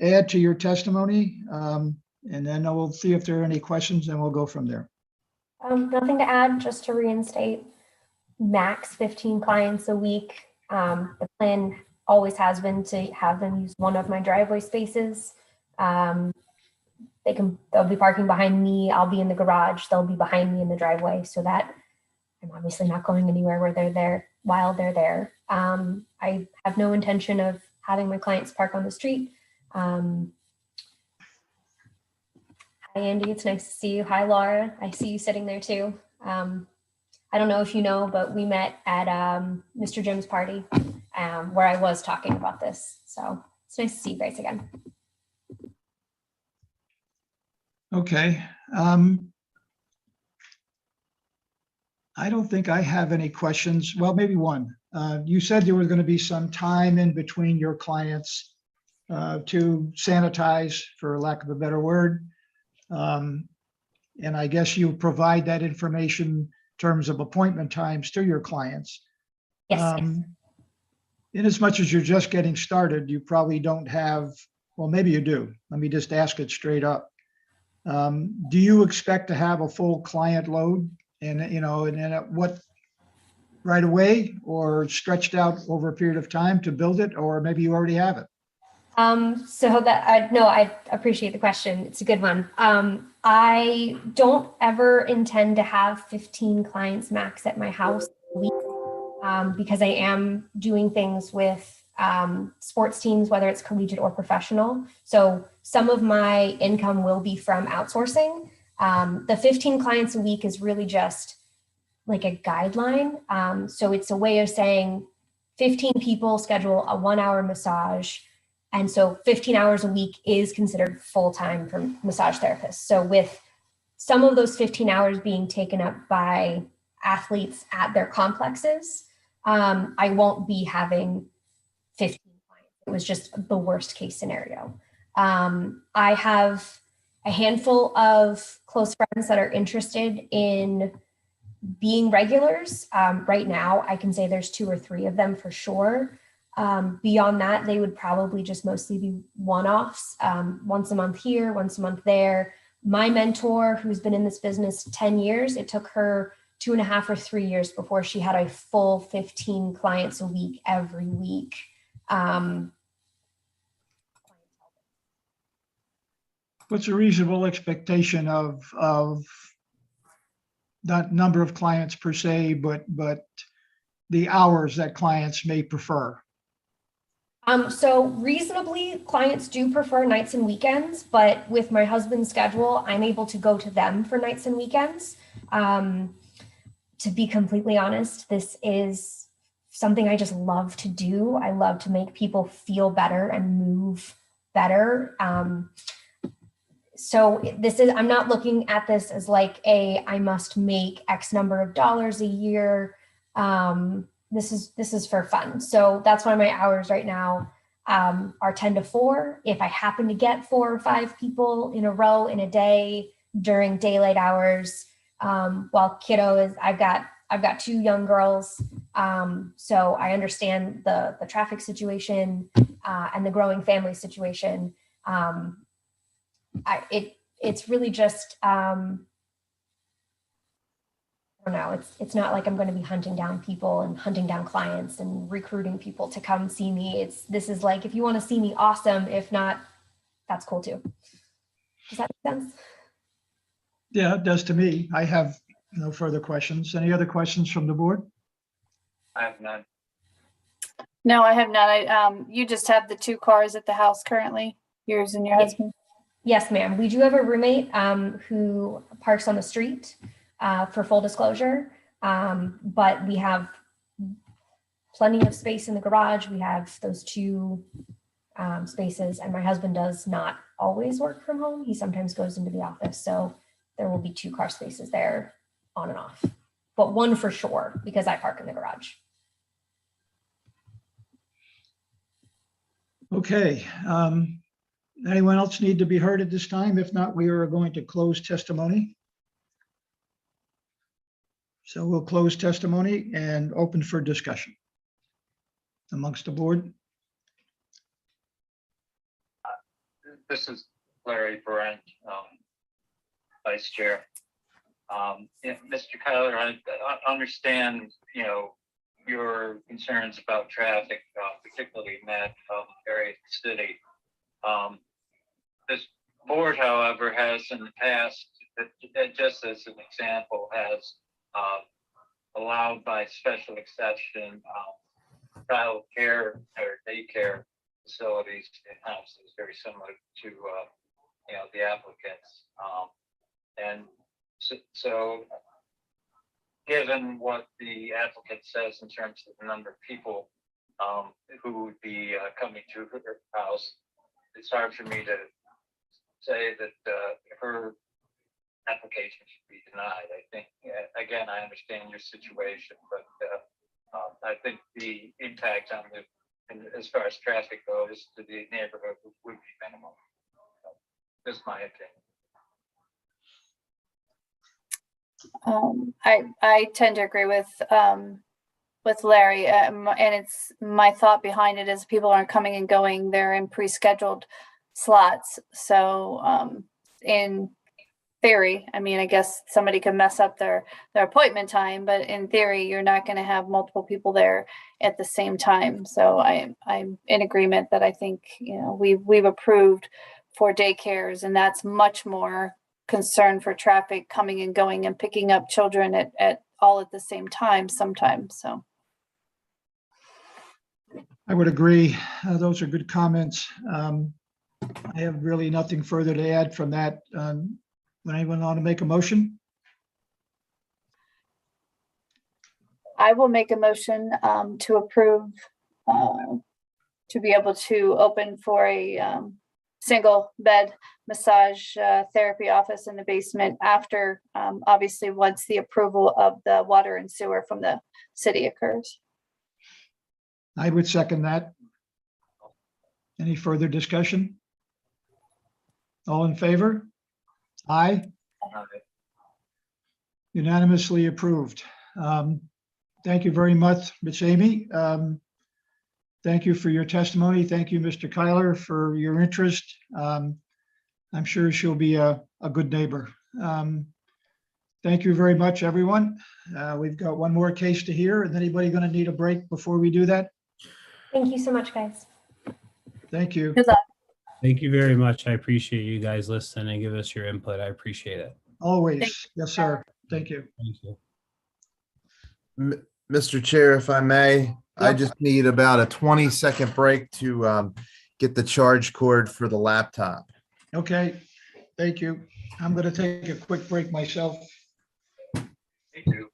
add to your testimony? And then we'll see if there are any questions, and we'll go from there. Nothing to add, just to reinstate max 15 clients a week. The plan always has been to have them use one of my driveway spaces. they'll be parking behind me. I'll be in the garage. They'll be behind me in the driveway, so that I'm obviously not going anywhere where they're there while they're there. I have no intention of having my clients park on the street. Hi, Andy. It's nice to see you. Hi, Laura. I see you sitting there too. I don't know if you know, but we met at Mr. Jim's party where I was talking about this. So it's nice to see you guys again. Okay. I don't think I have any questions. Well, maybe one. You said there was going to be some time in between your clients to sanitize, for lack of a better word. And I guess you provide that information in terms of appointment times to your clients. Yes. In as much as you're just getting started, you probably don't have, well, maybe you do. Let me just ask it straight up. Do you expect to have a full client load and at what, right away, or stretched out over a period of time to build it, or maybe you already have it? So that I appreciate the question. It's a good one. I don't ever intend to have 15 clients max at my house a week, because I am doing things with sports teams, whether it's collegiate or professional. So some of my income will be from outsourcing. The 15 clients a week is really just like a guideline. So it's a way of saying 15 people schedule a 1-hour massage. And so 15 hours a week is considered full-time for massage therapists. So with some of those 15 hours being taken up by athletes at their complexes, I won't be having 15 clients. It was just the worst case scenario. I have a handful of close friends that are interested in being regulars. Right now, I can say there's 2 or 3 of them for sure. Beyond that, they would probably just mostly be one-offs, once a month here, once a month there. My mentor, who's been in this business 10 years, it took her 2.5 or 3 years before she had a full 15 clients a week every week. What's a reasonable expectation of not number of clients per se, but the hours that clients may prefer? So reasonably, clients do prefer nights and weekends, but with my husband's schedule, I'm able to go to them for nights and weekends. To be completely honest, this is something I just love to do. I love to make people feel better and move better. So I'm not looking at this as like I must make X number of dollars a year. This is for fun. So that's why my hours right now are 10 to 4. If I happen to get 4 or 5 people in a row in a day during daylight hours, while kiddo is, I've got 2 young girls. So I understand the traffic situation and the growing family situation. It's really just, I don't know, it's not like I'm going to be hunting down people and hunting down clients and recruiting people to come see me. This is like, if you want to see me, awesome. If not, that's cool too. Does that make sense? Yeah, it does to me. I have no further questions. Any other questions from the board? I have none. No, I have not. You just have the 2 cars at the house currently, yours and your husband? Yes, ma'am. We do have a roommate who parks on the street for full disclosure, but we have plenty of space in the garage. We have those 2 spaces, and my husband does not always work from home. He sometimes goes into the office. So there will be 2 car spaces there on and off, but 1 for sure because I park in the garage. Okay. Anyone else need to be heard at this time? If not, we are going to close testimony. So we'll close testimony and open for discussion amongst the board. This is Larry Brent, Vice Chair. Mr. Kyler, I understand, your concerns about traffic, particularly in that area of the city. board, however, has in the past, just as an example, has allowed by special exception child care or daycare facilities in houses, very similar to the applicants. And so given what the applicant says in terms of the number of people who would be coming to her house, it's hard for me to say that her application should be denied. I think, again, I understand your situation, but I think the impact on the, as far as traffic goes, to the neighborhood would be minimal. Just my opinion. I tend to agree with Larry, and it's my thought behind it is people aren't coming and going; they're in pre-scheduled slots. So, in theory, I mean, I guess somebody could mess up their appointment time, but in theory, you're not going to have multiple people there at the same time. So I'm in agreement that I think we've approved for daycares, and that's much more concern for traffic coming and going and picking up children at all at the same time sometimes. So I would agree. Those are good comments. I have really nothing further to add from that. Would anyone want to make a motion? I will make a motion to approve to be able to open for a single bed massage therapy office in the basement after, obviously, once the approval of the water and sewer from the city occurs. I would second that. Any further discussion? All in favor? Aye. Unanimously approved. Thank you very much, Ms. Amy. Thank you for your testimony. Thank you, Mr. Kyler, for your interest. I'm sure she'll be a good neighbor. Thank you very much, everyone. We've got one more case to hear. Is anybody going to need a break before we do that? Thank you so much, guys. Thank you. Good luck. Thank you very much. I appreciate you guys listening and give us your input. I appreciate it. Always. Yes, sir. Thank you. Thank you. Mr. Chair, if I may, I Yep. just need about a 20-second break to get the charge cord for the laptop. Okay. Thank you. I'm going to take a quick break myself. Thank you.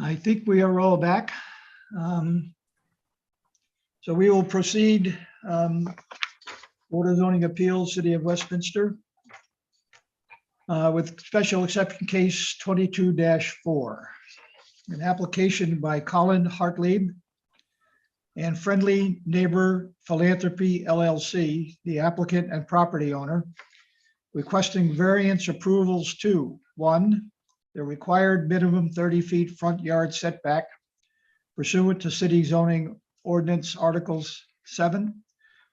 I think we are all back. So we will proceed. Board of Zoning Appeals, City of Westminster, with special exception case 22-4. An application by Colin Hartlieb and Friendly Neighbor Philanthropy LLC, the applicant and property owner, requesting variance approvals to: 1, the required minimum 30 feet front yard setback pursuant to city zoning ordinance articles 7,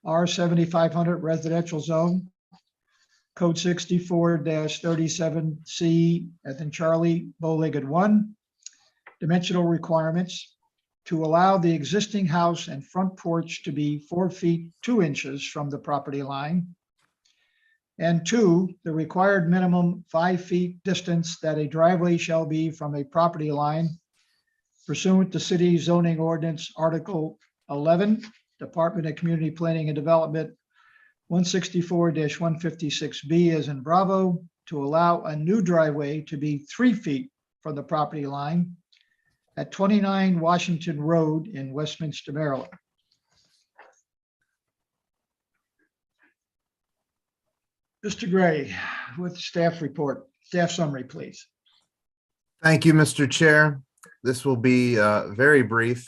R 7500 residential zone, code 64-37C, as in Charlie, bow-legged 1, dimensional requirements to allow the existing house and front porch to be 4 feet 2 inches from the property line. And 2, the required minimum 5 feet distance that a driveway shall be from a property line pursuant to city zoning ordinance article 11, Department of Community Planning and Development 164-156B, as in Bravo, to allow a new driveway to be 3 feet from the property line at 29 Washington Road in Westminster, Maryland. Mr. Gray, with staff report, staff summary, please. Thank you, Mr. Chair. This will be very brief.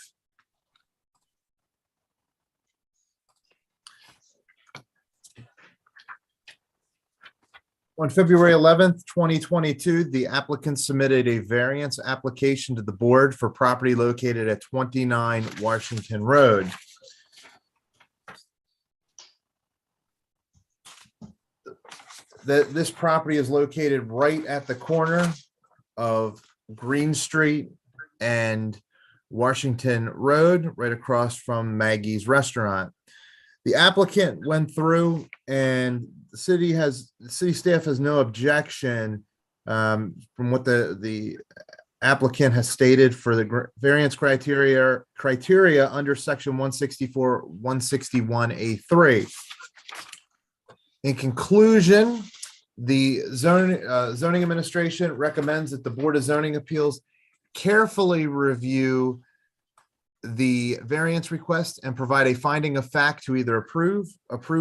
On February 11th, 2022, the applicant submitted a variance application to the board for property located at 29 Washington Road. This property is located right at the corner of Green Street and Washington Road, right across from Maggie's Restaurant. The applicant went through, and the city staff has no objection from what the applicant has stated for the variance criteria under section 164, 161A3. In conclusion, the zoning administration recommends that the Board of Zoning Appeals carefully review the variance request and provide a finding of fact to either approve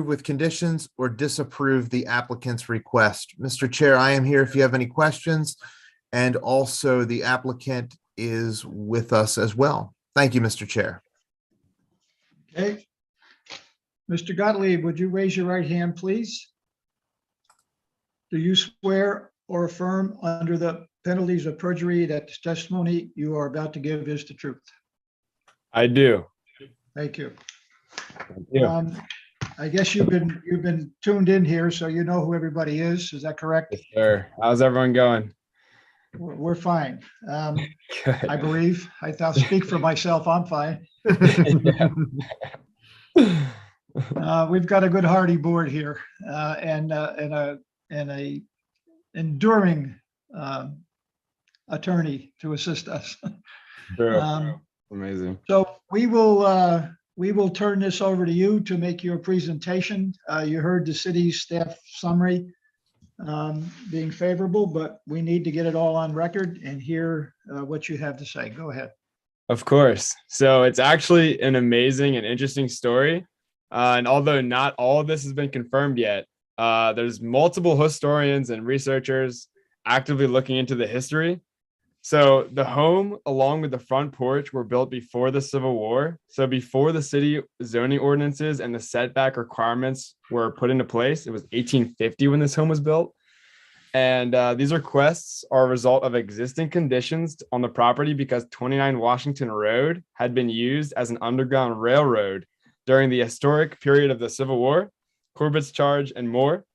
with conditions, or disapprove the applicant's request. Mr. Chair, I am here if you have any questions, and also the applicant is with us as well. Thank you, Mr. Chair. Okay. Mr. Gottlieb, would you raise your right hand, please? Do you swear or affirm under the penalties of perjury that the testimony you are about to give is the truth? I do. Thank you. Thank you. I guess you've been tuned in here, so you know who everybody is. Is that correct? Yes, sir. How's everyone going? We're fine. Good. I believe. I'll speak for myself. I'm fine. We've got a good hearty board here, and a enduring attorney to assist us. True. Amazing. So we will turn this over to you to make your presentation. You heard the city's staff summary being favorable, but we need to get it all on record and hear what you have to say. Go ahead. Of course. So it's actually an amazing and interesting story. And although not all of this has been confirmed yet, there's multiple historians and researchers actively looking into the history. So the home, along with the front porch, were built before the Civil War. So before the city zoning ordinances and the setback requirements were put into place, it was 1850 when this home was built. And these requests are a result of existing conditions on the property because 29 Washington Road had been used as an underground railroad during the historic period of the Civil War, Corbett's Charge, and more.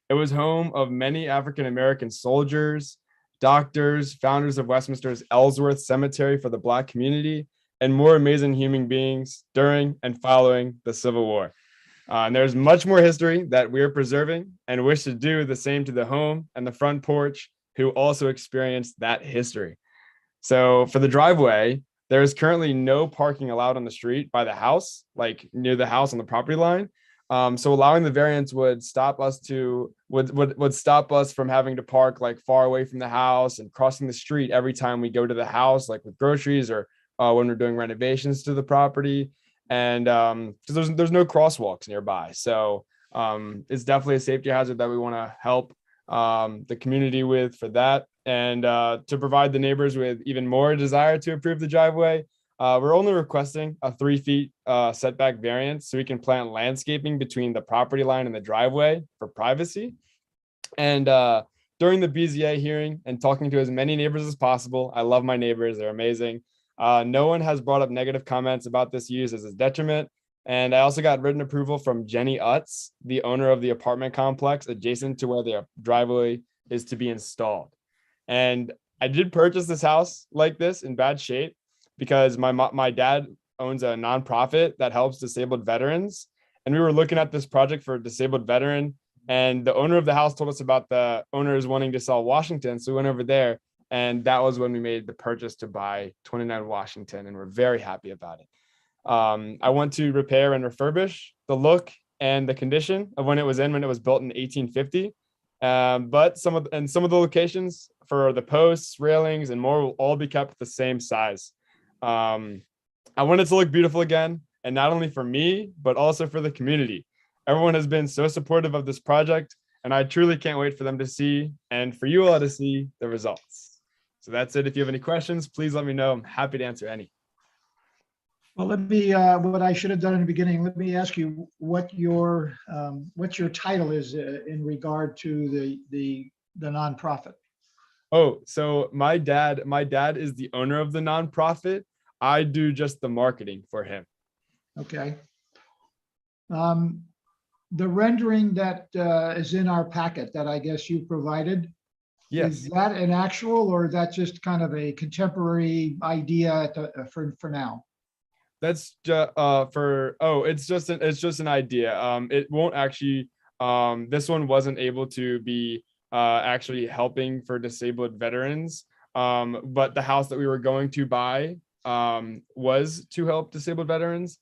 It was home of many African-American soldiers, doctors, founders of Westminster's Ellsworth Cemetery for the Black community, and more amazing human beings during and following the Civil War. And there's much more history that we're preserving and wish to do the same to the home and the front porch, who also experienced that history. So for the driveway, there is currently no parking allowed on the street by the house, like near the house on the property line. So allowing the variance would stop us from having to park like far away from the house and crossing the street every time we go to the house, like with groceries or when we're doing renovations to the property. And because there's no crosswalks nearby, so it's definitely a safety hazard that we want to help the community with for that, and to provide the neighbors with even more desire to approve the driveway. We're only requesting a 3 feet setback variance so we can plant landscaping between the property line and the driveway for privacy. And during the BZA hearing and talking to as many neighbors as possible, I love my neighbors, they're amazing. No one has brought up negative comments about this use as a detriment. And I also got written approval from Jenny Utz, the owner of the apartment complex adjacent to where the driveway is to be installed. And I did purchase this house like this in bad shape because my dad owns a nonprofit that helps disabled veterans. And we were looking at this project for a disabled veteran. And the owner of the house told us about the owners wanting to sell Washington. So we went over there. And that was when we made the purchase to buy 29 Washington. And we're very happy about it. I want to repair and refurbish the look and the condition of when it was built in 1850. But some of the locations for the posts, railings, and more will all be kept the same size. I want it to look beautiful again, and not only for me, but also for the community. Everyone has been so supportive of this project, and I truly can't wait for them to see and for you all to see the results. So that's it. If you have any questions, please let me know. I'm happy to answer any. Well, let me, what I should have done in the beginning, let me ask you what your title is in regard to the nonprofit. Oh, so my dad is the owner of the nonprofit. I do just the marketing for him. Okay. The rendering that is in our packet that I guess you provided. Yes. Is that an actual, or is that just kind of a contemporary idea for now? That's just it's just an idea. It won't actually, this one wasn't able to be actually helping for disabled veterans. But the house that we were going to buy was to help disabled veterans.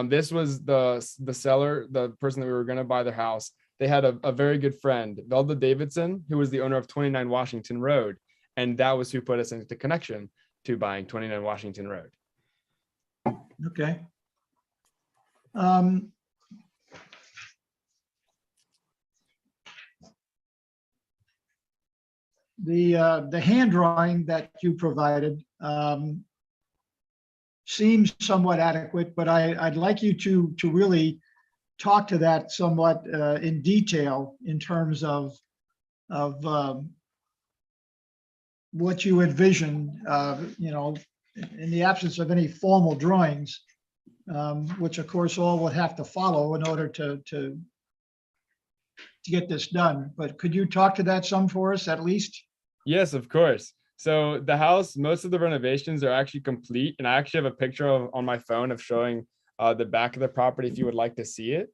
This was the seller, the person that we were going to buy their house. They had a very good friend, Velda Davidson, who was the owner of 29 Washington Road. And that was who put us into connection to buying 29 Washington Road. Okay. The hand drawing that you provided seems somewhat adequate, but I'd like you to really talk to that somewhat in detail in terms of what you envision, in the absence of any formal drawings, which of course all would have to follow in order to get this done. But could you talk to that some for us at least? Yes, of course. So the house, most of the renovations are actually complete, and I actually have a picture on my phone of showing the back of the property if you would like to see it.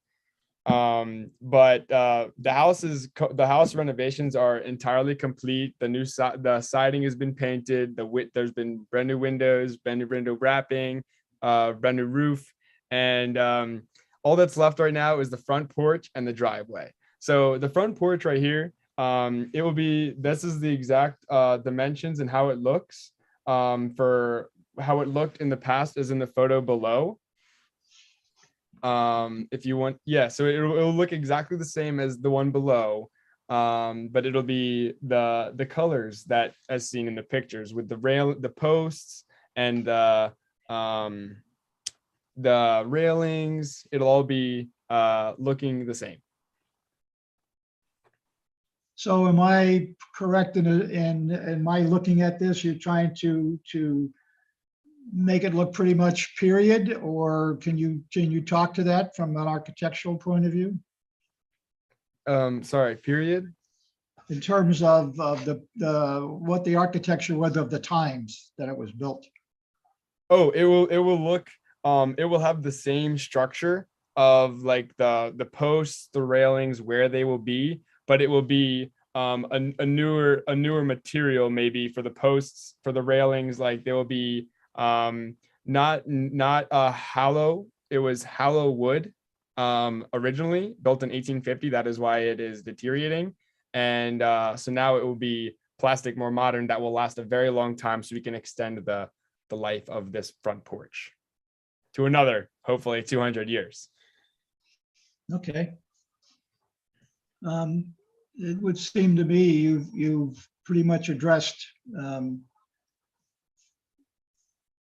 But the house renovations are entirely complete. The siding has been painted. There's been brand new windows, brand new window wrapping, brand new roof, and all that's left right now is the front porch and the driveway. So the front porch right here, this is the exact dimensions and how it looks. For how it looked in the past is in the photo below. If you want, yeah, so it'll look exactly the same as the one below, but it'll be the colors that as seen in the pictures with the posts and the railings. It'll all be looking the same. So am I correct in my looking at this? You're trying to make it look pretty much period, or can you talk to that from an architectural point of view? Sorry, period. In terms of what the architecture was of the times that it was built. Oh, it will look, it will have the same structure of like the posts, the railings, where they will be, but it will be a newer material maybe for the posts, for the railings. Like they will be not hollow. It was hollow wood, originally, built in 1850. That is why it is deteriorating. And so now it will be plastic, more modern, that will last a very long time, so we can extend the life of this front porch to another, hopefully 200 years. Okay. It would seem to me you've pretty much addressed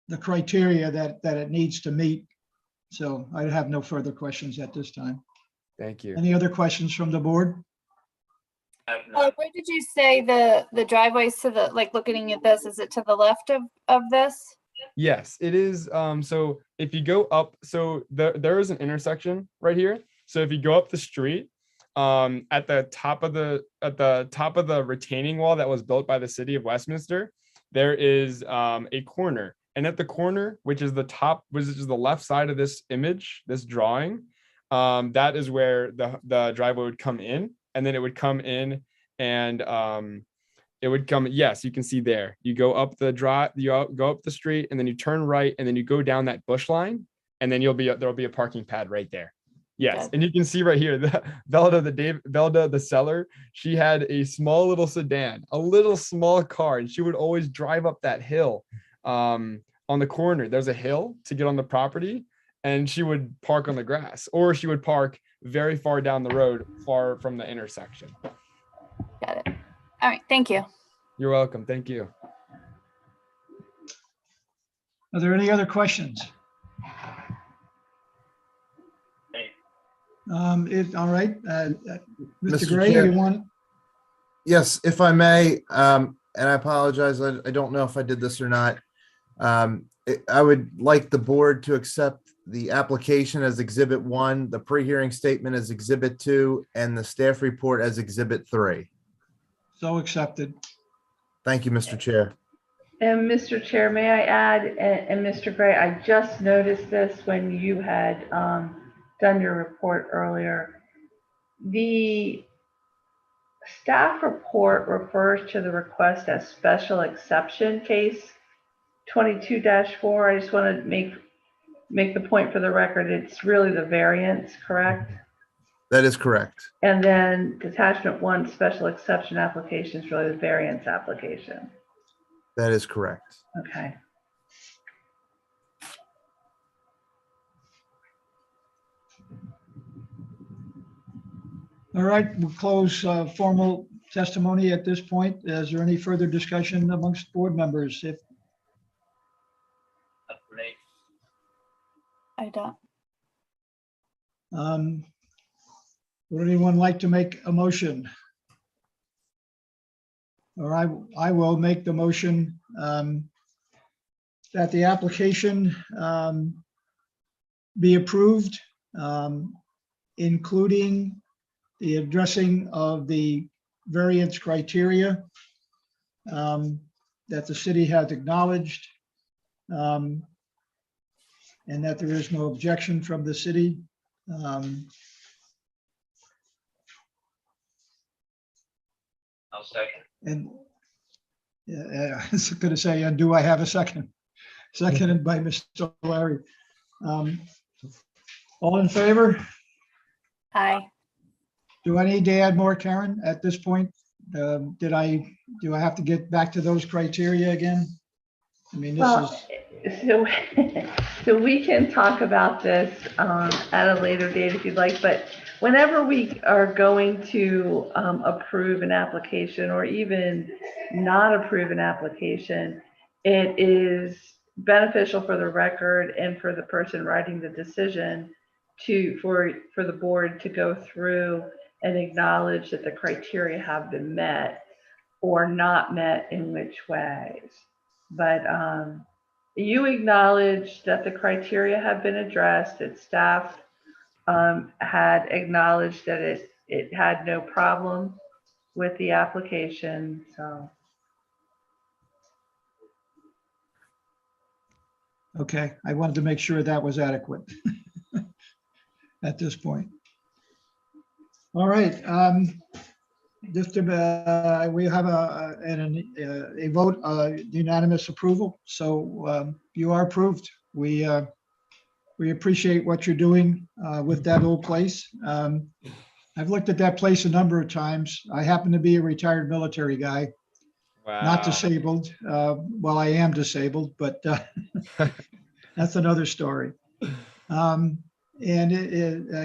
the criteria that it needs to meet. So I have no further questions at this time. Thank you. Any other questions from the board? Where did you say the driveways to the, like, looking at this, is it to the left of this? Yes, it is. So if you go up, so there is an intersection right here. So if you go up the street, at the top of the retaining wall that was built by the city of Westminster, there is a corner. And at the corner, which is the left side of this image, this drawing, that is where the driveway would come in, and then it would come in, and it would come. Yes, you can see there. You go up the go up the street, and then you turn right, and then you go down that bush line, and then there'll be a parking pad right there. Yes, and you can see right here, Velda, the seller, she had a small little sedan, a little small car, and she would always drive up that hill. On the corner, there's a hill to get on the property, and she would park on the grass, or she would park very far down the road, far from the intersection. Got it. All right, thank you. You're welcome. Thank you. Are there any other questions? All right. Mr. Gray, Chair. you want? Yes, if I may, and I apologize, I don't know if I did this or not. I would like the board to accept the application as Exhibit 1, the pre-hearing statement as Exhibit 2, and the staff report as Exhibit 3. So accepted. Thank you, Mr. Chair. And Mr. Chair, may I add, and Mr. Gray, I just noticed this when you had done your report earlier. The staff report refers to the request as special exception case 22-4. I just want to make the point for the record, it's really the variance, correct? That is correct. And then detachment 1 special exception application is really the variance application. That is correct. Okay. All right, we'll close formal testimony at this point. Is there any further discussion amongst board members? If I don't. would anyone like to make a motion? Or I will make the motion that the application be approved, including the addressing of the variance criteria that the city has acknowledged, and that there is no objection from the city. I'll second. And I was going to say, and do I have a second? Seconded by Mr. Larry. All in favor? Aye. Do I need to add more, Karen, at this point? Do I have to get back to those criteria again? I mean, this is. So we can talk about this at a later date if you'd like, but whenever we are going to approve an application or even not approve an application, it is beneficial for the record and for the person writing the decision for the board to go through and acknowledge that the criteria have been met or not met in which ways. But you acknowledged that the criteria have been addressed, that staff had acknowledged that it had no problem with the application, so. Okay, I wanted to make sure that was adequate at this point. All right, just we have a vote, unanimous approval. So you are approved. We We appreciate what you're doing with that old place. I've looked at that place a number of times. I happen to be a retired military guy, not Wow. disabled. Well, I am disabled, but that's another story. I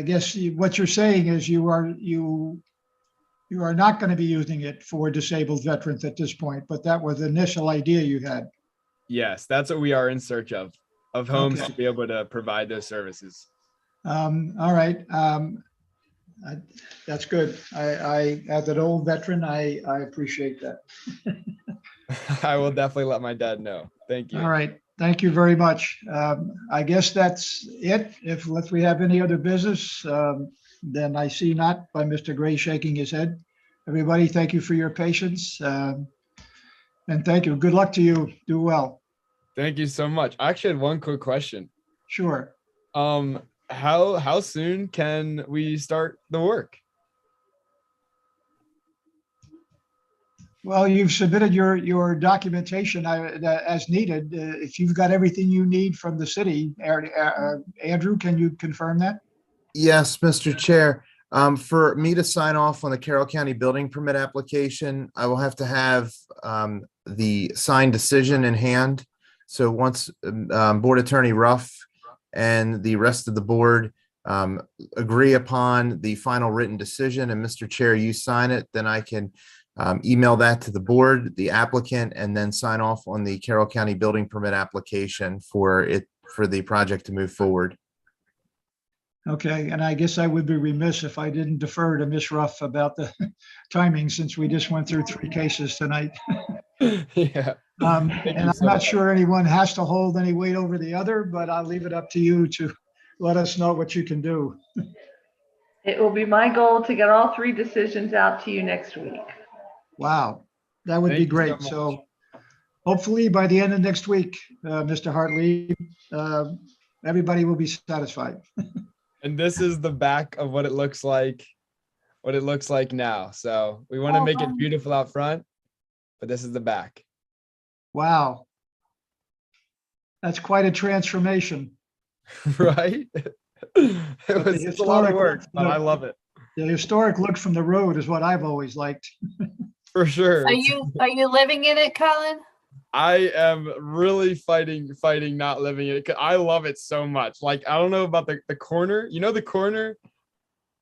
guess what you're saying is you are not going to be using it for disabled veterans at this point, but that was the initial idea you had. Yes, that's what we are in search of homes Okay. to be able to provide those services. All right. That's good. I, as an old veteran, I appreciate that. I will definitely let my dad know. Thank you. All right. Thank you very much. I guess that's it. If we have any other business, then I see not by Mr. Gray shaking his head. Everybody, thank you for your patience. And thank you. Good luck to you. Do well. Thank you so much. I actually had one quick question. Sure. How soon can we start the work? Well, you've submitted your documentation as needed. If you've got everything you need from the city, Andrew, can you confirm that? Yes, Mr. Chair. For me to sign off on the Carroll County building permit application, I will have to have the signed decision in hand. So once Board Attorney Ruff and the rest of the board agree upon the final written decision, and Mr. Chair, you sign it, then I can email that to the board, the applicant, and then sign off on the Carroll County building permit application for the project to move forward. Okay, and I guess I would be remiss if I didn't defer to Ms. Ruff about the timing, since we just went through 3 cases tonight. Yeah. And I'm not sure anyone has to hold any weight over the other, but I'll leave it up to you to let us know what you can do. It will be my goal to get all 3 decisions out to you next week. Wow, that would be great. So hopefully by the end of next week, Mr. Hartley, everybody will be satisfied. And this is the back of what it looks like now. So we want to make it beautiful out front, but this is the back. Wow. That's quite a transformation. Right? It's a lot of work, but I love it. The historic look from the road is what I've always liked. For sure. Are you living in it, Colin? I am really fighting not living in it, 'cause I love it so much. Like, I don't know about the corner. You know, the corner,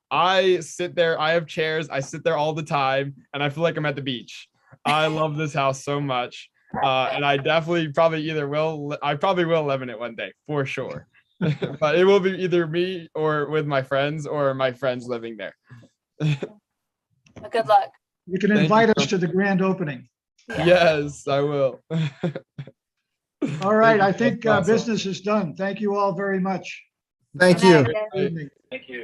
I sit there, I have chairs, I sit there all the time, and I feel like I'm at the beach. I love this house so much. And I definitely I probably will live in it one day, for sure. But it will be either me or with my friends, or my friends living there. Well, good luck. You can invite us to the grand opening. Yeah. Yes, I will. All right, I Thank you. think That's awesome. business is done. Thank you all very much. Thank Good you. night, guys. Good evening. Thank you.